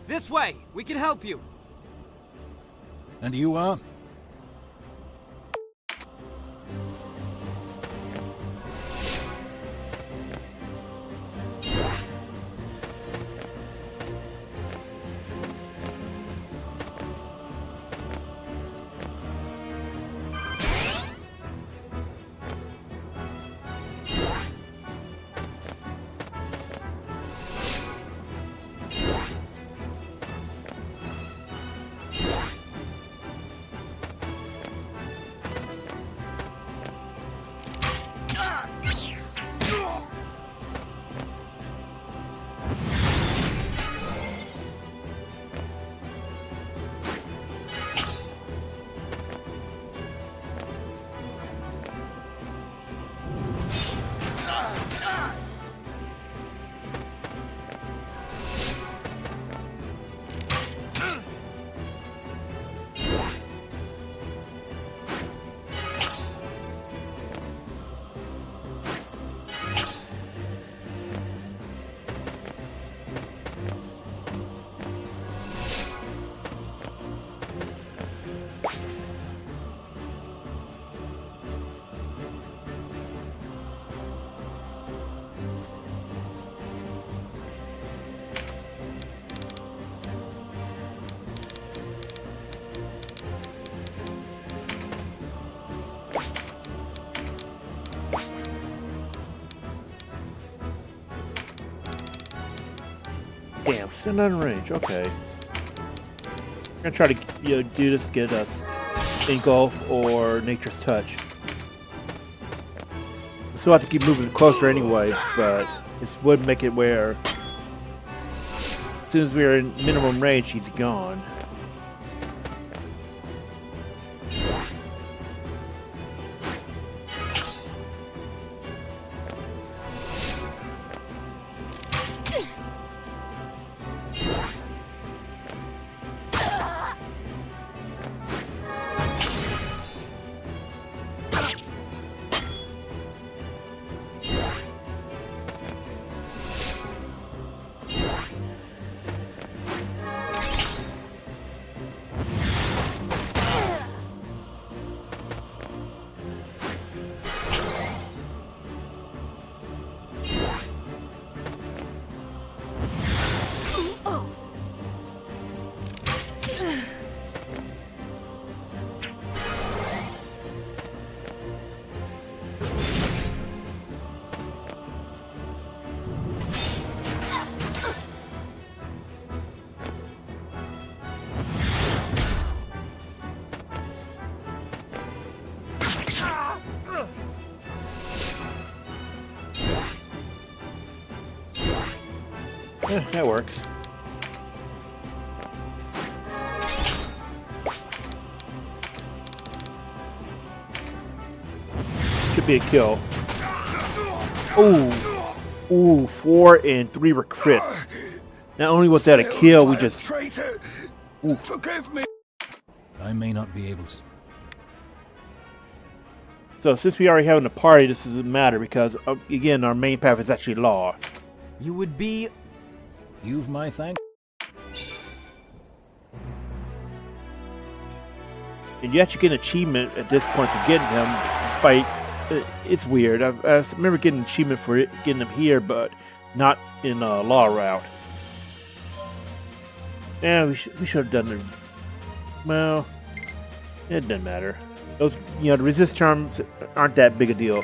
This way! We can help you! And you are? Damn, still not in range. Okay. I'm gonna try to do this, get us Engulf or Nature's Touch. We still have to keep moving closer anyway, but this would make it where as soon as we're in minimum range, he's gone. Yeah, that works. Should be a kill. Ooh, 4 and 3 were crits. Not only was that a kill, we just... Ooh. Forgive me. I may not be able to. So since we already have a party, this doesn't matter because, again, our main path is actually law. You would be... You've my thanks. And you actually get an achievement at this point for getting him, despite... It's weird. I remember getting an achievement for it, getting him here, but not in a law route. Yeah, we should have done it. Well, it doesn't matter. Those, the resist charms aren't that big a deal.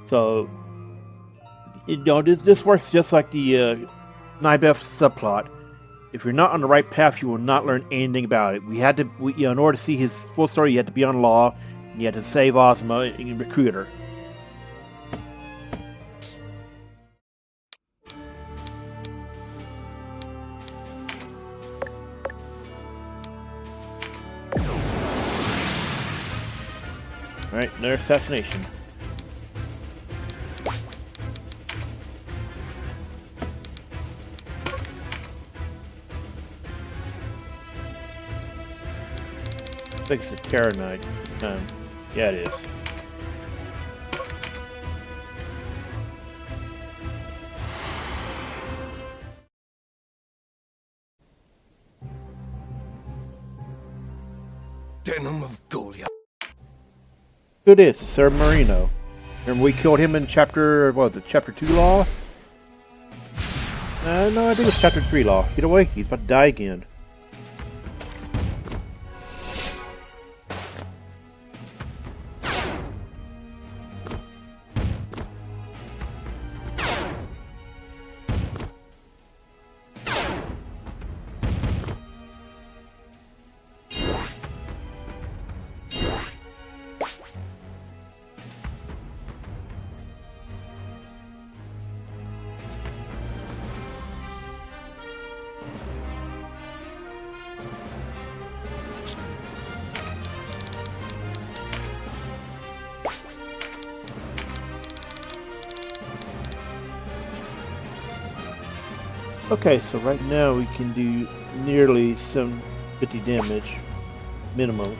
So, this works just like the Nibeth subplot. If you're not on the right path, you will not learn anything about it. In order to see his full story, you had to be on Law, and you had to save Ozma and recruit her. Alright, another assassination. I think it's the Terra Knight. Yeah, it is. Denim of Golia. Who it is? Sir Marino. Remember we killed him in chapter, what was it, chapter 2 Law? No, I think it was chapter 3 Law. Get away, he's about to die again. Okay, so right now we can do nearly 750 damage, minimum.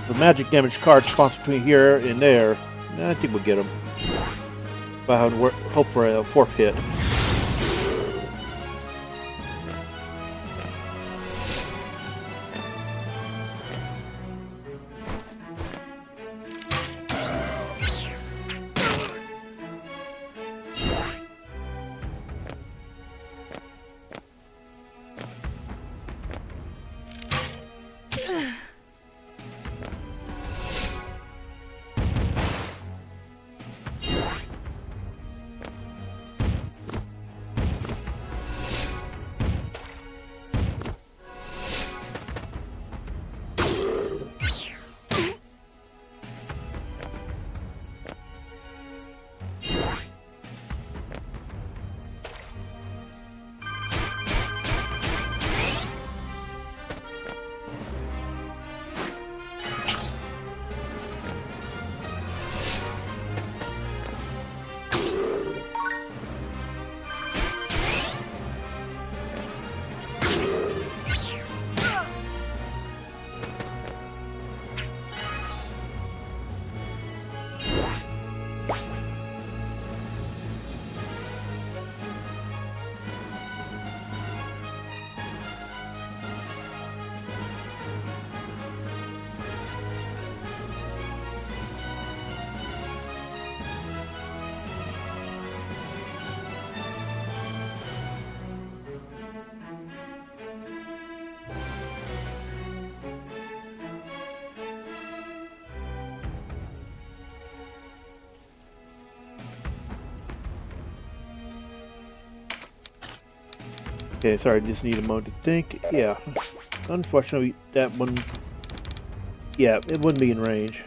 The magic damage card spawns between here and there. I think we'll get them. But I would hope for a 4th hit. Okay, sorry, I just need a moment to think. Yeah, unfortunately, that one, yeah, it wouldn't be in range.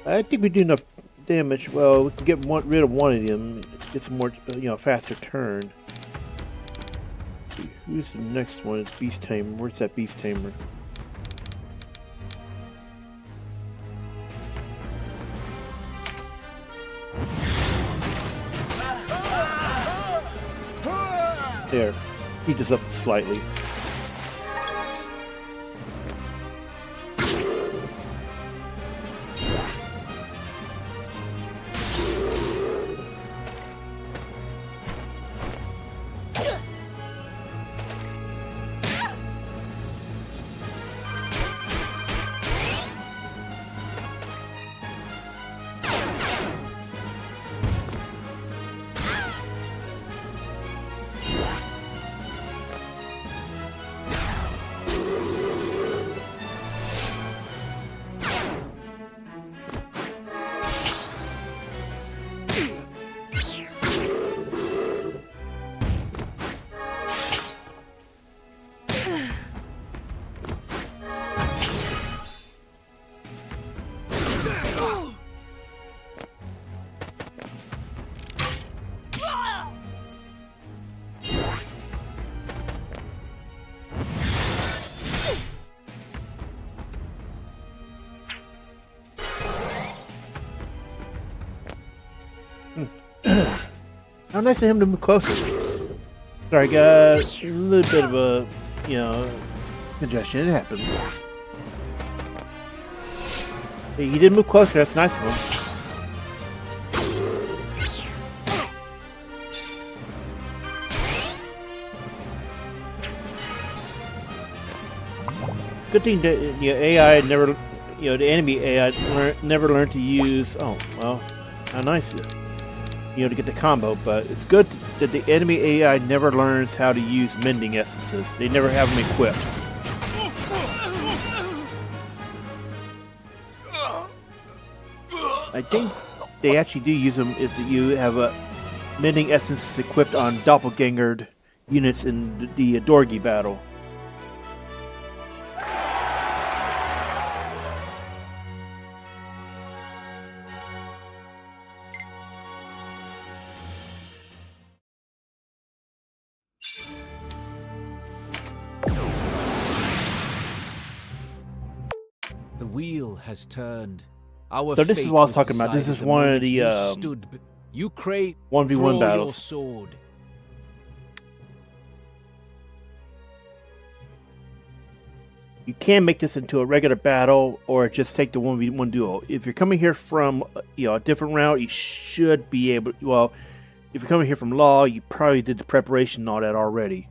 I think we do enough damage. Well, we can get rid of one of them, get some more, faster turn. Who's the next one? It's Beast Tamer. Where's that Beast Tamer? There, heat this up slightly. How nice of him to move closer. Sorry, guys. A little bit of a, congestion. It happens. Hey, he did move closer. That's nice of him. Good thing that AI never, the enemy AI never learned to use. Oh well, how nice, to get the combo. But it's good that the enemy AI never learns how to use mending essences. They never have them equipped. I think they actually do use them if you have a mending essences equipped on doppelganger units in the Dorgi battle. The wheel has turned. Our so this is what I was talking about. This is one of the you crave 1v1 battles. Your sword. You can make this into a regular battle or just take the 1v1 duo. If you're coming here from a different route, you should be able. Well, if you're coming here from Law, you probably did the preparation and all that already.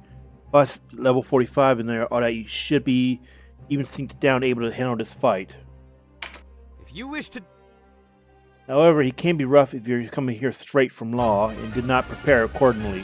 Plus level 45 in there, all that, you should be even synced down, able to handle this fight. If you wish to. However, he can be rough if you're coming here straight from Law and did not prepare accordingly.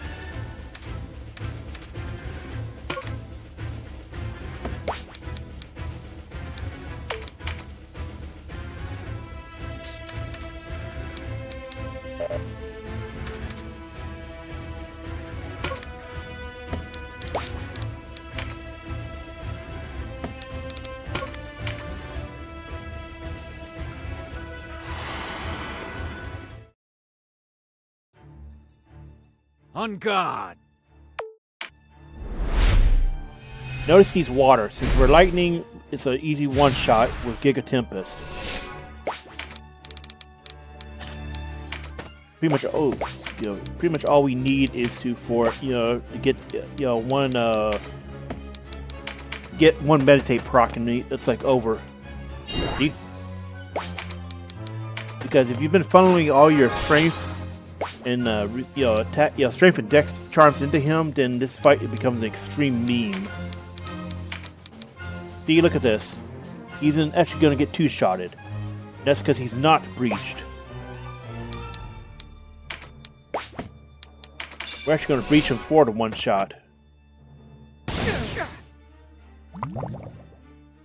On guard. Notice he's water. Since we're lightning, it's an easy one-shot with Giga Tempest. Pretty much all we need is to get one meditate proc and it's like over. Because if you've been funneling all your strength and strength and dex charms into him, then this fight becomes an extreme meme. See, look at this. He's actually going to get two-shotted. That's because he's not breached. We're actually going to breach him for the one-shot.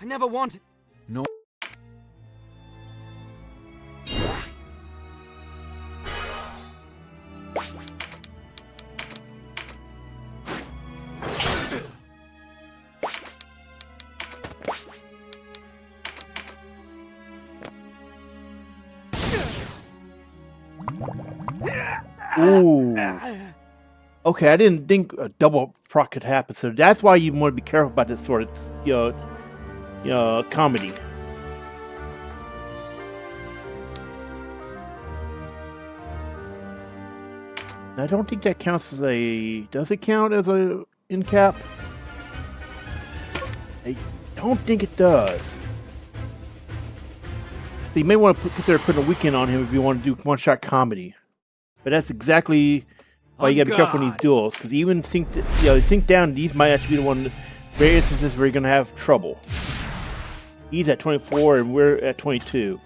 I never wanted. No. Ooh. Okay, I didn't think a double proc could happen, so that's why you want to be careful about this sort of, comedy. I don't think that counts as a. Does it count as a in cap? I don't think it does. So you may want to consider putting a weekend on him if you want to do one-shot comedy. But that's exactly why you gotta be careful in these duels, because even sync down, these might actually be the one rare instances where you're gonna have trouble. He's at 24 and we're at 22.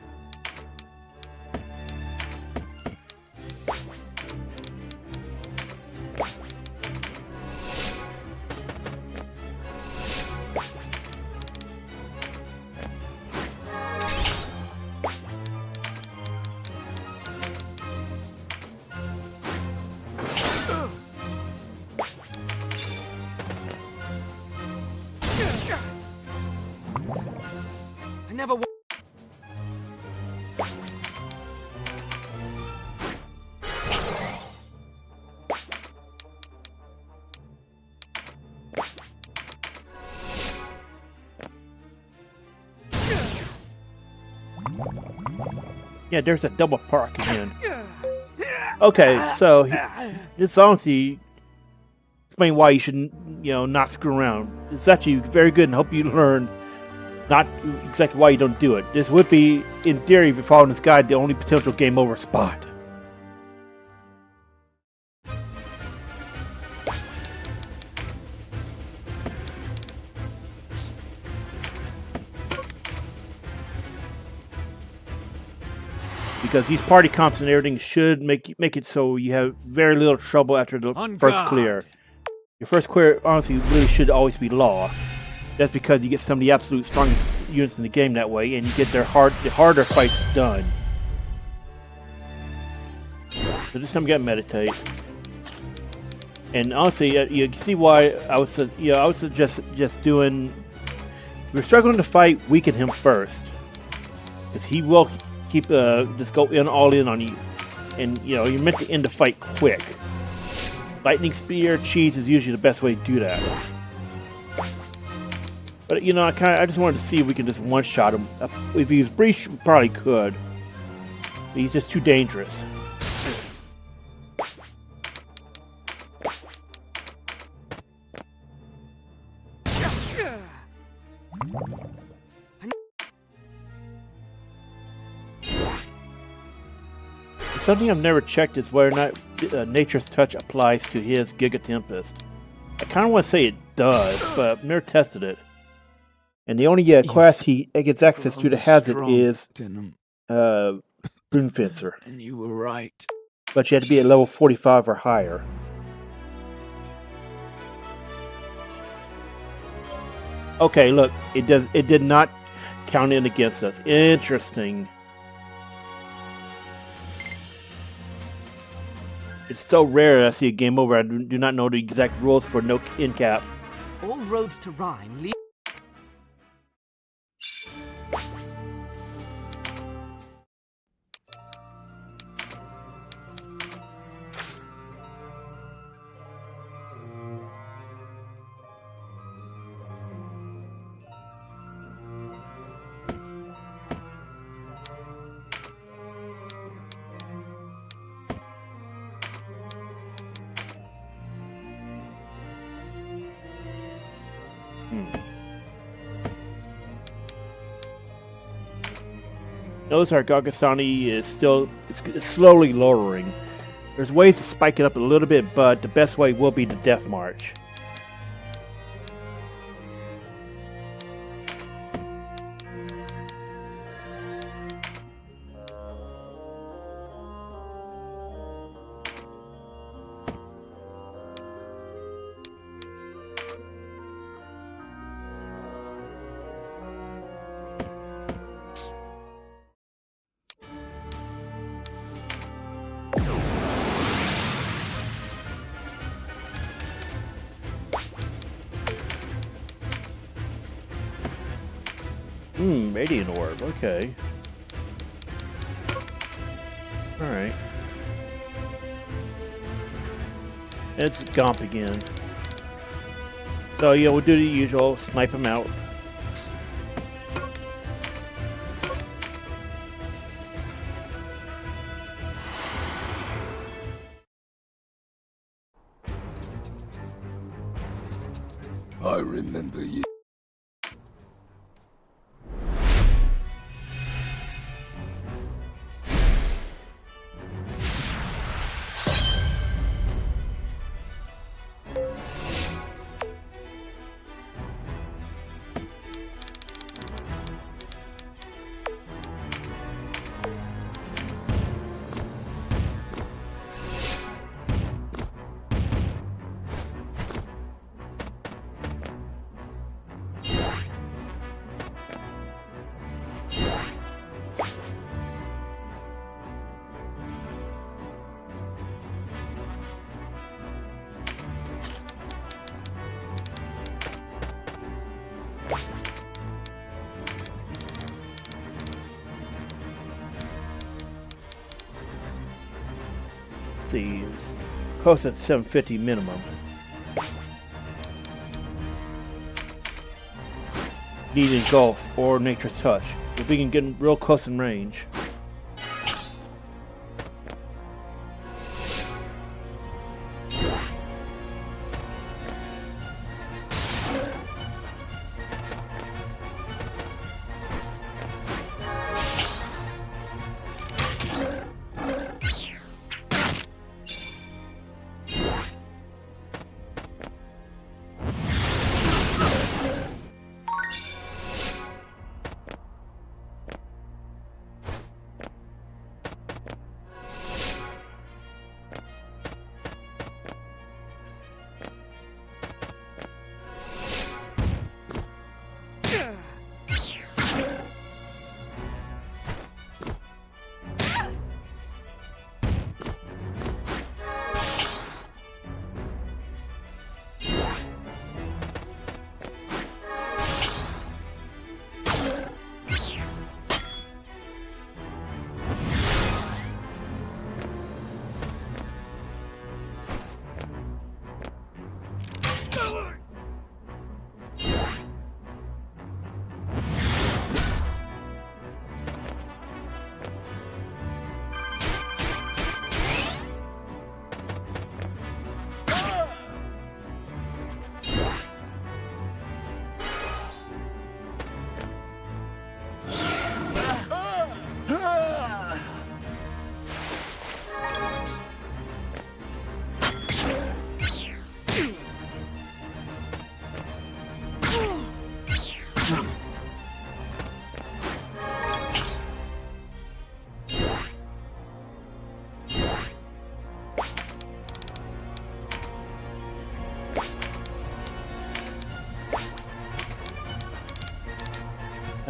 Yeah, there's a double park again. Okay, so this honestly explain why you should, not screw around. It's actually very good and hope you learn not exactly why you don't do it. This would be, in theory, if you're following this guide, the only potential game over spot. Because these party comps and everything should make it so you have very little trouble after the first clear. Your first clear, honestly, really should always be law. That's because you get some of the absolute strongest units in the game that way, and you get the harder fights done. So this time you gotta meditate. And honestly, you can see why I would suggest just doing. If you're struggling to fight, weaken him first, because he will keep just go all in on you, and you're meant to end the fight quick. Lightning spear, cheese is usually the best way to do that. But I just wanted to see if we can just one-shot him. If he was breached, we probably could. But he's just too dangerous. Something I've never checked is whether or not Nature's Touch applies to his Giga Tempest. I kind of want to say it does, but I've never tested it. And the only class he gets access to that has it is Broomfencer. And you were right. But you have to be at level 45 or higher. Okay, look, it did not count in against us. Interesting. It's so rare that I see a game over. I do not know the exact rules for no in cap. All roads to Rhine lead. Notice our Galgastani is still it's slowly lowering. There's ways to spike it up a little bit, but the best way will be the Death March. Radiant Orb, okay. Alright. It's Gomp again. So, we'll do the usual, snipe him out. I remember you. See, close at 750 minimum. Need Engulf or Nature's Touch. If we can get real close in range.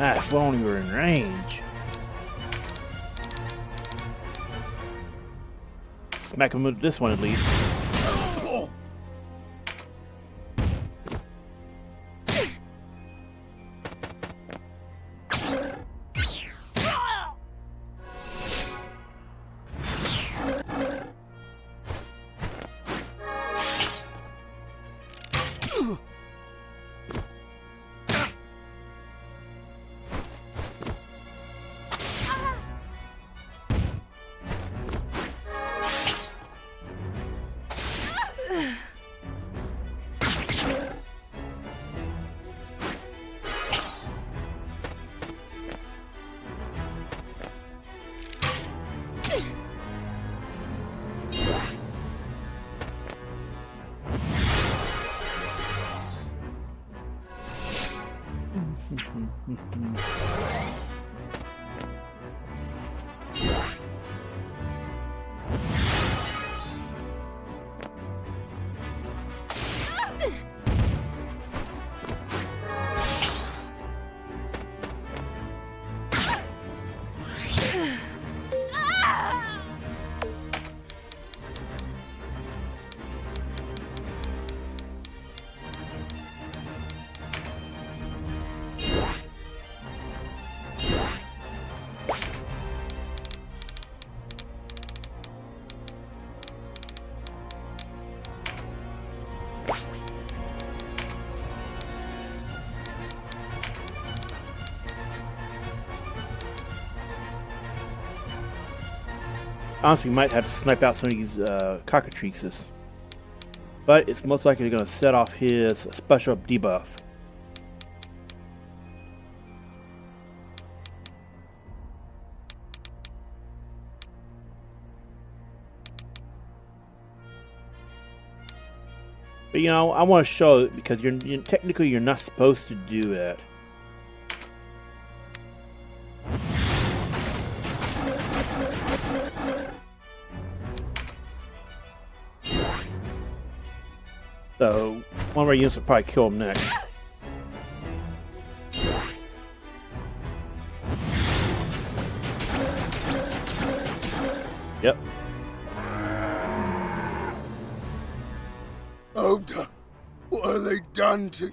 Ah, if only we were in range. Smack him with this one at least. Honestly, we might have to snipe out some of these cockatrices. But it's most likely going to set off his special debuff. But you know, I want to show it because technically you're not supposed to do that. So, one of our units will probably kill him next. Yep. Oda, what have they done to...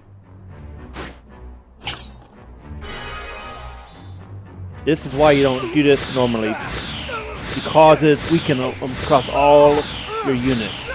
This is why you don't do this normally. Because it's weakened across all your units.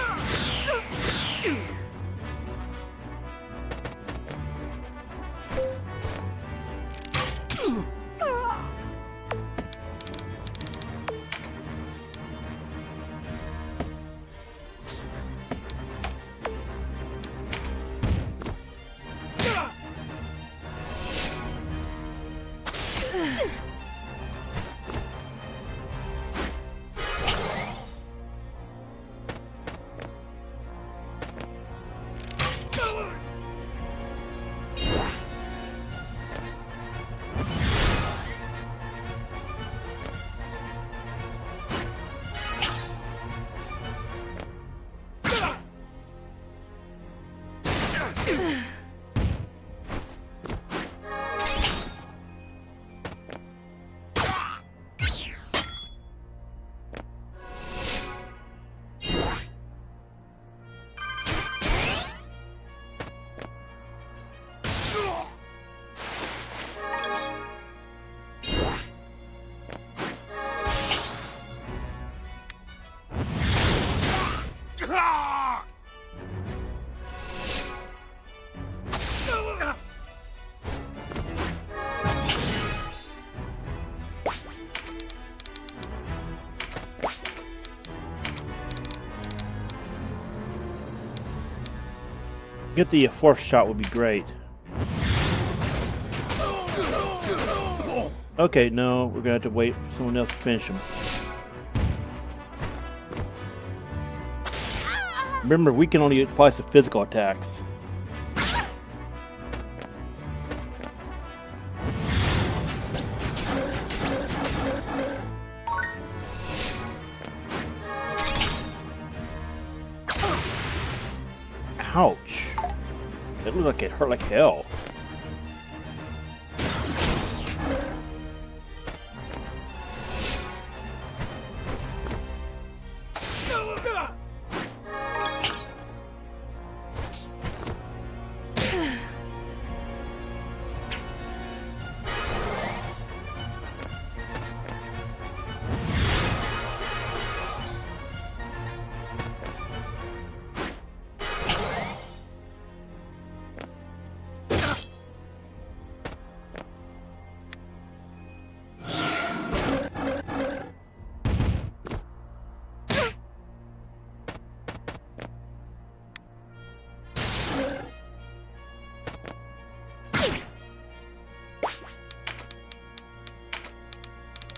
Get the fourth shot would be great. Okay, no, we're gonna have to wait for someone else to finish him. Remember, we can only apply the physical attacks. Ouch. It looked like it hurt like hell.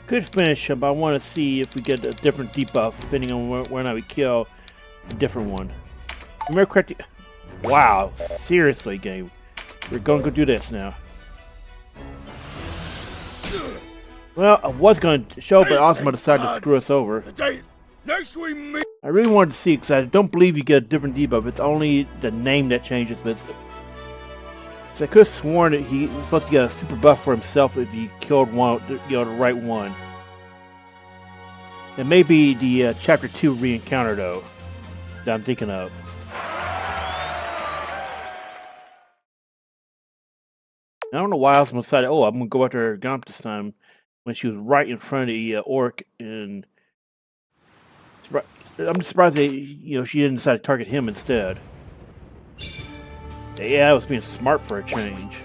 Could finish him, but I want to see if we get a different debuff depending on where or not we kill a different one. Remember correctly? Wow, seriously, game. We're going to go do this now. Well, I was going to show, but Ozma decided to screw us over. Next we meet. I really wanted to see because I don't believe you get a different debuff. It's only the name that changes, but so I could have sworn that he was supposed to get a super buff for himself if he killed one, the right one. It may be the Chapter 2 re-encounter, though, that I'm thinking of. I don't know why I was decided, oh, I'm going to go after Gomp this time, when she was right in front of the orc, and I'm just surprised that, she didn't decide to target him instead. Yeah, I was being smart for a change.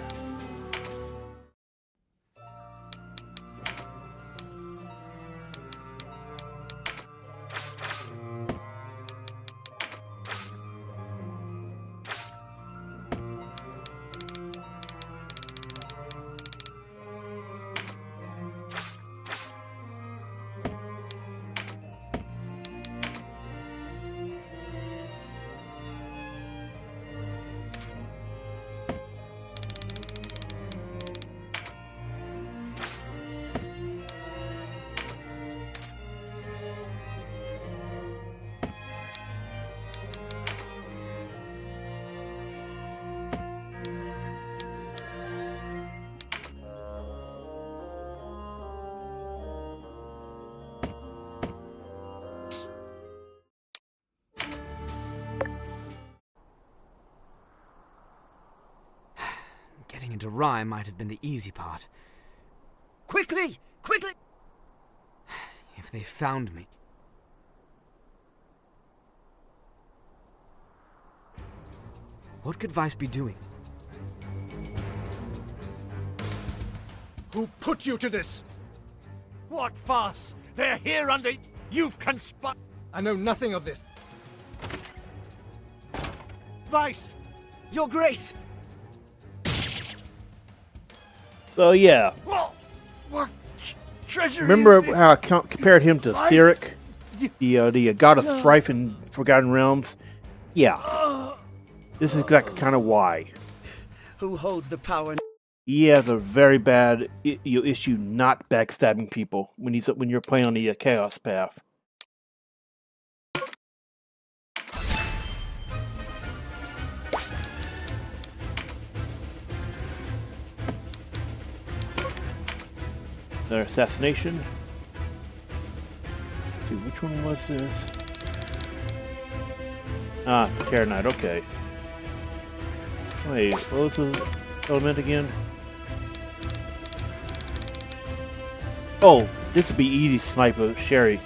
Getting into Rye might have been the easy part. Quickly! Quickly! If they found me. What could Vyce be doing? Who put you to this? What farce? They're here under... You've conspired... I know nothing of this. Vyce! Your Grace! So yeah. What treasure Remember is this? how I compared him to Vyce? Cyric? The god of strife in Forgotten Realms? Yeah. This is exactly kind of why. Who holds the power? He has a very bad issue not backstabbing people when you're playing on the Chaos path. Their assassination. Let's see, which one was this? Ah, Terror Knight, okay. Wait, what was the element again? Oh, this would be easy snipe of Sherry.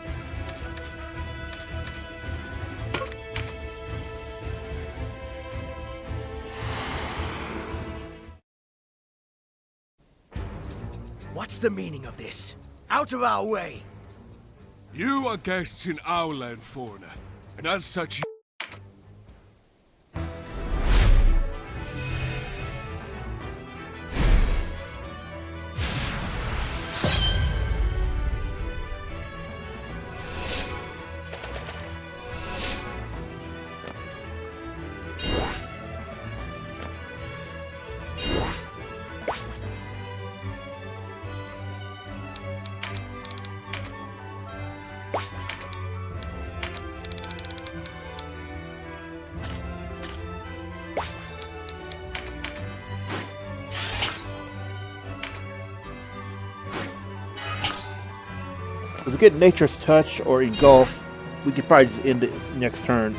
What's the meaning of this? Out of our way! You are guests in our land, foreigner, and as such. If we get Nature's Touch or Engulf, we could probably just end it next turn.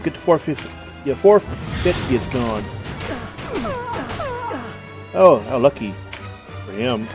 Get the 450. Yeah, 450 is gone. Oh, how lucky for him.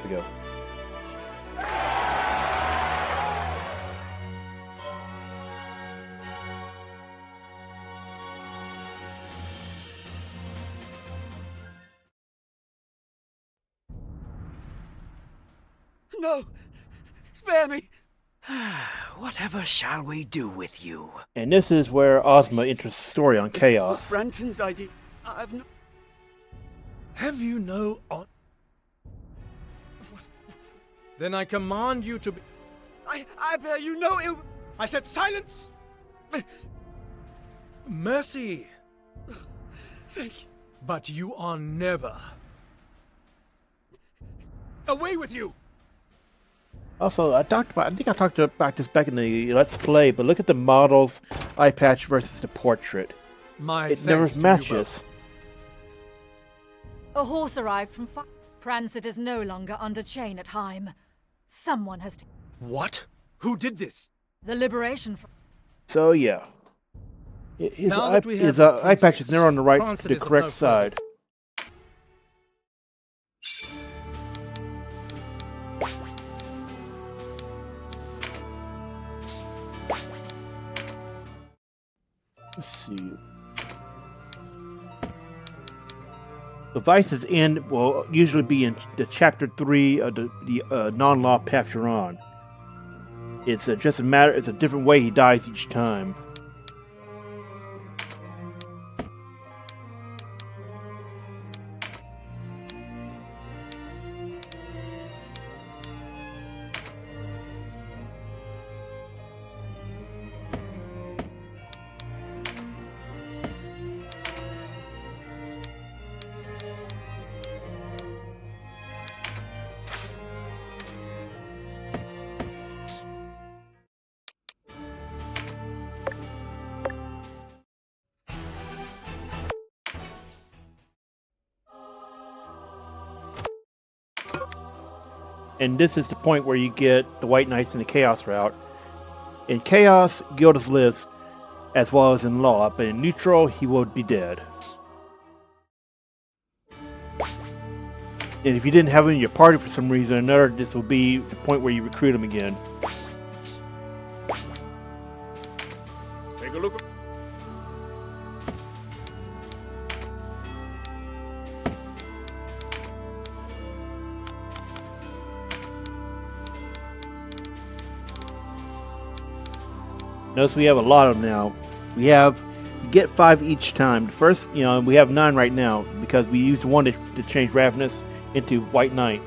We go. No! Spare me! Whatever shall we do with you? And this is where Ozma enters the story on This Chaos. was Branton's idea. I've no... Have you no on... Then I command you to be... I bear you no ill... I said silence! Mercy! Thank you. But you are never... Away with you! Also, I think I talked about this back in the Let's Play, but look at the model's eye patch versus the portrait. It never matches. A horse arrived from Prancet is no longer under chain at Heim. Someone has... What? Who did this? The liberation from... So, yeah. His eye patch is never on the right, the correct side. Let's see. The Vyce's end will usually be in the chapter 3 of the non-law path you're on. It's just a matter. It's a different way he dies each time. And this is the point where you get the White Knights in the Chaos route. In Chaos, Gildas lives, as well as in Law, but in Neutral, he will be dead. And if you didn't have him in your party for some reason or another, this will be the point where you recruit him again. Take a look. Notice we have a lot of them now. We have, you get 5 each time. The first, we have 9 right now because we used one to change Ravenous into White Knight.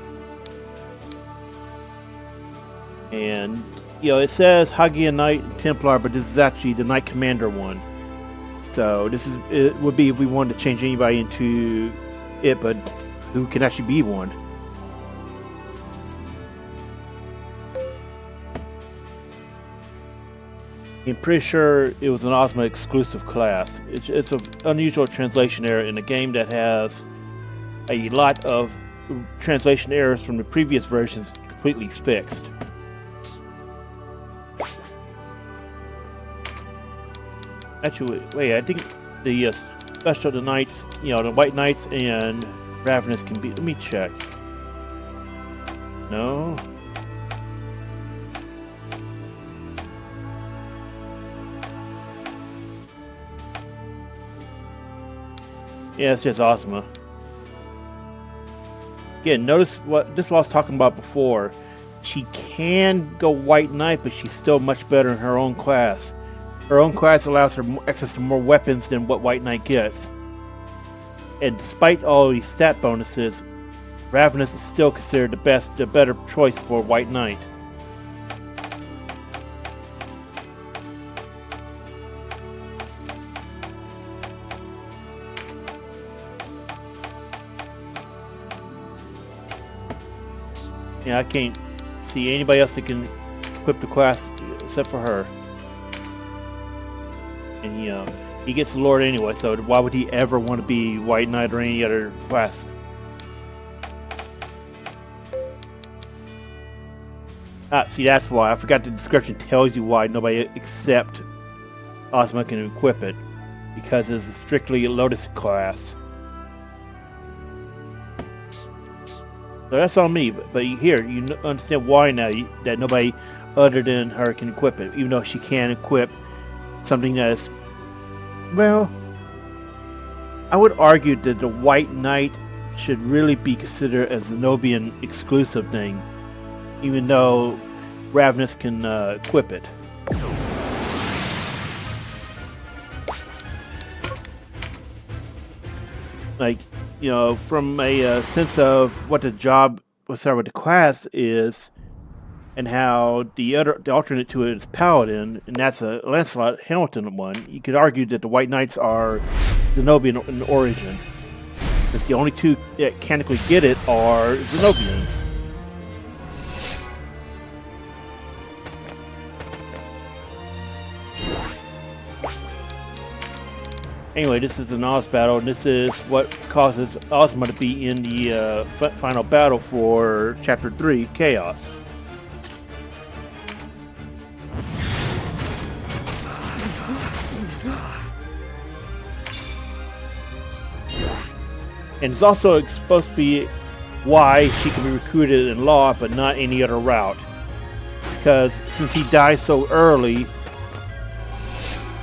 And, it says Hagia Knight and Templar, but this is actually the Knight Commander one. So it would be if we wanted to change anybody into it, but who can actually be one. I'm pretty sure it was an Ozma exclusive class. It's an unusual translation error in a game that has a lot of translation errors from the previous versions completely fixed. Actually, wait, I think the special, the Knights, the White Knights and Ravenous can be. Let me check. No. Yeah, it's just Ozma. Again, notice this what I was talking about before. She can go White Knight, but she's still much better in her own class. Her own class allows her access to more weapons than what White Knight gets. And despite all these stat bonuses, Ravenous is still considered the better choice for White Knight. Yeah, I can't see anybody else that can equip the class except for her. And he gets the Lord anyway, so why would he ever want to be White Knight or any other class? See, that's why. I forgot the description tells you why nobody except Ozma can equip it. Because it's strictly a Lotus class. So that's on me, but here, you understand why now that nobody other than her can equip it. Even though she can equip something that is, well, I would argue that the White Knight should really be considered as a Zenobian exclusive thing, even though Ravenous can equip it. Like, from a sense of what the job, with the class is, and how the alternate to it is Paladin, and that's a Lancelot Hamilton one. You could argue that the White Knights are Zenobian in origin. But the only two that mechanically get it are Zenobians. Anyway, this is an Oz battle, and this is what causes Ozma to be in the final battle for Chapter 3, Chaos. And it's also supposed to be why she can be recruited in Law, but not any other route. Because since he dies so early,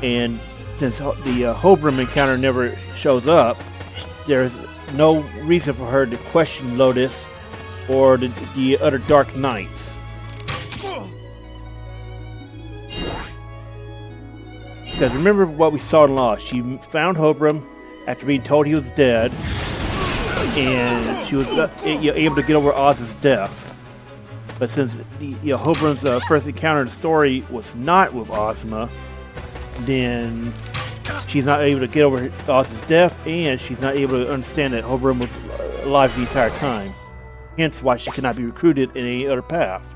and since the Hobram encounter never shows up, there's no reason for her to question Lotus or the other Dark Knights. Because remember what we saw in Law. She found Hobram after being told he was dead, and she was able to get over Oz's death. But since Hobram's first encounter in the story was not with Ozma, then she's not able to get over Oz's death, and she's not able to understand that Hobram was alive the entire time. Hence why she cannot be recruited in any other path.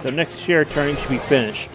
So next share turning should be finished.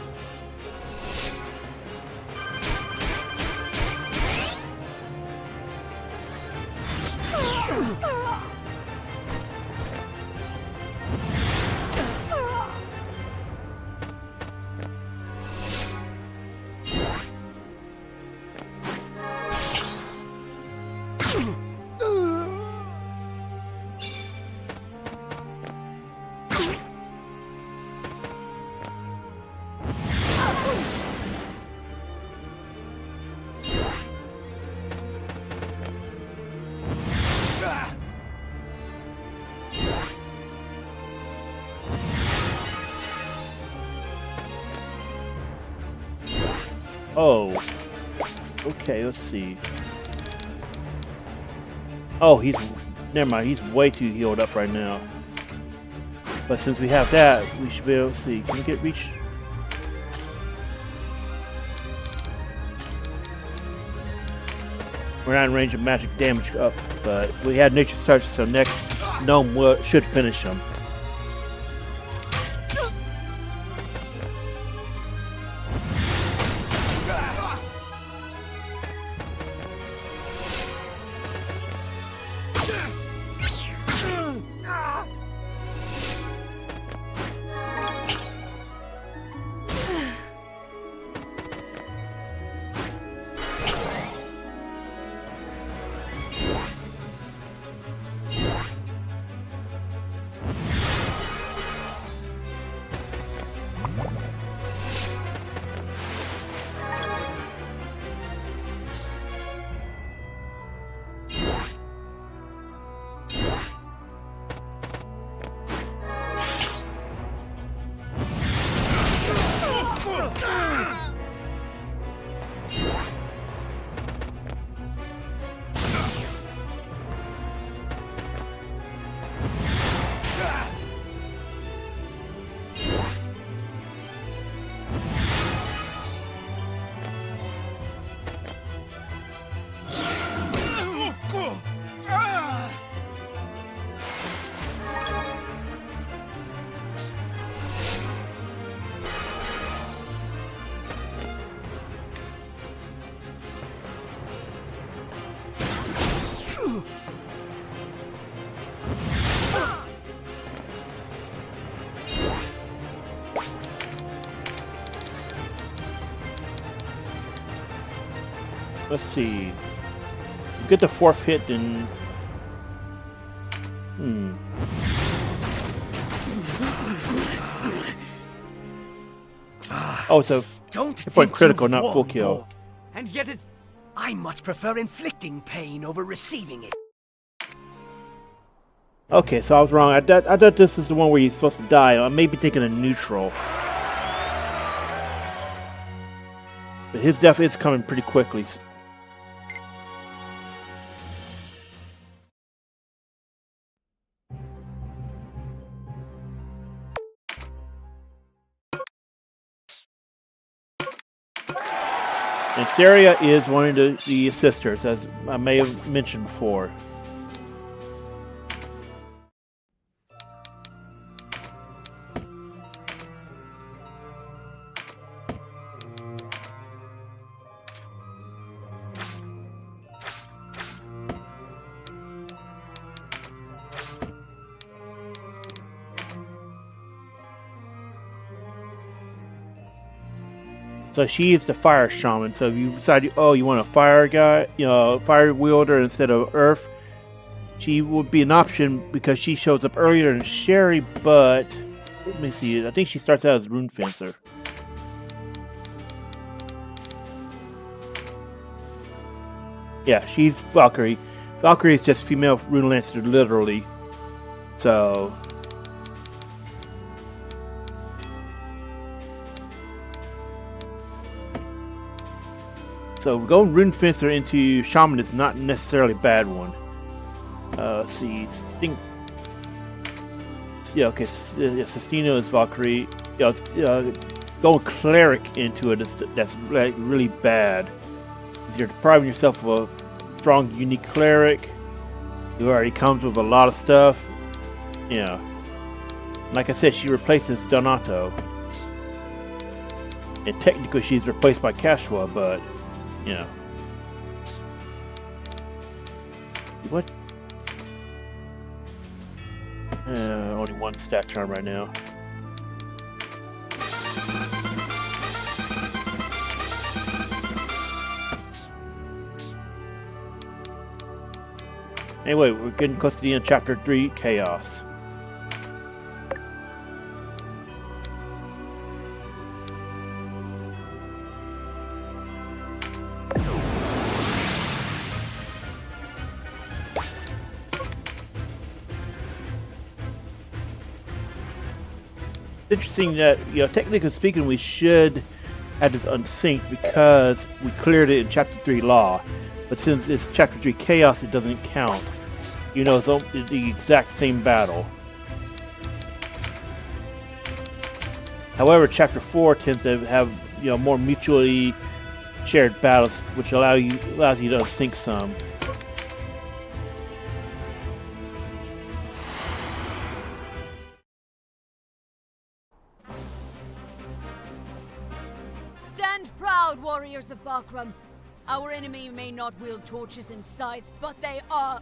Oh. Okay, let's see. Oh, never mind, he's way too healed up right now. But since we have that, we should be able to see. Can we get reach? We're not in range of magic damage up, but we had Nature's Touch, so next gnome should finish him. Let's see. Get the fourth hit, then. Oh, it's a point critical, not full kill. And yet it's. I much prefer inflicting pain over receiving it. Okay, so I was wrong. I thought this is the one where you're supposed to die. I may be thinking of neutral. But his death is coming pretty quickly. And Saria is one of the sisters, as I may have mentioned before. So she is the fire shaman. So if you decide, oh, you want a fire guy, fire wielder instead of earth, she would be an option because she shows up earlier than Sherry. But let me see. I think she starts out as Rune Fencer. Yeah, she's Valkyrie. Valkyrie is just female Rune Lancer, literally. So. So going Rune Fencer into Shaman is not necessarily a bad one. Let's see. I think. Yeah, okay. Cistina is Valkyrie. Going Cleric into it that's like really bad. You're depriving yourself of a strong, unique Cleric who already comes with a lot of stuff. Yeah. Like I said, she replaces Donato. And technically she's replaced by Catiua, but. Yeah. What? Only one stat charm right now. Anyway, we're getting close to the end of Chapter 3, Chaos. Interesting that, technically speaking, we should had this unsynced because we cleared it in Chapter 3 Law. But since it's Chapter 3 Chaos, it doesn't count. You know, it's the exact same battle. However, Chapter 4 tends to have, you know, more mutually shared battles, which allows you to unsync some. Stand proud, warriors of Bakram. Our enemy may not wield torches and scythes, but they are...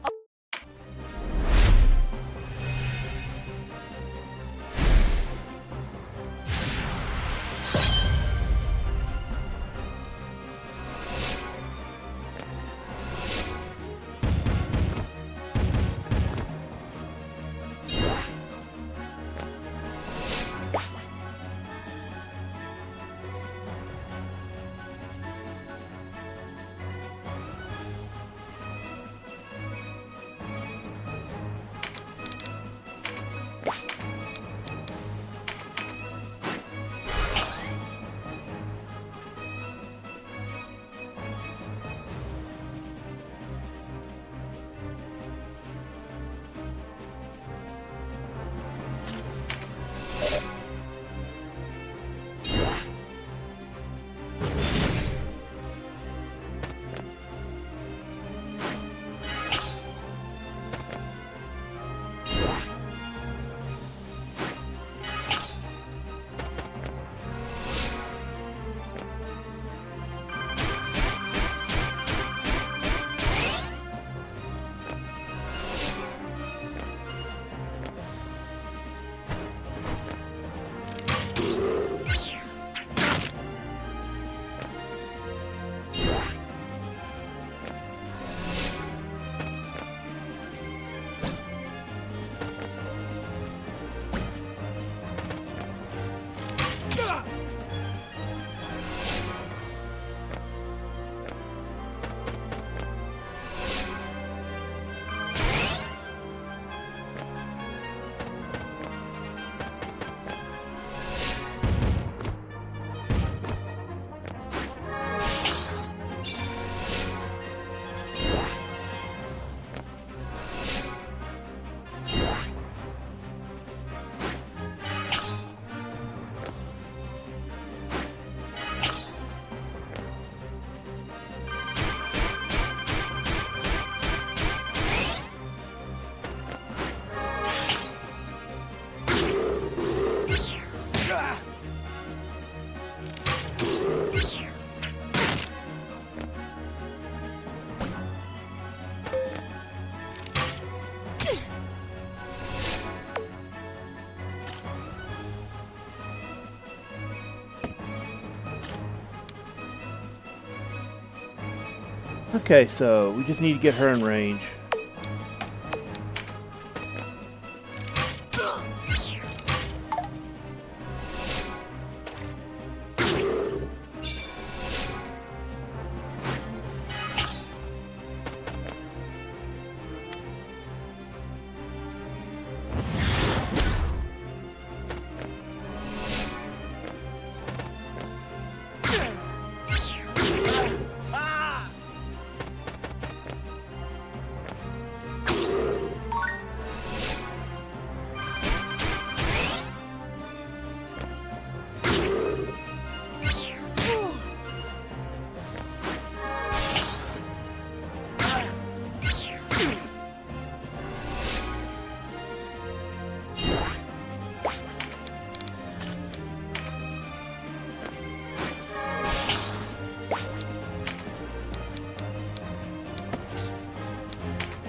Okay, so we just need to get her in range.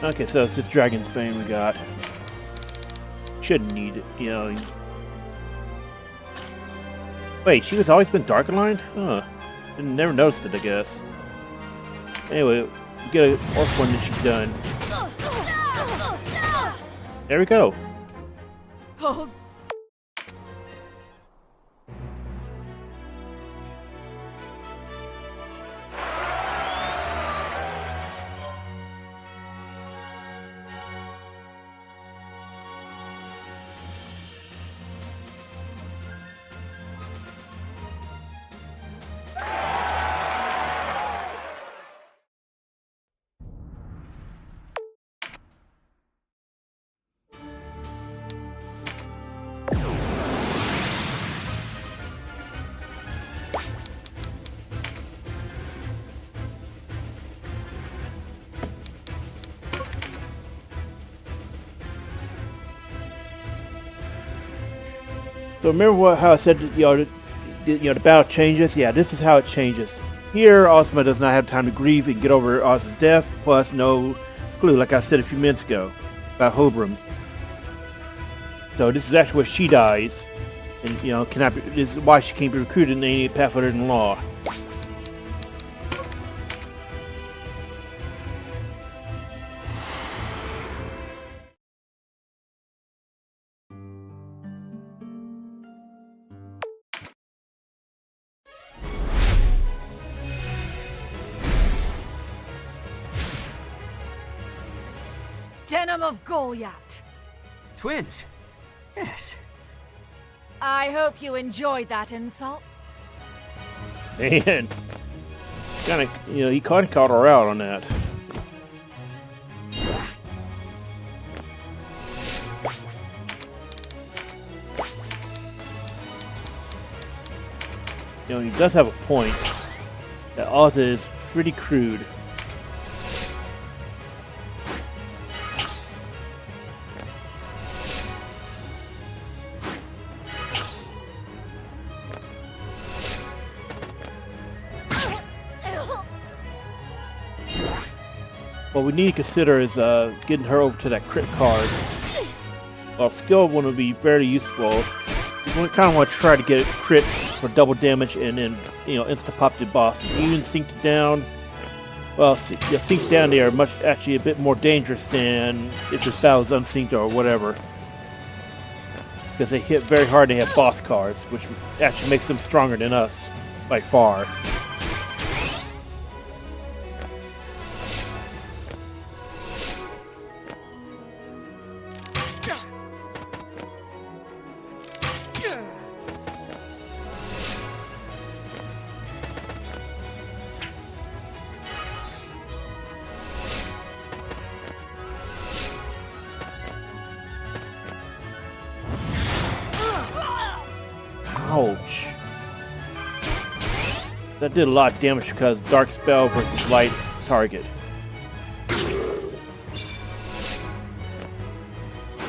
Okay, so it's this Dragon's Bane we got. Shouldn't need it, you know. Wait, she was always been dark aligned? Huh. I never noticed it, I guess. Anyway, we get a fourth one that she's done. There we go. Oh. So remember how I said that, the battle changes? Yeah, this is how it changes. Here, Ozma does not have time to grieve and get over Oz's death, plus no clue, like I said a few minutes ago, about Hobram. So this is actually where she dies, and this is why she can't be recruited in any Pathfinder in law. Deneb of Goliath. Twins? Yes. I hope you enjoyed that insult. Man, he kind of called her out on that. He does have a point. That Oz is pretty crude. What we need to consider is getting her over to that crit card. Skill one would be very useful. We kind of want to try to get crits for double damage and then insta pop the boss. Even synced down. Well, synced down they are actually a bit more dangerous than if this battle is unsynced or whatever. Because they hit very hard and they have boss cards, which actually makes them stronger than us by far. Ouch. That did a lot of damage because dark spell versus light target.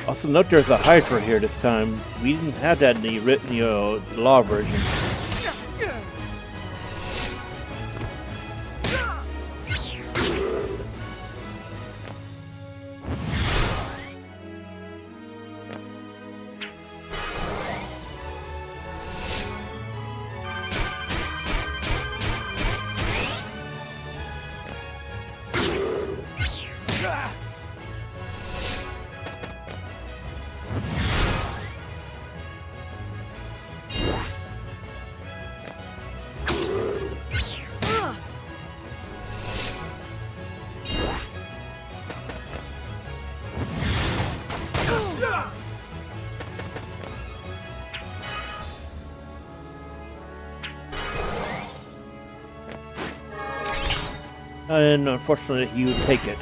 Also note there's a Hydra here this time. We didn't have that in the law version. And unfortunately, he would take it.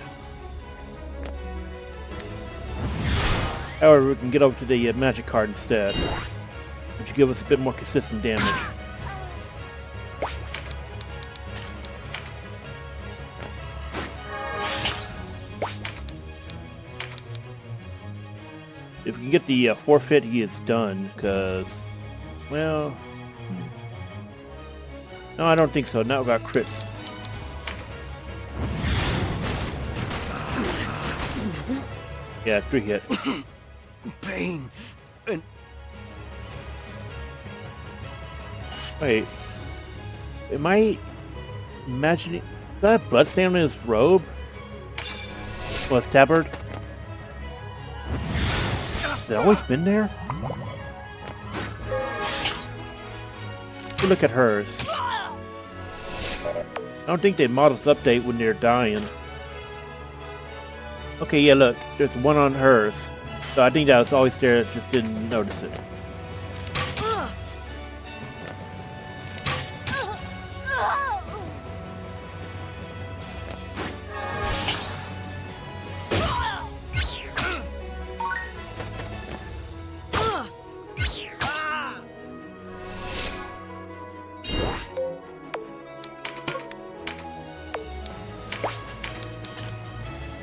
However, we can get over to the magic card instead, which will give us a bit more consistent damage. If we can get the forfeit, he is done, because, well... No, I don't think so. Not without crits. Yeah, 3 hit. Pain and... Wait. Am I imagining... Is that blood stain on his robe? Well, his tabard? Has it always been there? Look at hers. I don't think they model this update when they're dying. Okay, yeah, look. There's one on hers. So I think that was always there, just didn't notice it.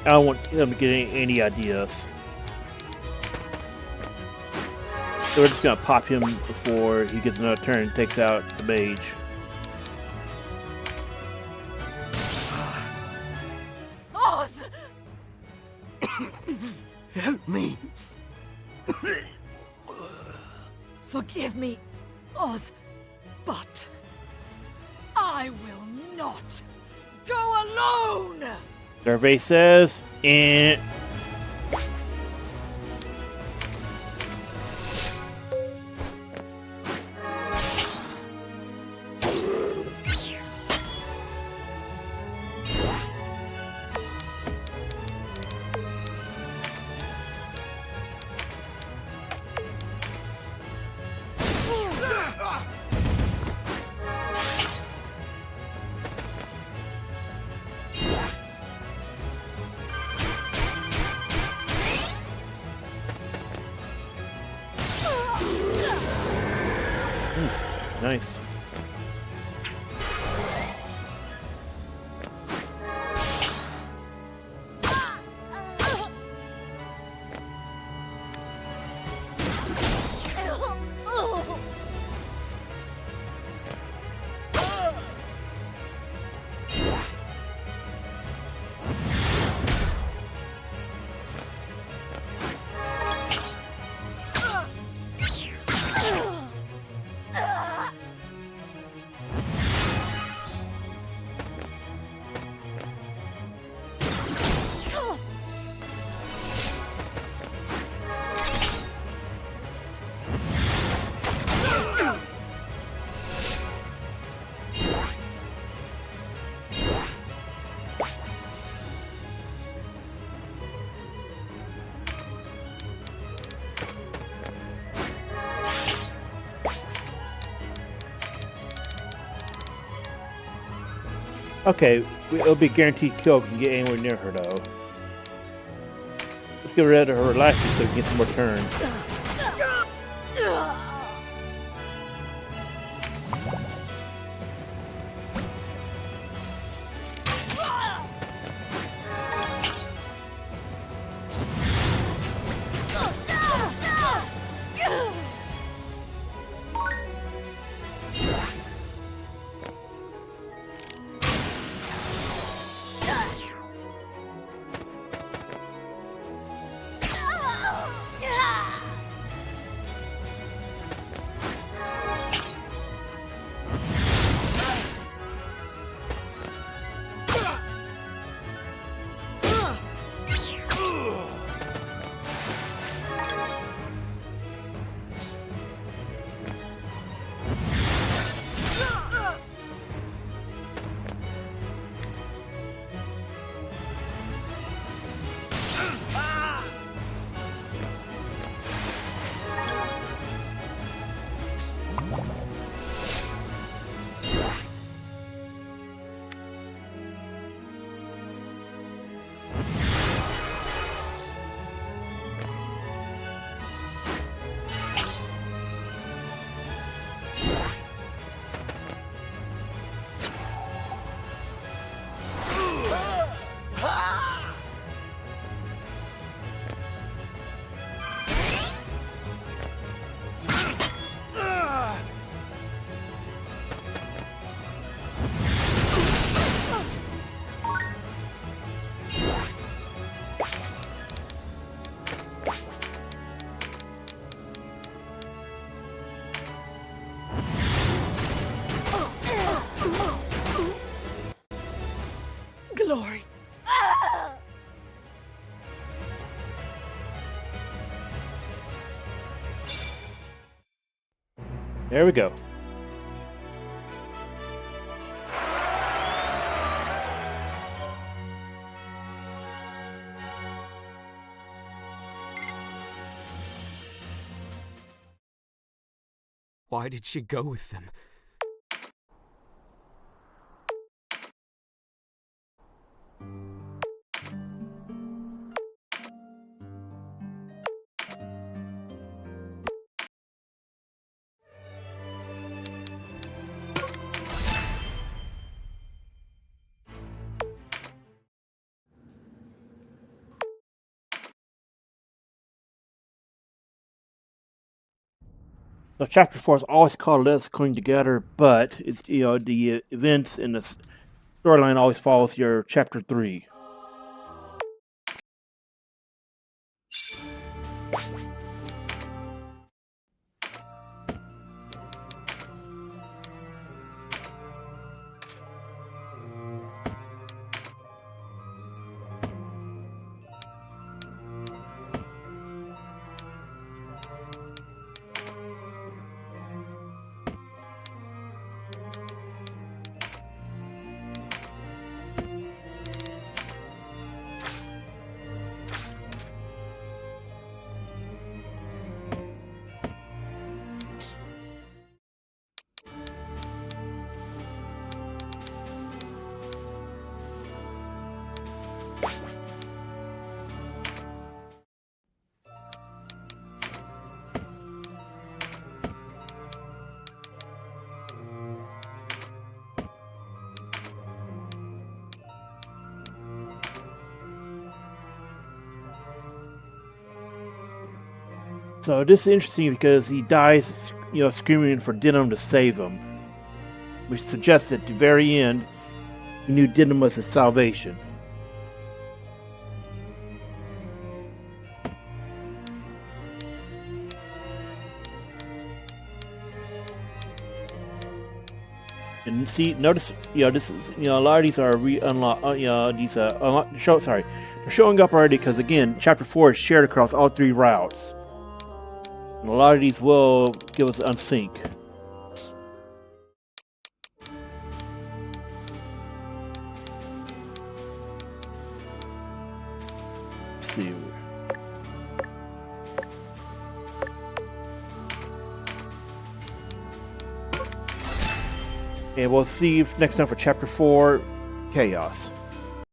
I don't want them to get any ideas. So we're just gonna pop him before he gets another turn and takes out the mage. Oz! Help me. Forgive me, Oz, but I will not go alone! Survey says, and nice. Okay, it'll be guaranteed kill if we can get anywhere near her though. Let's get rid of her life so we can get some more turns. Glory. There we go. Why did she go with them? So chapter 4 is always called Let Us Cling Together, but it's the events and the storyline always follows your chapter 3. So this is interesting because he dies, screaming for Deneb to save him, which suggests at the very end he knew Deneb was his salvation. And see, notice, this is, a lot of these are they're showing up already because again, chapter 4 is shared across all 3 routes. And a lot of these will give us unsync. Let's see. And we'll see you next time for chapter 4, Chaos.